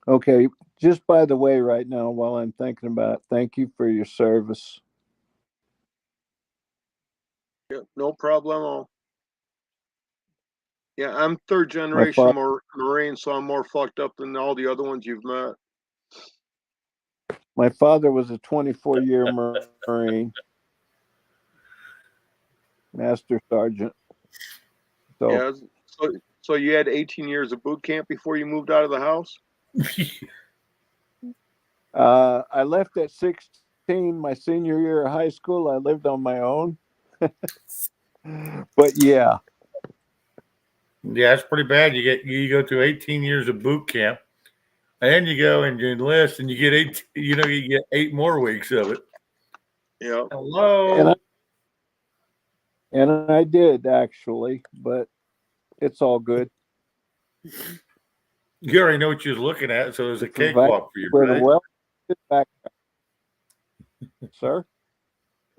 Okay. Just by the way, right now, while I'm thinking about it, thank you for your service. Yep, no problemo. Yeah, I'm third My generation father, Marine, so I'm more fucked up than all the other ones you've met. my father was a 24-year Marine, Master Sergeant. So Yeah, so you had 18 years of boot camp before you moved out of the house? I left at 16, my senior year of high school. I lived on my own. But yeah, Yeah, it's pretty bad. You go through 18 years of boot camp, and then you go and you enlist, and you get you get 8 more weeks of it. Yeah. Hello. and I did actually, but it's all good. You already know what you was looking at, so it was a Provide cakewalk for you, with a right? well back, sir.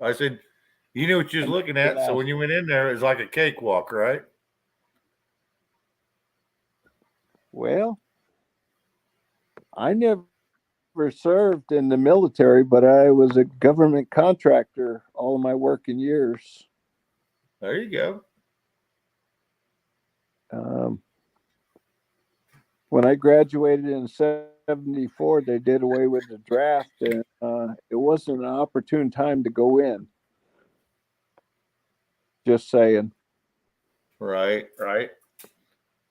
I said, you knew what you was looking at, so when you went in there, it was like a cakewalk, right? Well, I never served in the military, but I was a government contractor all of my working years. There you go. When I graduated in 74, they did away with the draft, and it wasn't an opportune time to go in. Just saying. Right.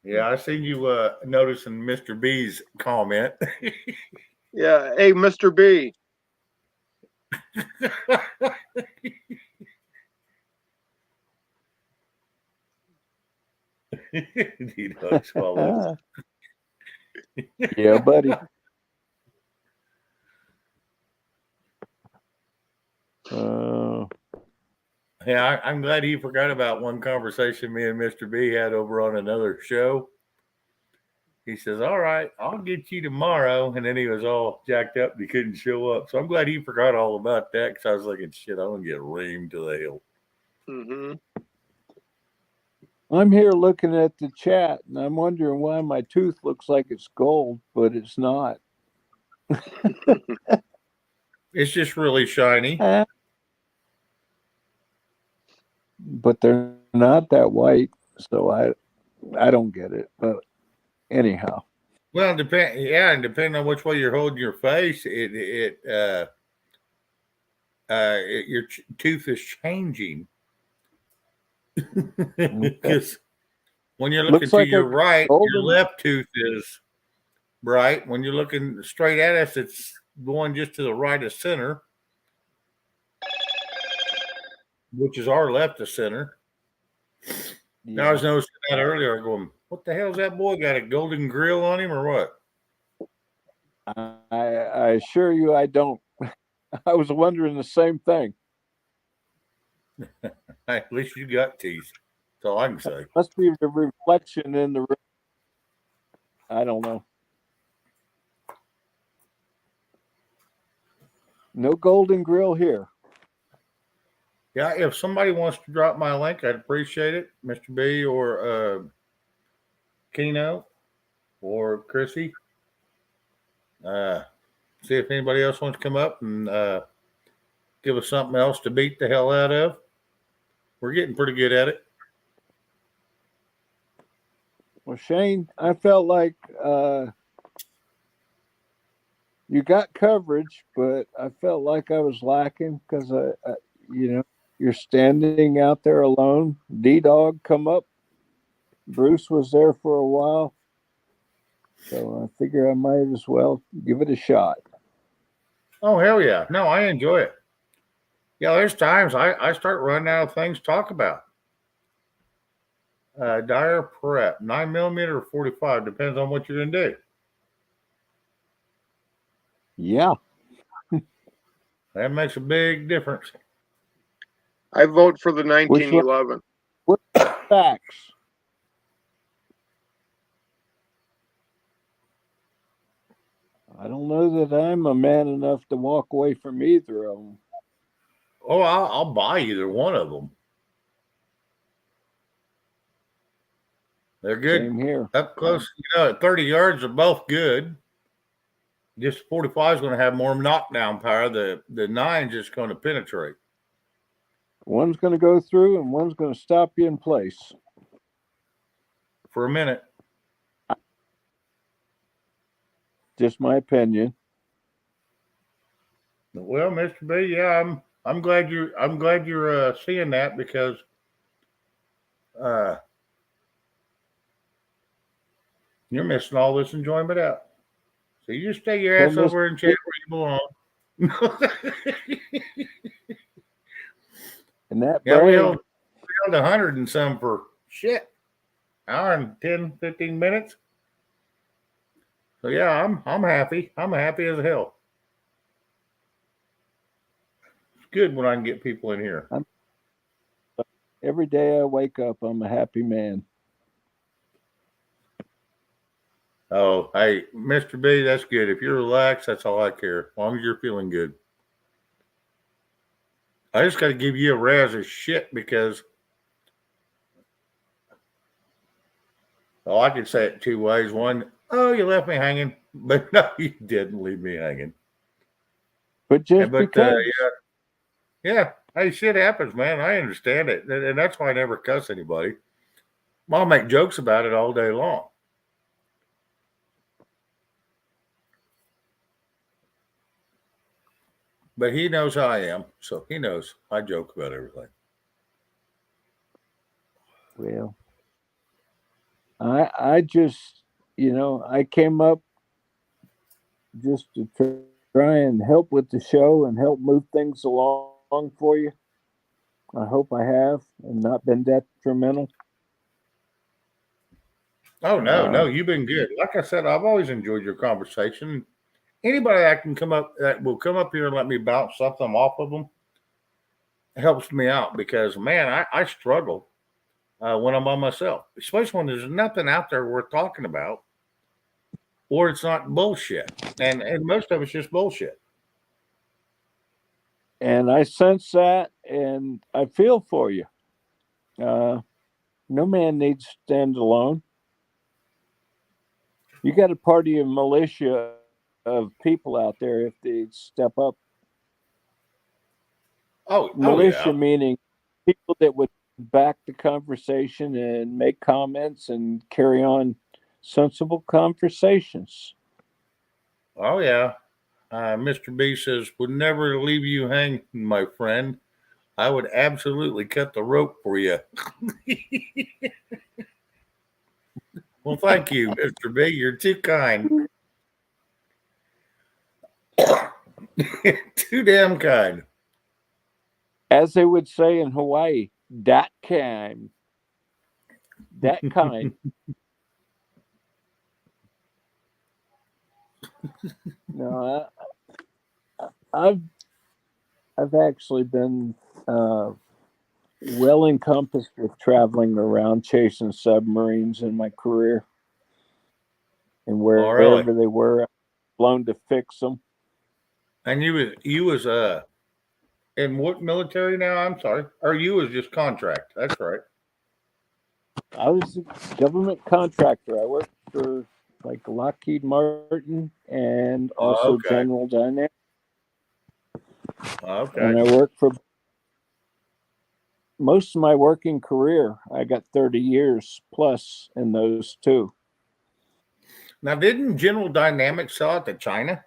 Yeah, I seen you noticing Mr. B's comment. Yeah. Hey, Mr. B. He knows all this. Yeah, buddy. Yeah, I'm glad he forgot about one conversation me and Mr. B had over on another show. He says, "All right, I'll get you tomorrow," and then he was all jacked up and he couldn't show up. So I'm glad he forgot all about that because I was like, "Shit, I'm gonna get reamed to the hill." Mm-hmm. I'm here looking at the chat, and I'm wondering why my tooth looks like it's gold, but it's not. It's just really shiny. But they're not that white, so I don't get it. But anyhow, Well, and depending on which way you're holding your face, your tooth is changing. Because when you're looking looks to like your right, your golden. left tooth is bright. When you're looking straight at us, it's going just to the right of center. which is our left of center. Now I was noticing that earlier, going, what the hell's that boy got a golden grill on him or what? I assure you I don't. I was wondering the same thing. Hey, at least you got teeth. That's all I can say. Must be the reflection in the room. I don't know. No golden grill here. Yeah, if somebody wants to drop my link, I'd appreciate it. Mr. B or Keno or Chrissy. See if anybody else wants to come up and give us something else to beat the hell out of. We're getting pretty good at it. Well, Shane, I felt like you got coverage, but I felt like I was lacking because you're standing out there alone. D-Dog come up. Bruce was there for a while. So I figure I might as well give it a shot. Oh, hell yeah. No, I enjoy it. Yeah, there's times I start running out of things to talk about. Dire prep, 9mm or 45, depends on what you're going to do. Yeah. That makes a big difference. I vote for the 1911. What facts? I don't know that I'm a man enough to walk away from either of them. Oh, I'll buy either one of them. They're good. Same here. Up close, at 30 yards, they're both good. Just 45 is going to have more knockdown power. The 9's just going to penetrate. One's going to go through and one's going to stop you in place. For a minute. Just my opinion. Well, Mr. B, yeah, I'm glad you're seeing that because you're missing all this enjoyment out. So you just stay your ass over and chat where you belong. And that we held 100 and some for shit. Hour and 10, 15 minutes. So yeah, I'm happy. I'm happy as hell. It's good when I can get people in here. Every day I wake up, I'm a happy man. Oh, hey, Mr. B, that's good. If you're relaxed, that's all I care. As long as you're feeling good. I just got to give you a razz of shit because I could say it two ways. One, oh, you left me hanging. But no, you didn't leave me hanging. But because. Yeah. Hey, shit happens, man. I understand it. And that's why I never cuss anybody. I'll make jokes about it all day long. But he knows how I am. So he knows I joke about everything. Well, I just, I came up just to try and help with the show and help move things along for you. I hope I have and not been detrimental. Oh, no, you've been good. Like I said, I've always enjoyed your conversation. Anybody that will come up here and let me bounce something off of them helps me out because, man, I struggle when I'm by myself, especially when there's nothing out there worth talking about or it's not bullshit. And most of it's just bullshit. And I sense that and I feel for you. No man needs to stand alone. You got a party of militia of people out there if they step up. Militia meaning people that would back the conversation and make comments and carry on sensible conversations. Oh, yeah. Mr. B says, would never leave you hanging, my friend. I would absolutely cut the rope for you. Well, thank you, Mr. B. You're too kind. Too damn kind. as they would say in Hawaii, that kind. That kind. No, I've actually been well encompassed with traveling around chasing submarines in my career, and Oh, really? wherever they were, I've flown to fix them. And you was in what military now? I'm sorry. Or you was just contract. That's right. I was a government contractor. I worked for like Lockheed Martin and also Okay. General Dynamics, Okay. and I worked for most of my working career. I got 30 years plus in those two. Now, didn't General Dynamics sell out to China?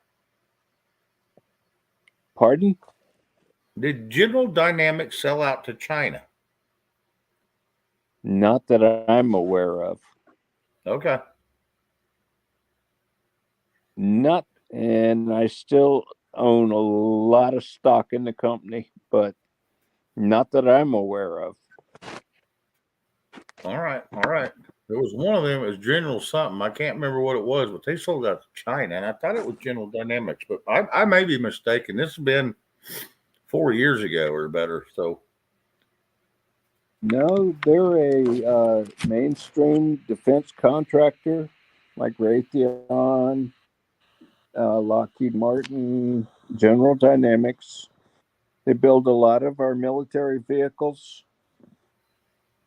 Pardon? Did General Dynamics sell out to China? Not that I'm aware of. Okay. Not, and I still own a lot of stock in the company, but not that I'm aware of. All right. All right. There was one of them. It was General something. I can't remember what it was, but they sold out to China, and I thought it was General Dynamics, but I may be mistaken. This has been 4 years ago or better. So, No, they're a mainstream defense contractor like Raytheon, Lockheed Martin, General Dynamics. They build a lot of our military vehicles,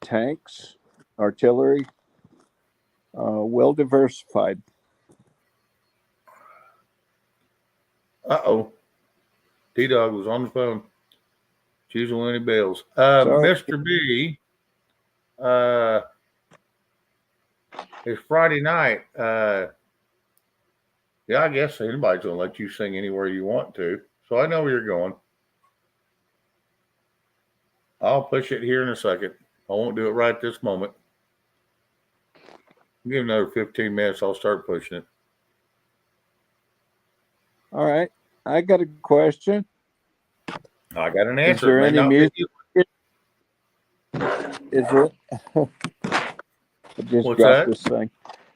tanks, artillery, well diversified. uh-oh. T-Dog was on the phone. Choosing Winnie Bills. Sorry. Mr. B, it's Friday night. Yeah, I guess anybody's going to let you sing anywhere you want to. So I know where you're going. I'll push it here in a second. I won't do it right this moment. Give another 15 minutes. I'll start pushing it. All right. I got a question. I got an Is answer. there It may any not be music? you. Is it? I just What's dropped that? this thing.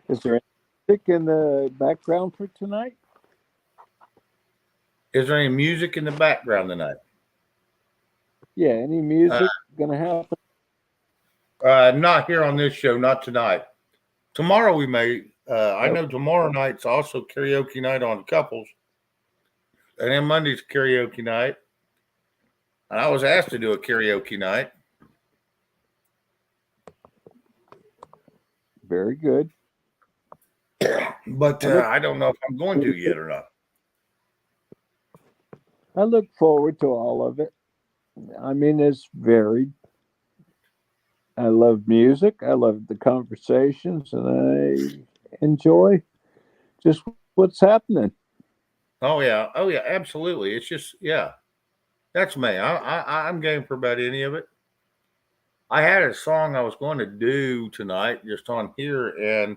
Is there any music in the background for tonight? Is there any music in the background tonight? Yeah, any music gonna happen? Not here on this show. Not tonight. Tomorrow we may. I know tomorrow night's also karaoke night on Couples. And then Monday's karaoke night. And I was asked to do a karaoke night. Very good. But I don't know if I'm going to yet or not. I look forward to all of it. I mean, it's varied. I love music. I love the conversations, and I enjoy just what's happening. Oh yeah, absolutely. It's just that's me. I'm game for about any of it. I had a song I was going to do tonight just on here, and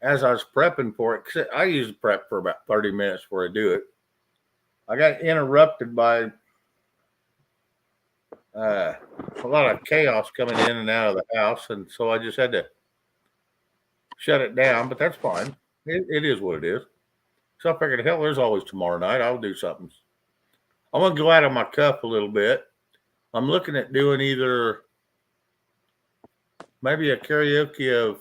as I was prepping for it, 'cause I usually prep for about 30 minutes before I do it, I got interrupted by a lot of chaos coming in and out of the house, and so I just had to shut it down. But that's fine. It is what it is. So I figured, hell, there's always tomorrow night. I'll do something. I'm gonna go out of my cuff a little bit. I'm looking at doing either maybe a karaoke of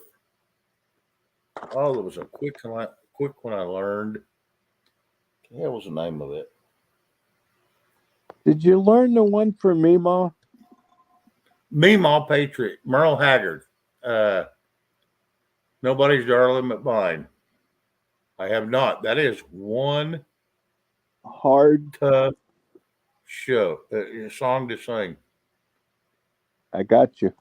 there was a quick one I learned. What was the name of it? Did you learn the one for Meemaw? Meemaw Patriot, Merle Haggard. Nobody's darling but mine. I have not. That is one Hard. tough song to sing. I got you.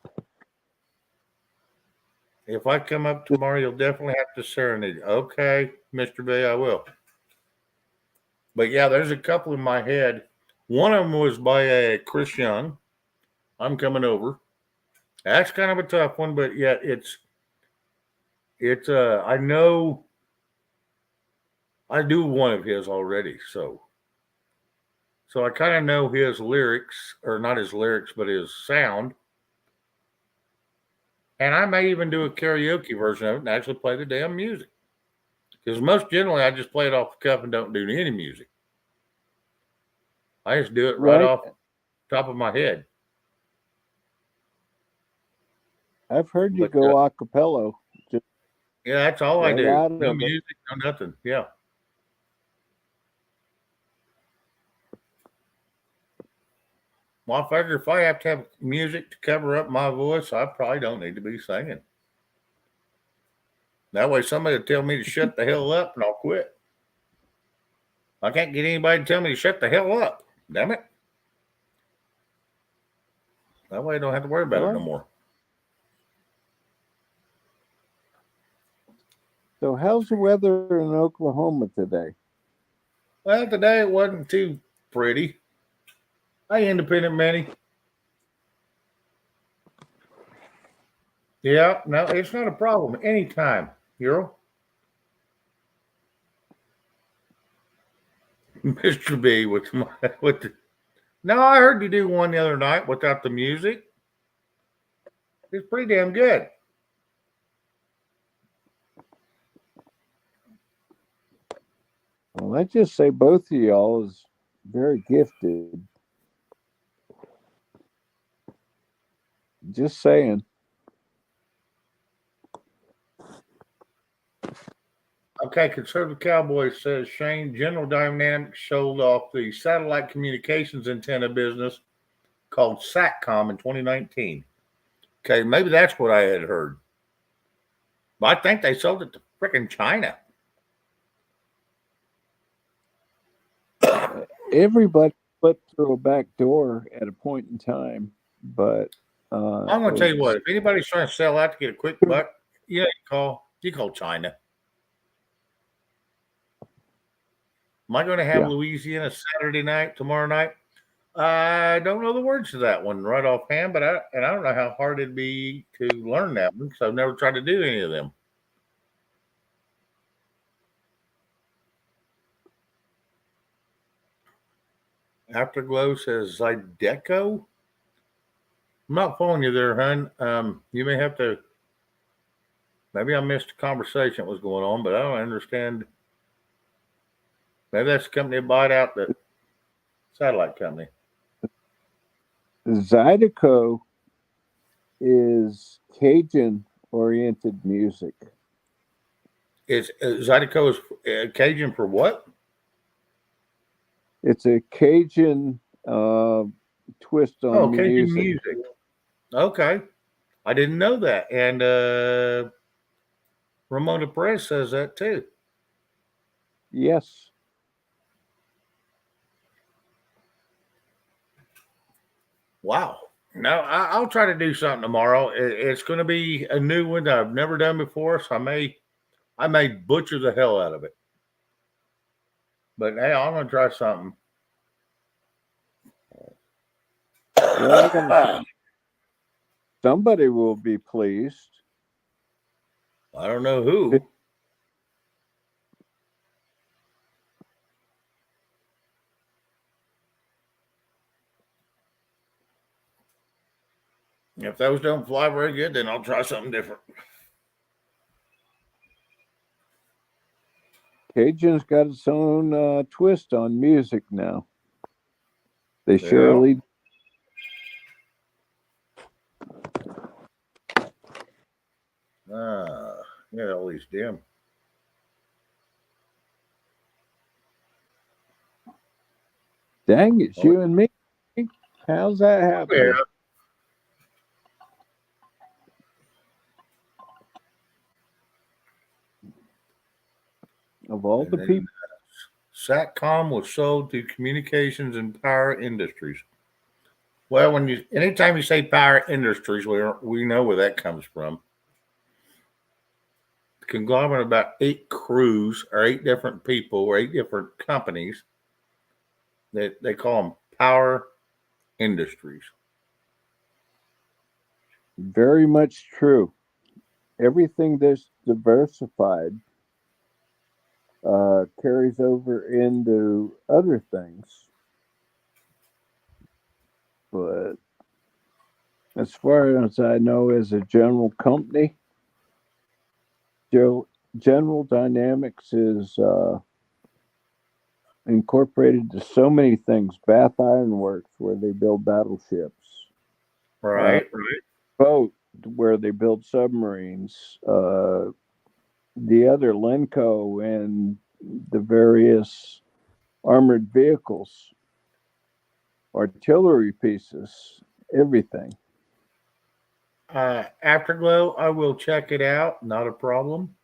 If I come up tomorrow, you'll definitely have to serenade. Okay, Mr. B, I will. But yeah, there's a couple in my head. One of them was by Chris Young. I'm coming over. That's kind of a tough one, but yet it's I know I do one of his already, so So I kind of know his lyrics, or not his lyrics, but his sound. And I may even do a karaoke version of it and actually play the damn music. Because most generally I just play it off the cuff and don't do any music. I just do it right off top of my head. I've heard you But, go a cappella. Just Yeah, that's all I right do. out No of it. music, no nothing. Yeah. Well, I figure if I have to have music to cover up my voice, I probably don't need to be singing. That way somebody will tell me to shut the hell up and I'll quit. I can't get anybody to tell me to shut the hell up. Damn it. That way I don't have to worry about it no more. So how's the weather in Oklahoma today? Well, today it wasn't too pretty. Hey, Independent Manny. Yeah, no, it's not a problem. Anytime, Hero. Mr. B with the. No, I heard you do one the other night without the music. It's pretty damn good. Well, let's just say both of y'all is very gifted. Just saying. Okay, Conservative Cowboy says Shane, General Dynamics sold off the satellite communications antenna business called SATCOM in 2019. Okay, maybe that's what I had heard. But I think they sold it to frickin' China. Everybody slipped through a back door at a point in time, but I'm going to tell you what, if anybody's trying to sell out to get a quick buck, yeah, you call China. Am I going to have Louisiana Saturday night, tomorrow night? I don't know the words to that one right offhand, but I don't know how hard it'd be to learn that one because I've never tried to do any of them. Afterglow says Zydeco. I'm not following you there, hun. You may have to. Maybe I missed a conversation that was going on, but I don't understand. Maybe that's the company that bought out the satellite company. Zydeco is Cajun-oriented music. Is Zydeco is Cajun for what? It's a Cajun twist on music. Cajun music. Okay. I didn't know that. And Ramona Perez says that too. Yes. Wow. No, I'll try to do something tomorrow. It's going to be a new one that I've never done before, so I may butcher the hell out of it. But hey, I'm going to try something. Well, somebody will be pleased. I don't know who. If those don't fly very good, then I'll try something different. Cajun's got its own twist on music now. They surely. Yeah, all these dim. Dang, it's you and me. How's that happening? Yeah. Of all the people. SATCOM was sold to Communications and Power Industries. Well, anytime you say Power Industries, we know where that comes from. The conglomerate of about 8 crews or 8 different people or 8 different companies that they call them Power Industries. Very much true. Everything that's diversified carries over into other things. but as far as I know, as a general company, General Dynamics is incorporated to so many things. Bath Iron Works, where they build battleships. Right. Boat, where they build submarines. The other Lenco and the various armored vehicles, artillery pieces, everything. Afterglow, I will check it out. Not a problem.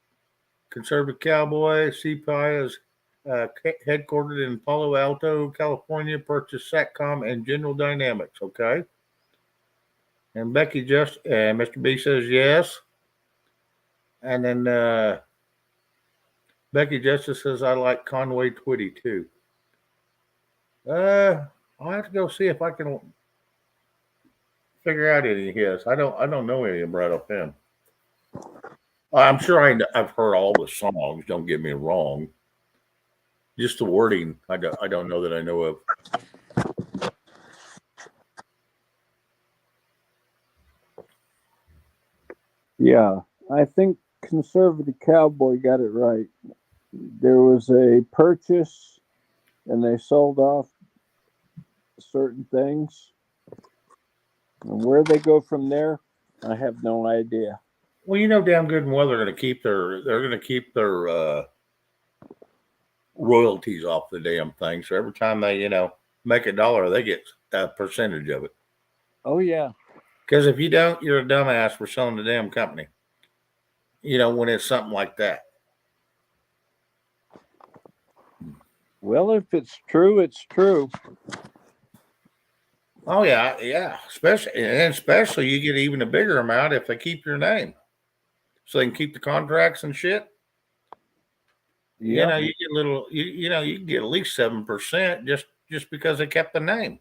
Conservative Cowboy, CPI is headquartered in Palo Alto, California, purchased Satcom and General Dynamics. Okay. And Becky Mr. B says yes. And then Becky Justice says, I like Conway Twitty too. I'll have to go see if I can figure out any of his. I don't know any of them right offhand. I'm sure I've heard all the songs. Don't get me wrong. Just the wording, I don't know that I know of. Yeah, I think Conservative Cowboy got it right. There was a purchase, and they sold off certain things. And where they go from there, I have no idea. Well, you know damn good and well they're going to keep their royalties off the damn thing. So every time they make $1, they get a percentage of it. Oh yeah. Because if you don't, you're a dumbass for selling the damn company. When it's something like that. Well, if it's true, it's true. Oh yeah. Especially you get even a bigger amount if they keep your name, so they can keep the contracts and shit. Yeah. You get little. You can get at least 7% just because they kept the name.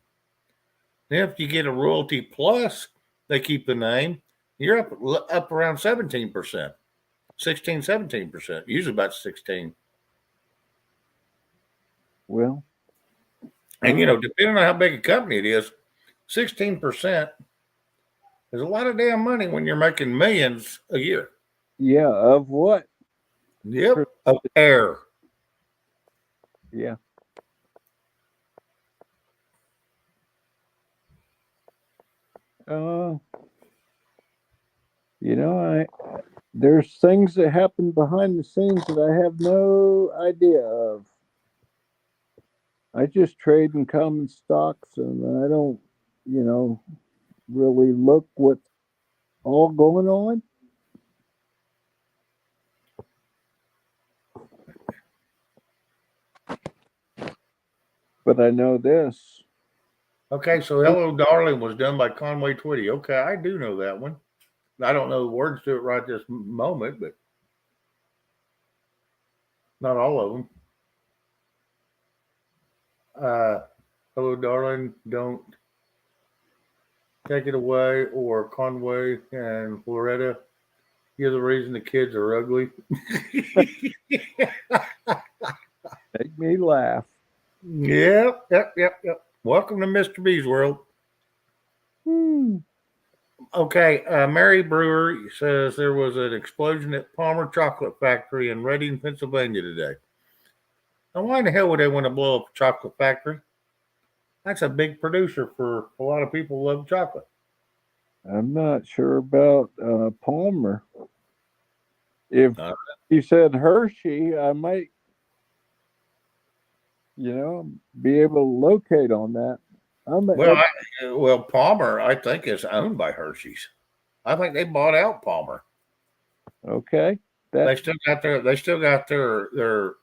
Then if you get a royalty plus, they keep the name. You're up around 17%, 16, 17%. Usually about 16. Well, And depending on how big a company it is, 16% is a lot of damn money when you're making millions a year. yeah. Of what? Yep. Of air. Yeah. There's things that happen behind the scenes that I have no idea of. I just trade in common stocks, and I don't, really look what's all going on. But I know this. Okay, so Hello Darling was done by Conway Twitty. Okay, I do know that one. I don't know the words to it right this moment, but not all of them. Hello Darling, don't take it away, or Conway and Loretta, you're the reason the kids are ugly. Make me laugh. Yep. Welcome to Mr. B's world. Okay, Mary Brewer says there was an explosion at Palmer Chocolate Factory in Reading, Pennsylvania today. Now, why in the hell would they want to blow up a chocolate factory? That's a big producer for a lot of people who love chocolate. I'm not sure about Palmer. If you said Hershey, I might, be able to locate on that. Well, Palmer, I think, is owned by Hershey's. I think they bought out Palmer. Okay. They still got their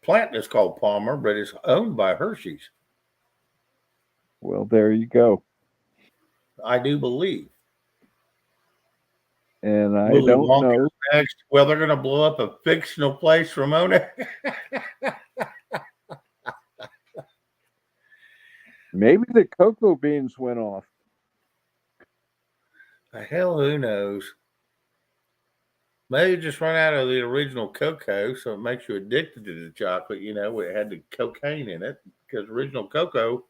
plant is called Palmer, but it's owned by Hershey's. Well, there you go. I do believe. And I don't know. Next, well, they're going to blow up a fictional place, Ramona. Maybe the cocoa beans went off. The hell, who knows? Maybe just run out of the original cocoa, so it makes you addicted to the chocolate. It had the cocaine in it, because original cocoa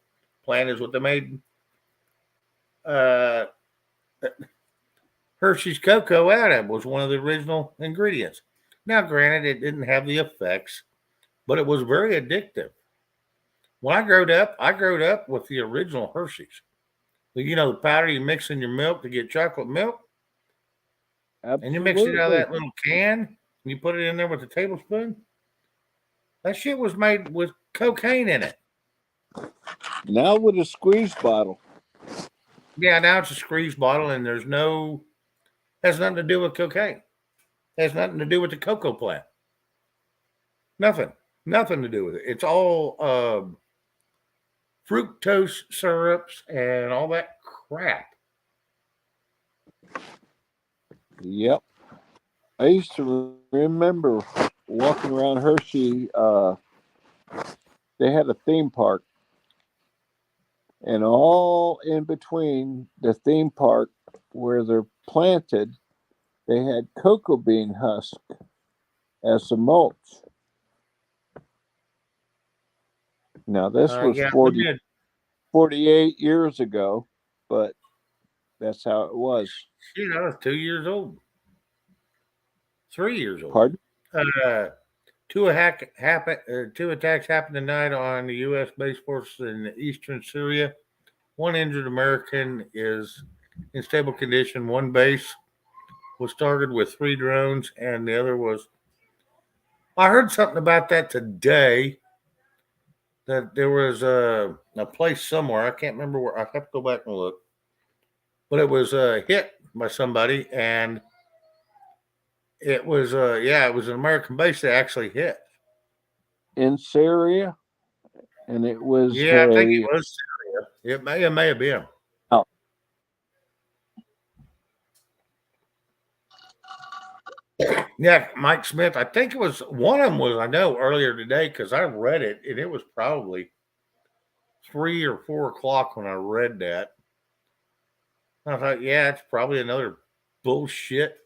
plant is what they made uh, Hershey's cocoa out of. Was one of the original ingredients. Now, granted, it didn't have the effects, but it was very addictive. When I growed up with the original Hershey's. You know, the powder you mix in your milk to get chocolate milk, and you mix it out of Absolutely. that little can, and you put it in there with a tablespoon. That shit was made with cocaine in it. Now with a squeeze bottle. Yeah, now it's a squeeze bottle, and has nothing to do with cocaine. Has nothing to do with the cocoa plant. Nothing to do with it. It's all fructose syrups and all that crap. Yep. I used to remember walking around Hershey. They had a theme park, and all in between the theme park where they're planted, they had cocoa bean husk as a mulch. Now, this was Yeah, 48 years ago, but that's how it was. shit, I was 2 years old. 3 years old. Pardon? Two attacks happened tonight on the U.S. base force in eastern Syria. One injured American is in stable condition. One base was targeted with 3 drones, and the other was. I heard something about that today. That there was a place somewhere. I can't remember where. I have to go back and look. But it was hit by somebody, and it was it was an American base they actually hit. In Syria, and it was Yeah, I think it was Syria. It may have been. Oh. Yeah, Mike Smith. I think it was one of them was I know earlier today because I read it and it was probably 3 or 4 o'clock when I read that. I thought, yeah, it's probably another bullshit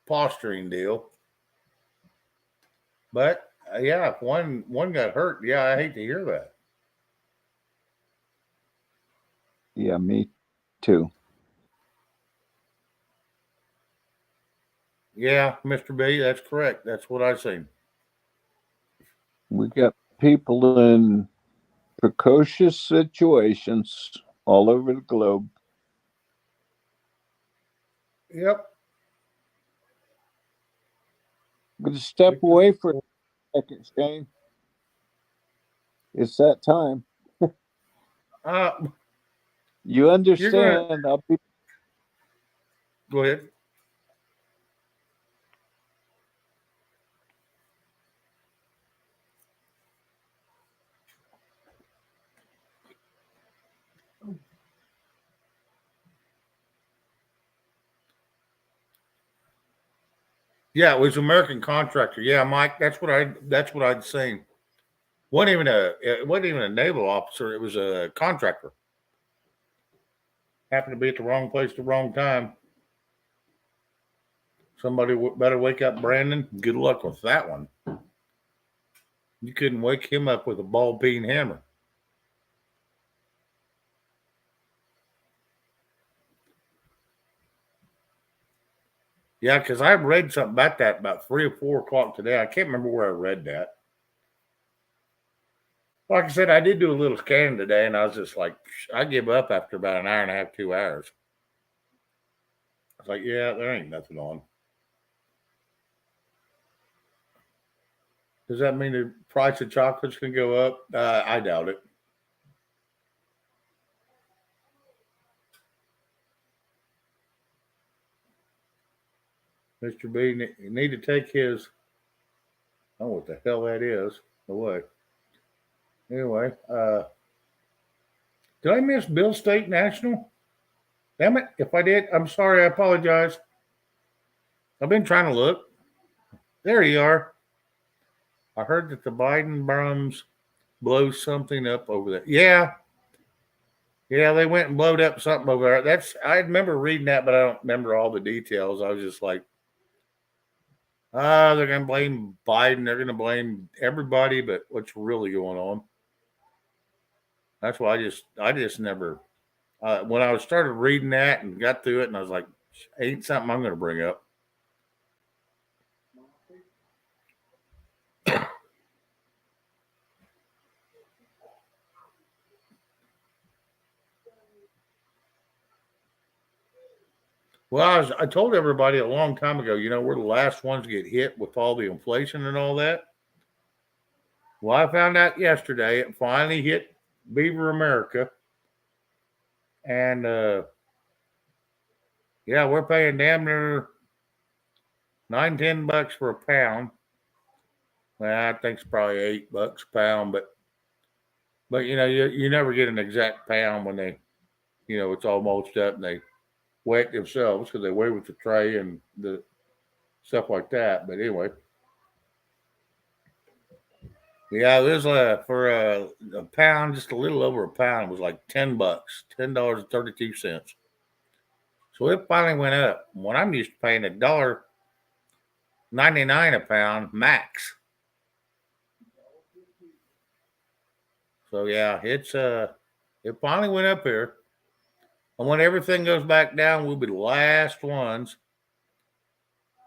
posturing deal. But yeah, if one got hurt, yeah, I hate to hear that. Yeah, me too. Yeah, Mr. B, that's correct. That's what I seen. We got people in precocious situations all over the globe. Yep. I'm going to step away for a second, Shane. It's that time. You understand? I'll be. Go ahead. Yeah, it was American contractor. Yeah, Mike, that's what I'd seen. It wasn't even a naval officer. It was a contractor. Happened to be at the wrong place at the wrong time. Somebody better wake up Brandon. Good luck with that one. You couldn't wake him up with a ball peen hammer. Yeah, because I read something about that about 3 or 4 o'clock today. I can't remember where I read that. Like I said, I did do a little scanning today, and I was just like, I give up after about an hour and a half, 2 hours. I was like, yeah, there ain't nothing on. Does that mean the price of chocolate's going to go up? I doubt it. Mr. B, you need to take his, I don't know what the hell that is, away. Anyway, did I miss Bill State National? Damn it. If I did, I'm sorry. I apologize. I've been trying to look. There you are. I heard that the Biden Brahms blow something up over there. Yeah. Yeah, they went and blowed up something over there. I remember reading that, but I don't remember all the details. I was just like, they're going to blame Biden. They're going to blame everybody, but what's really going on? That's why I just never. When I started reading that and got through it, and I was like, ain't something I'm going to bring up. Well, I told everybody a long time ago, we're the last ones to get hit with all the inflation and all that. Well, I found out yesterday it finally hit Beaver America. And yeah, we're paying damn near $9-10 for a pound. Well, I think it's probably $8 a pound, but you never get an exact pound when they, it's all mulched up and they weigh it themselves because they weigh with the tray and the stuff like that. But anyway, yeah, it was for a pound, just a little over a pound, it was like $10, $10.32. So it finally went up. When I'm used to paying $1.99 a pound max. So yeah, it finally went up here. And when everything goes back down, we'll be the last ones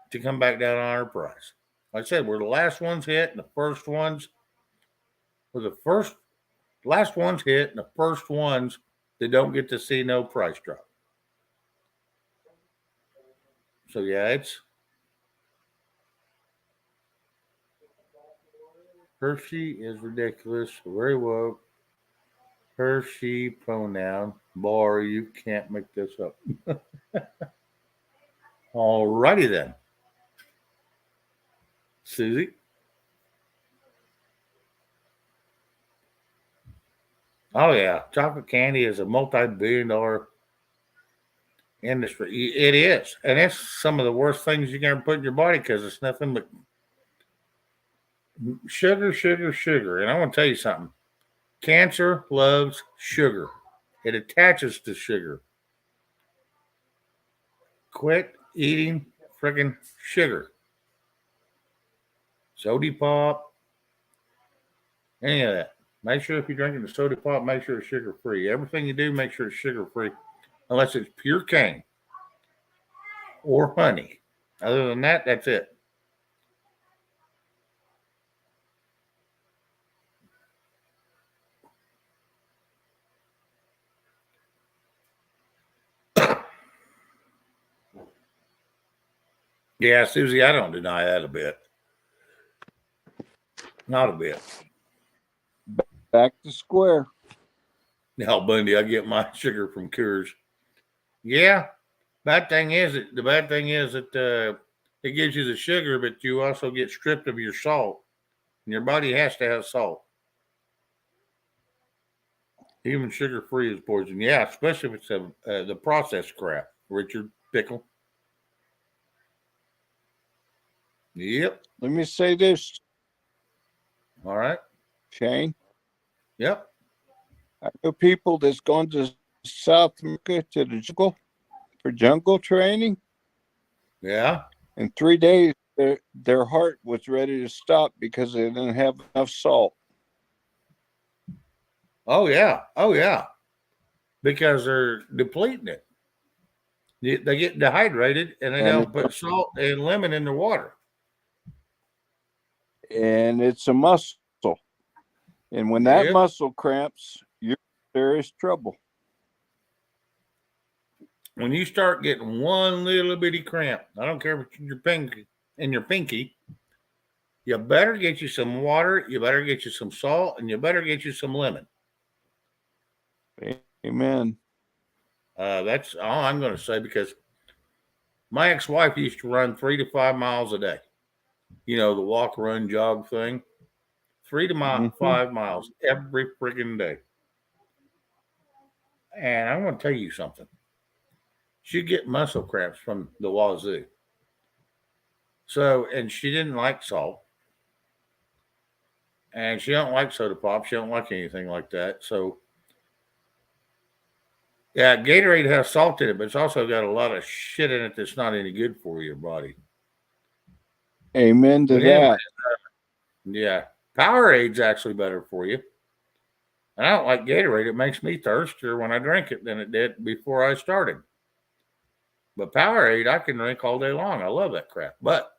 to come back down on our price. Like I said, we're the last ones hit, and the first ones were last ones hit, and the first ones that don't get to see no price drop. So yeah, Hershey is ridiculous, very woke. Hershey pronoun, bar, you can't make this up. Alrighty then. Susie? Oh yeah, chocolate candy is a multi-billion-dollar industry. It is, and it's some of the worst things you can ever put in your body because it's nothing but sugar, sugar, sugar. And I want to tell you something. Cancer loves sugar. It attaches to sugar. Quit eating freaking sugar. Soda pop, any of that. Make sure if you're drinking the soda pop, make sure it's sugar free. Everything you do, make sure it's sugar free, unless it's pure cane or honey. Other than that, that's it. Yeah, Susie, I don't deny that a bit. Not a bit. Back to square. Now, Bundy, I get my sugar from Coors. Yeah. The bad thing is that it gives you the sugar, but you also get stripped of your salt. And your body has to have salt. Even sugar-free is poison. Yeah, especially if it's the processed crap. Richard Pickle. Yep. Let me say this, All right. Shane. Yep. I know people that's gone to South America to the jungle for jungle training. Yeah. In 3 days, their heart was ready to stop because they didn't have enough salt. Oh, yeah. Oh, yeah. Because they're depleting it. They get dehydrated and they don't put salt and lemon in the water. And it's a muscle. And when that Yep. muscle cramps, you're in serious trouble. When you start getting one little bitty cramp, I don't care if it's in your pinky, you better get you some water, you better get you some salt, and you better get you some lemon. Amen. That's all I'm going to say because my ex-wife used to run 3 to 5 miles a day. You know, the walk, run, jog thing. 3 to 5 miles every freaking day. And I'm going to tell you something. She'd get muscle cramps from the wazoo. So, and she didn't like salt. And she don't like soda pop. She don't like anything like that. So, yeah, Gatorade has salt in it, but it's also got a lot of shit in it that's not any good for your body. Amen to But anyway, that. yeah, Powerade's actually better for you. And I don't like Gatorade. It makes me thirstier when I drink it than it did before I started. But Powerade, I can drink all day long. I love that crap. But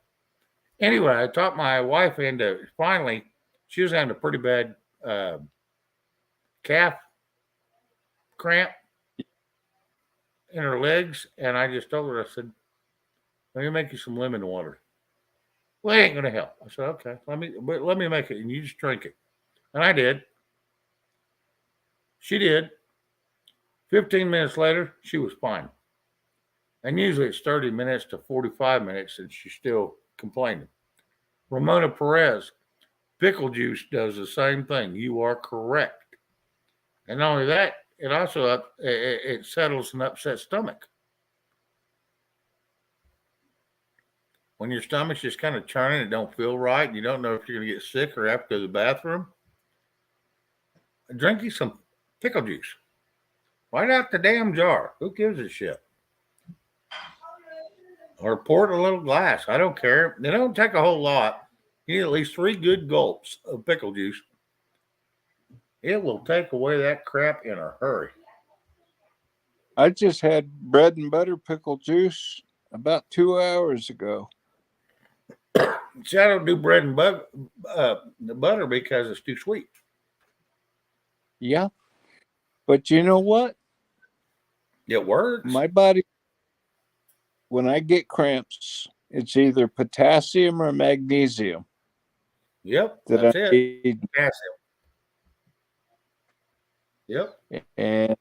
anyway, I talked my wife into finally, she was having a pretty bad calf cramp in her legs. And I just told her, I said, let me make you some lemon water. Well, it ain't going to help. I said, okay, let me make it and you just drink it. And I did. She did. 15 minutes later, she was fine. And usually it's 30 minutes to 45 minutes and she's still complaining. Ramona Perez, pickle juice does the same thing. You are correct. And not only that, it also it settles an upset stomach. When your stomach's just kind of churning, it don't feel right, and you don't know if you're going to get sick or have to go to the bathroom, drink you some pickle juice. Right out the damn jar. Who gives a shit? Or pour it in a little glass. I don't care. They don't take a whole lot. You need at least 3 good gulps of pickle juice. It will take away that crap in a hurry. I just had bread and butter pickle juice about 2 hours ago. See, I don't do bread and butter because it's too sweet. Yeah. But you know what? It works. My body, when I get cramps, it's either potassium or magnesium Yep, that that's I it. need. Potassium. Yep. And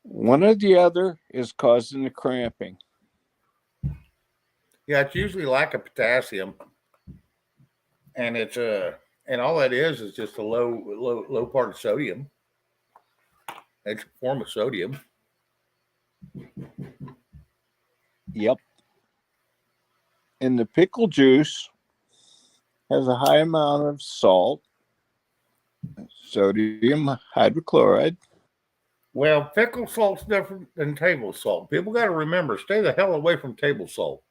one or the other is causing the cramping. Yeah, it's usually lack of potassium, and it's and all that is just a low part of sodium. It's a form of sodium. Yep. And the pickle juice has a high amount of salt, sodium hydrochloride. Well, pickle salt's different than table salt. People got to remember, stay the hell away from table salt.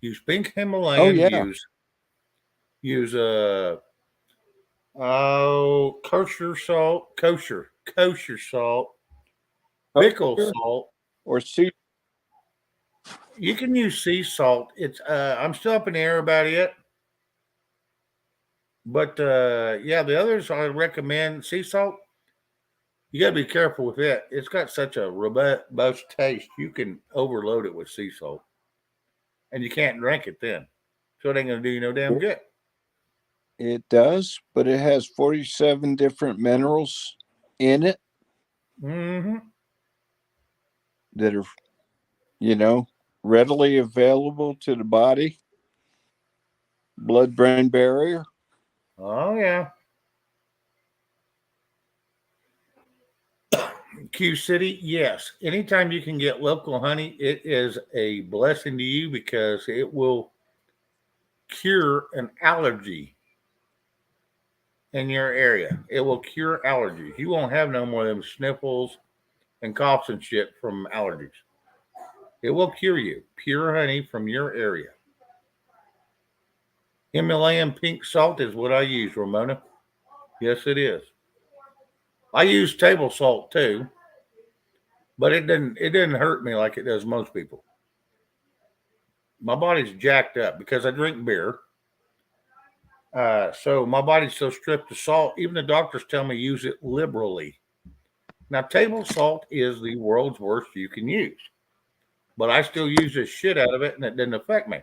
Use pink Himalayan. Oh, yeah. Use kosher salt, kosher salt, pickle salt, or sea. You can use sea salt. It's I'm still up in the air about it. But yeah, the others I recommend. Sea salt, you got to be careful with it. It's got such a robust taste. You can overload it with sea salt, and you can't drink it then. So it ain't gonna do you no damn good. It does, but it has 47 different minerals in it Mm-hmm. that are, readily available to the body. Blood-brain barrier. Oh yeah. Q City, yes. Anytime you can get local honey, it is a blessing to you because it will cure an allergy in your area. It will cure allergies. You won't have no more of them sniffles and coughs and shit from allergies. It will cure you. Pure honey from your area. Himalayan pink salt is what I use, Ramona. Yes, it is. I use table salt too, but it didn't hurt me like it does most people. My body's jacked up because I drink beer. So my body's so stripped of salt. Even the doctors tell me use it liberally. Now, table salt is the world's worst you can use, but I still use the shit out of it, and it didn't affect me.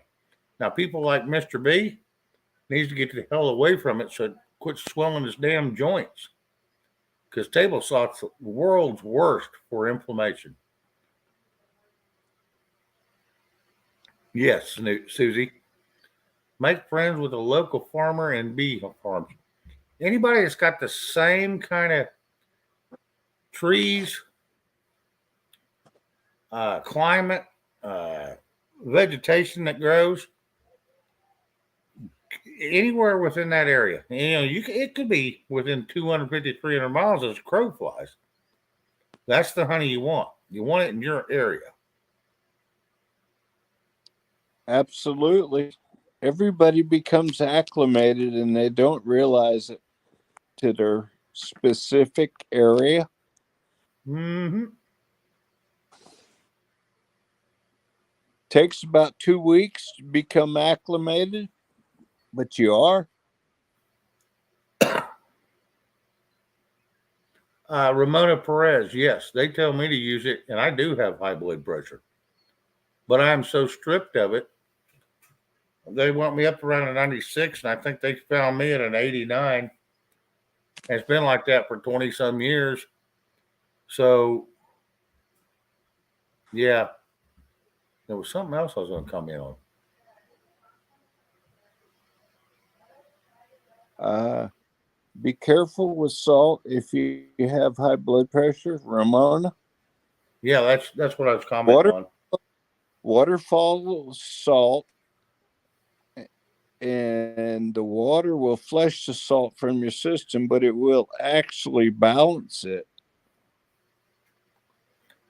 Now, people like Mr. B needs to get the hell away from it so it quits swelling his damn joints. Because table salt's the world's worst for inflammation. Yes, Susie. Make friends with a local farmer and bee farms. Anybody that's got the same kind of trees, climate, vegetation that grows anywhere within that area. It could be within 250, 300 miles as a crow flies. That's the honey you want. You want it in your area. Absolutely. Everybody becomes acclimated and they don't realize it to their specific area. Mm-hmm. Takes about 2 weeks to become acclimated, but you are. Ramona Perez, yes, they tell me to use it, and I do have high blood pressure, but I'm so stripped of it. They want me up around a 96, and I think they found me at an 89. And it's been like that for 20 some years. So, yeah, there was something else I was going to come in on. Be careful with salt if you have high blood pressure, Ramona. Yeah, that's what I was commenting on. Waterfall salt, and the water will flush the salt from your system, but it will actually balance it.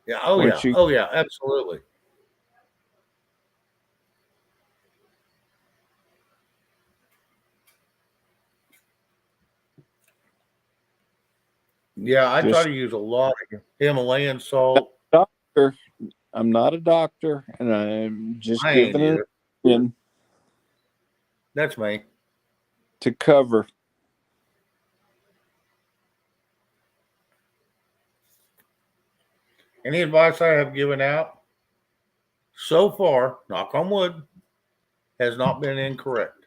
Yeah. Oh, yeah. Oh, yeah. Absolutely. Yeah, I try to use a lot of Himalayan salt. Doctor, I'm not a doctor, and I'm just giving an opinion. That's me. To cover. Any advice I have given out so far, knock on wood, has not been incorrect.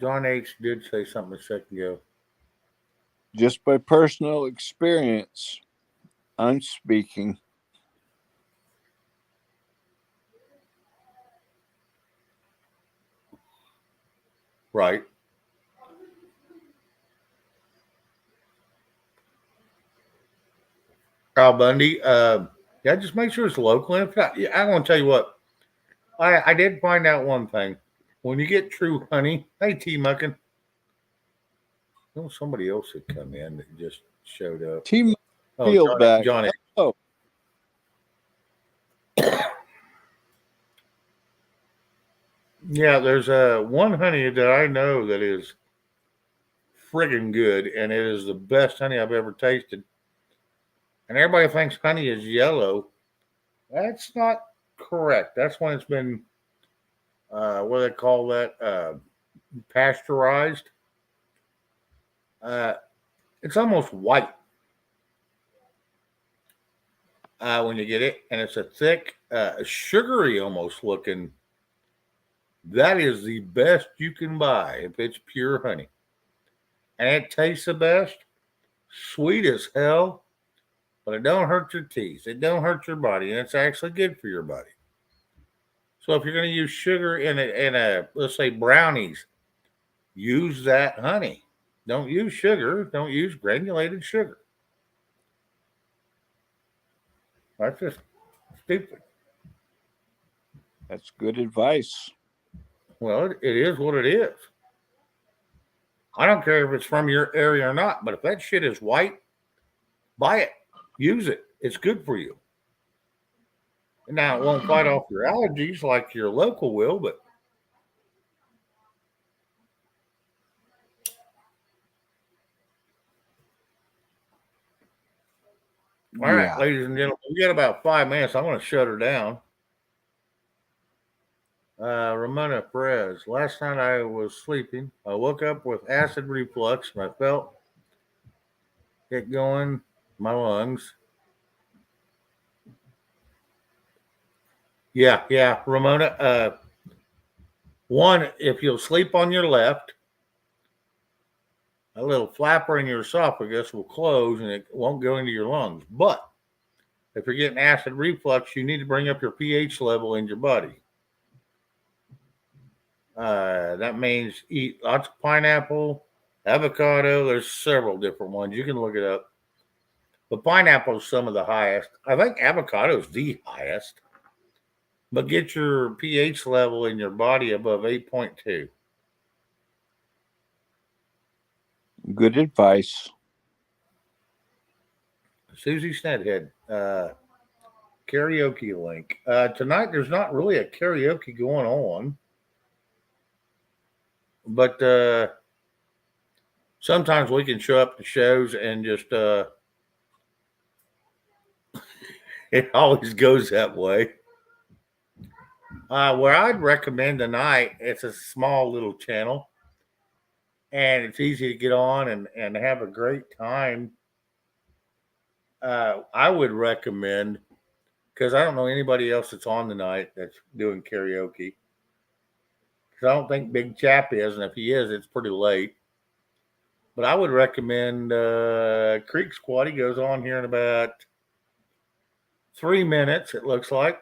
John H. did say something a second ago. Just by personal experience, I'm speaking. Right. Al Bundy, yeah, just make sure it's local. And if not, yeah, I want to tell you what, I did find out one thing. When you get true honey, hey, T Muckin. No, somebody else had come in that just showed up. T Fieldback. Johnny. Oh. Yeah, there's one honey that I know that is friggin' good, and it is the best honey I've ever tasted. And everybody thinks honey is yellow. That's not correct. That's when it's been, what do they call that? Pasteurized. It's almost white when you get it, and it's a thick, sugary almost looking. That is the best you can buy if it's pure honey. And it tastes the best, sweet as hell, but it don't hurt your teeth. It don't hurt your body, and it's actually good for your body. So if you're going to use sugar in a let's say brownies, use that honey. Don't use sugar. Don't use granulated sugar. That's just stupid. That's good advice. Well, it is what it is. I don't care if it's from your area or not, but if that shit is white, buy it. Use it. It's good for you. Now, it won't fight off your allergies like your local will, but all right, ladies and gentlemen, we got about 5 minutes. I'm going to shut her down. Ramona Perez. Last night I was sleeping. I woke up with acid reflux and I felt it going in my lungs. Yeah, Ramona. One, if you'll sleep on your left, a little flapper in your esophagus will close and it won't go into your lungs. But if you're getting acid reflux, you need to bring up your pH level in your body. That means eat lots of pineapple, avocado. There's several different ones. You can look it up. But pineapple is some of the highest. I think avocado is the highest. But get your pH level in your body above 8.2. Good advice. Susie Snedhead, karaoke link. Tonight, there's not really a karaoke going on. But sometimes we can show up to shows and just it always goes that way. Where I'd recommend tonight, it's a small little channel and it's easy to get on and have a great time. I would recommend, because I don't know anybody else that's on tonight that's doing karaoke. Because I don't think Big Chap is, and if he is, it's pretty late. But I would recommend Creek Squad. He goes on here in about 3 minutes, it looks like.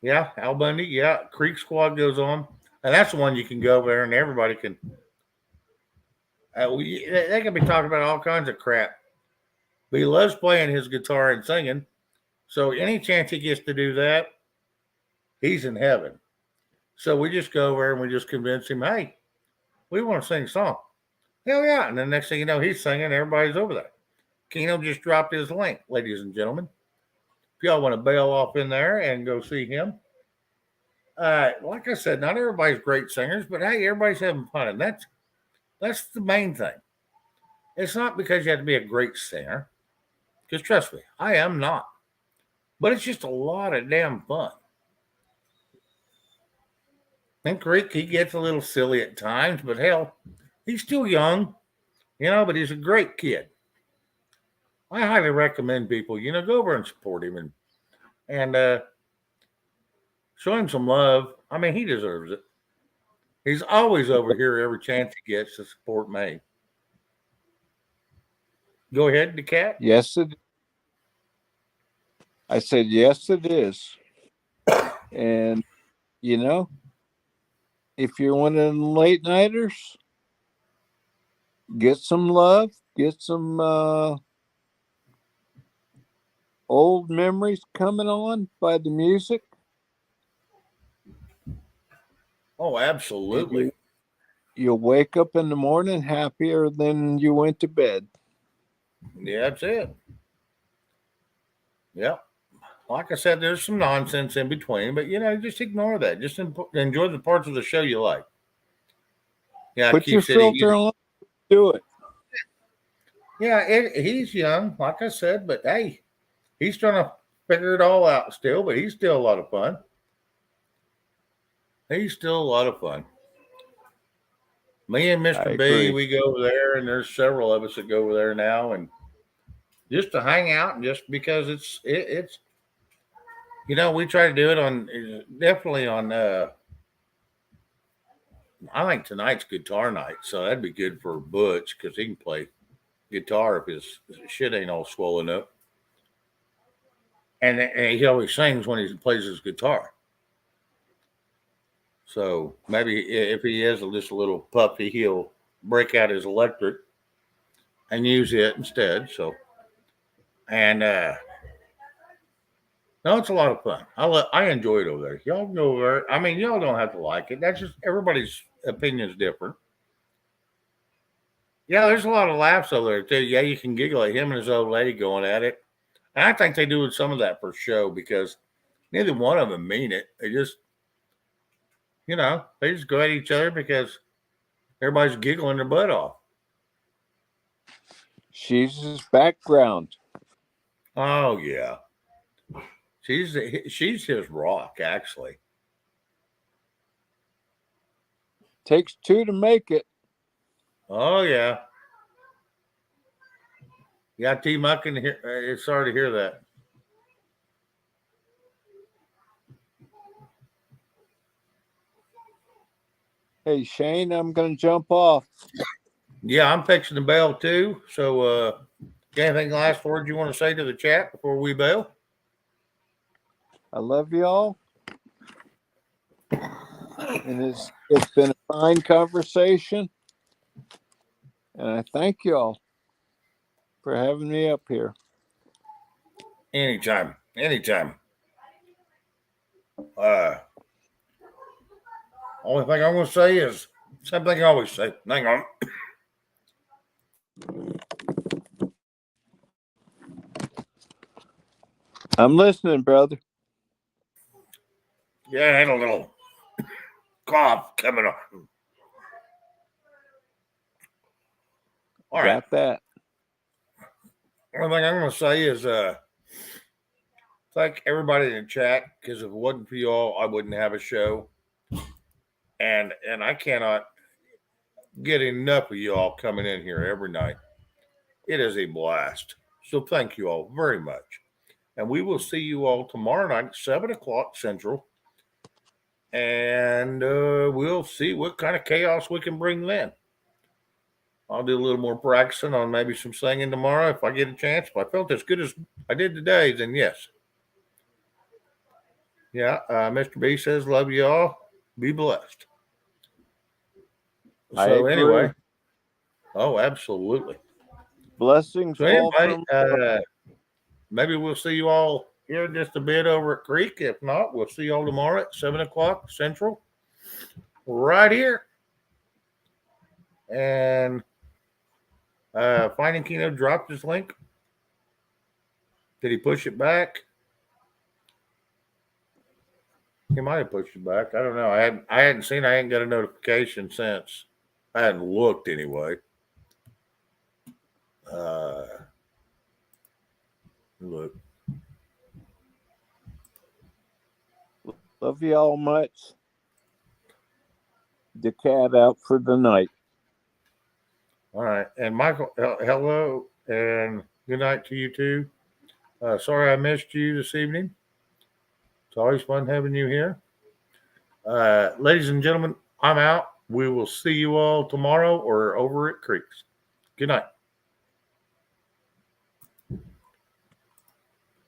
Yeah, Al Bundy. Yeah, Creek Squad goes on. And that's the one you can go over there and everybody can. They can be talking about all kinds of crap. But he loves playing his guitar and singing. So any chance he gets to do that, he's in heaven. So we just go over and we just convince him, hey, we want to sing a song. Hell yeah. And the next thing you know, he's singing. Everybody's over there. Keno just dropped his link, ladies and gentlemen. If y'all want to bail off in there and go see him. Like I said, not everybody's great singers, but hey, everybody's having fun. And that's the main thing. It's not because you have to be a great singer. Because trust me, I am not. But it's just a lot of damn fun. And Creek, he gets a little silly at times, but hell, he's still young, but he's a great kid. I highly recommend people, go over and support him and show him some love. I mean, he deserves it. He's always over here every chance he gets to support me. Go ahead, the cat. Yes, I said, yes, it is. And, if you're one of them late nighters, get some love, get some old memories coming on by the music. Oh, absolutely. You'll wake up in the morning happier than you went to bed. Yeah, that's it. Yep. Like I said, there's some nonsense in between, but just ignore that. Just enjoy the parts of the show you like. Yeah, put your filter on. Do it. Yeah, he's young, like I said, but hey, he's trying to figure it all out still. But he's still a lot of fun. He's still a lot of fun. Me and Mr. B, we go over there, and there's several of us that go over there now, and just to hang out, and just because it's we try to do it definitely on I think tonight's guitar night, so that'd be good for Butch because he can play guitar if his shit ain't all swollen up. And he always sings when he plays his guitar. So maybe if he is just a little puffy, he'll break out his electric and use it instead. So, and no, it's a lot of fun. I enjoy it over there. Y'all go over. I mean, y'all don't have to like it. That's just everybody's opinion is different. Yeah, there's a lot of laughs over there too. Yeah, you can giggle at him and his old lady going at it. And I think they do some of that for show because neither one of them mean it. They just, they just go at each other because everybody's giggling their butt off. She's his background. Oh yeah, she's his rock actually. Takes two to make it. Oh yeah. Yeah, T. I can hear. It's sorry to hear that. Hey Shane, I'm gonna jump off. Yeah, I'm fixing the bail too. So, anything last words you want to say to the chat before we bail? I love y'all, and it's been a fine conversation, and I thank y'all for having me up here. Anytime. Only thing I'm going to say is same thing I always say. Hang on. I'm listening, brother. Yeah, I had a little cough coming on. All right. Got that. One thing I'm going to say is thank everybody in the chat, because if it wasn't for you all, I wouldn't have a show. And I cannot get enough of you all coming in here every night. It is a blast. So thank you all very much. And we will see you all tomorrow night at 7 o'clock Central. And we'll see what kind of chaos we can bring then. I'll do a little more practicing on maybe some singing tomorrow if I get a chance. If I felt as good as I did today, then yes. Yeah, Mr. B says, love you all. Be blessed. I So agree. anyway, oh, absolutely. Blessings So fall anyway, from maybe we'll see you all here in just a bit over at Creek. If not, we'll see you all tomorrow at 7 o'clock Central, right here. And Finding Keno dropped his link. Did he push it back? He might have pushed it back. I don't know. I hadn't seen. I hadn't got a notification since. I hadn't looked anyway. Look. Love y'all much. The cat out for the night. All right. And Michael, hello and good night to you too. Sorry I missed you this evening. It's always fun having you here. Ladies and gentlemen, I'm out. We will see you all tomorrow or over at Creeks. Good night.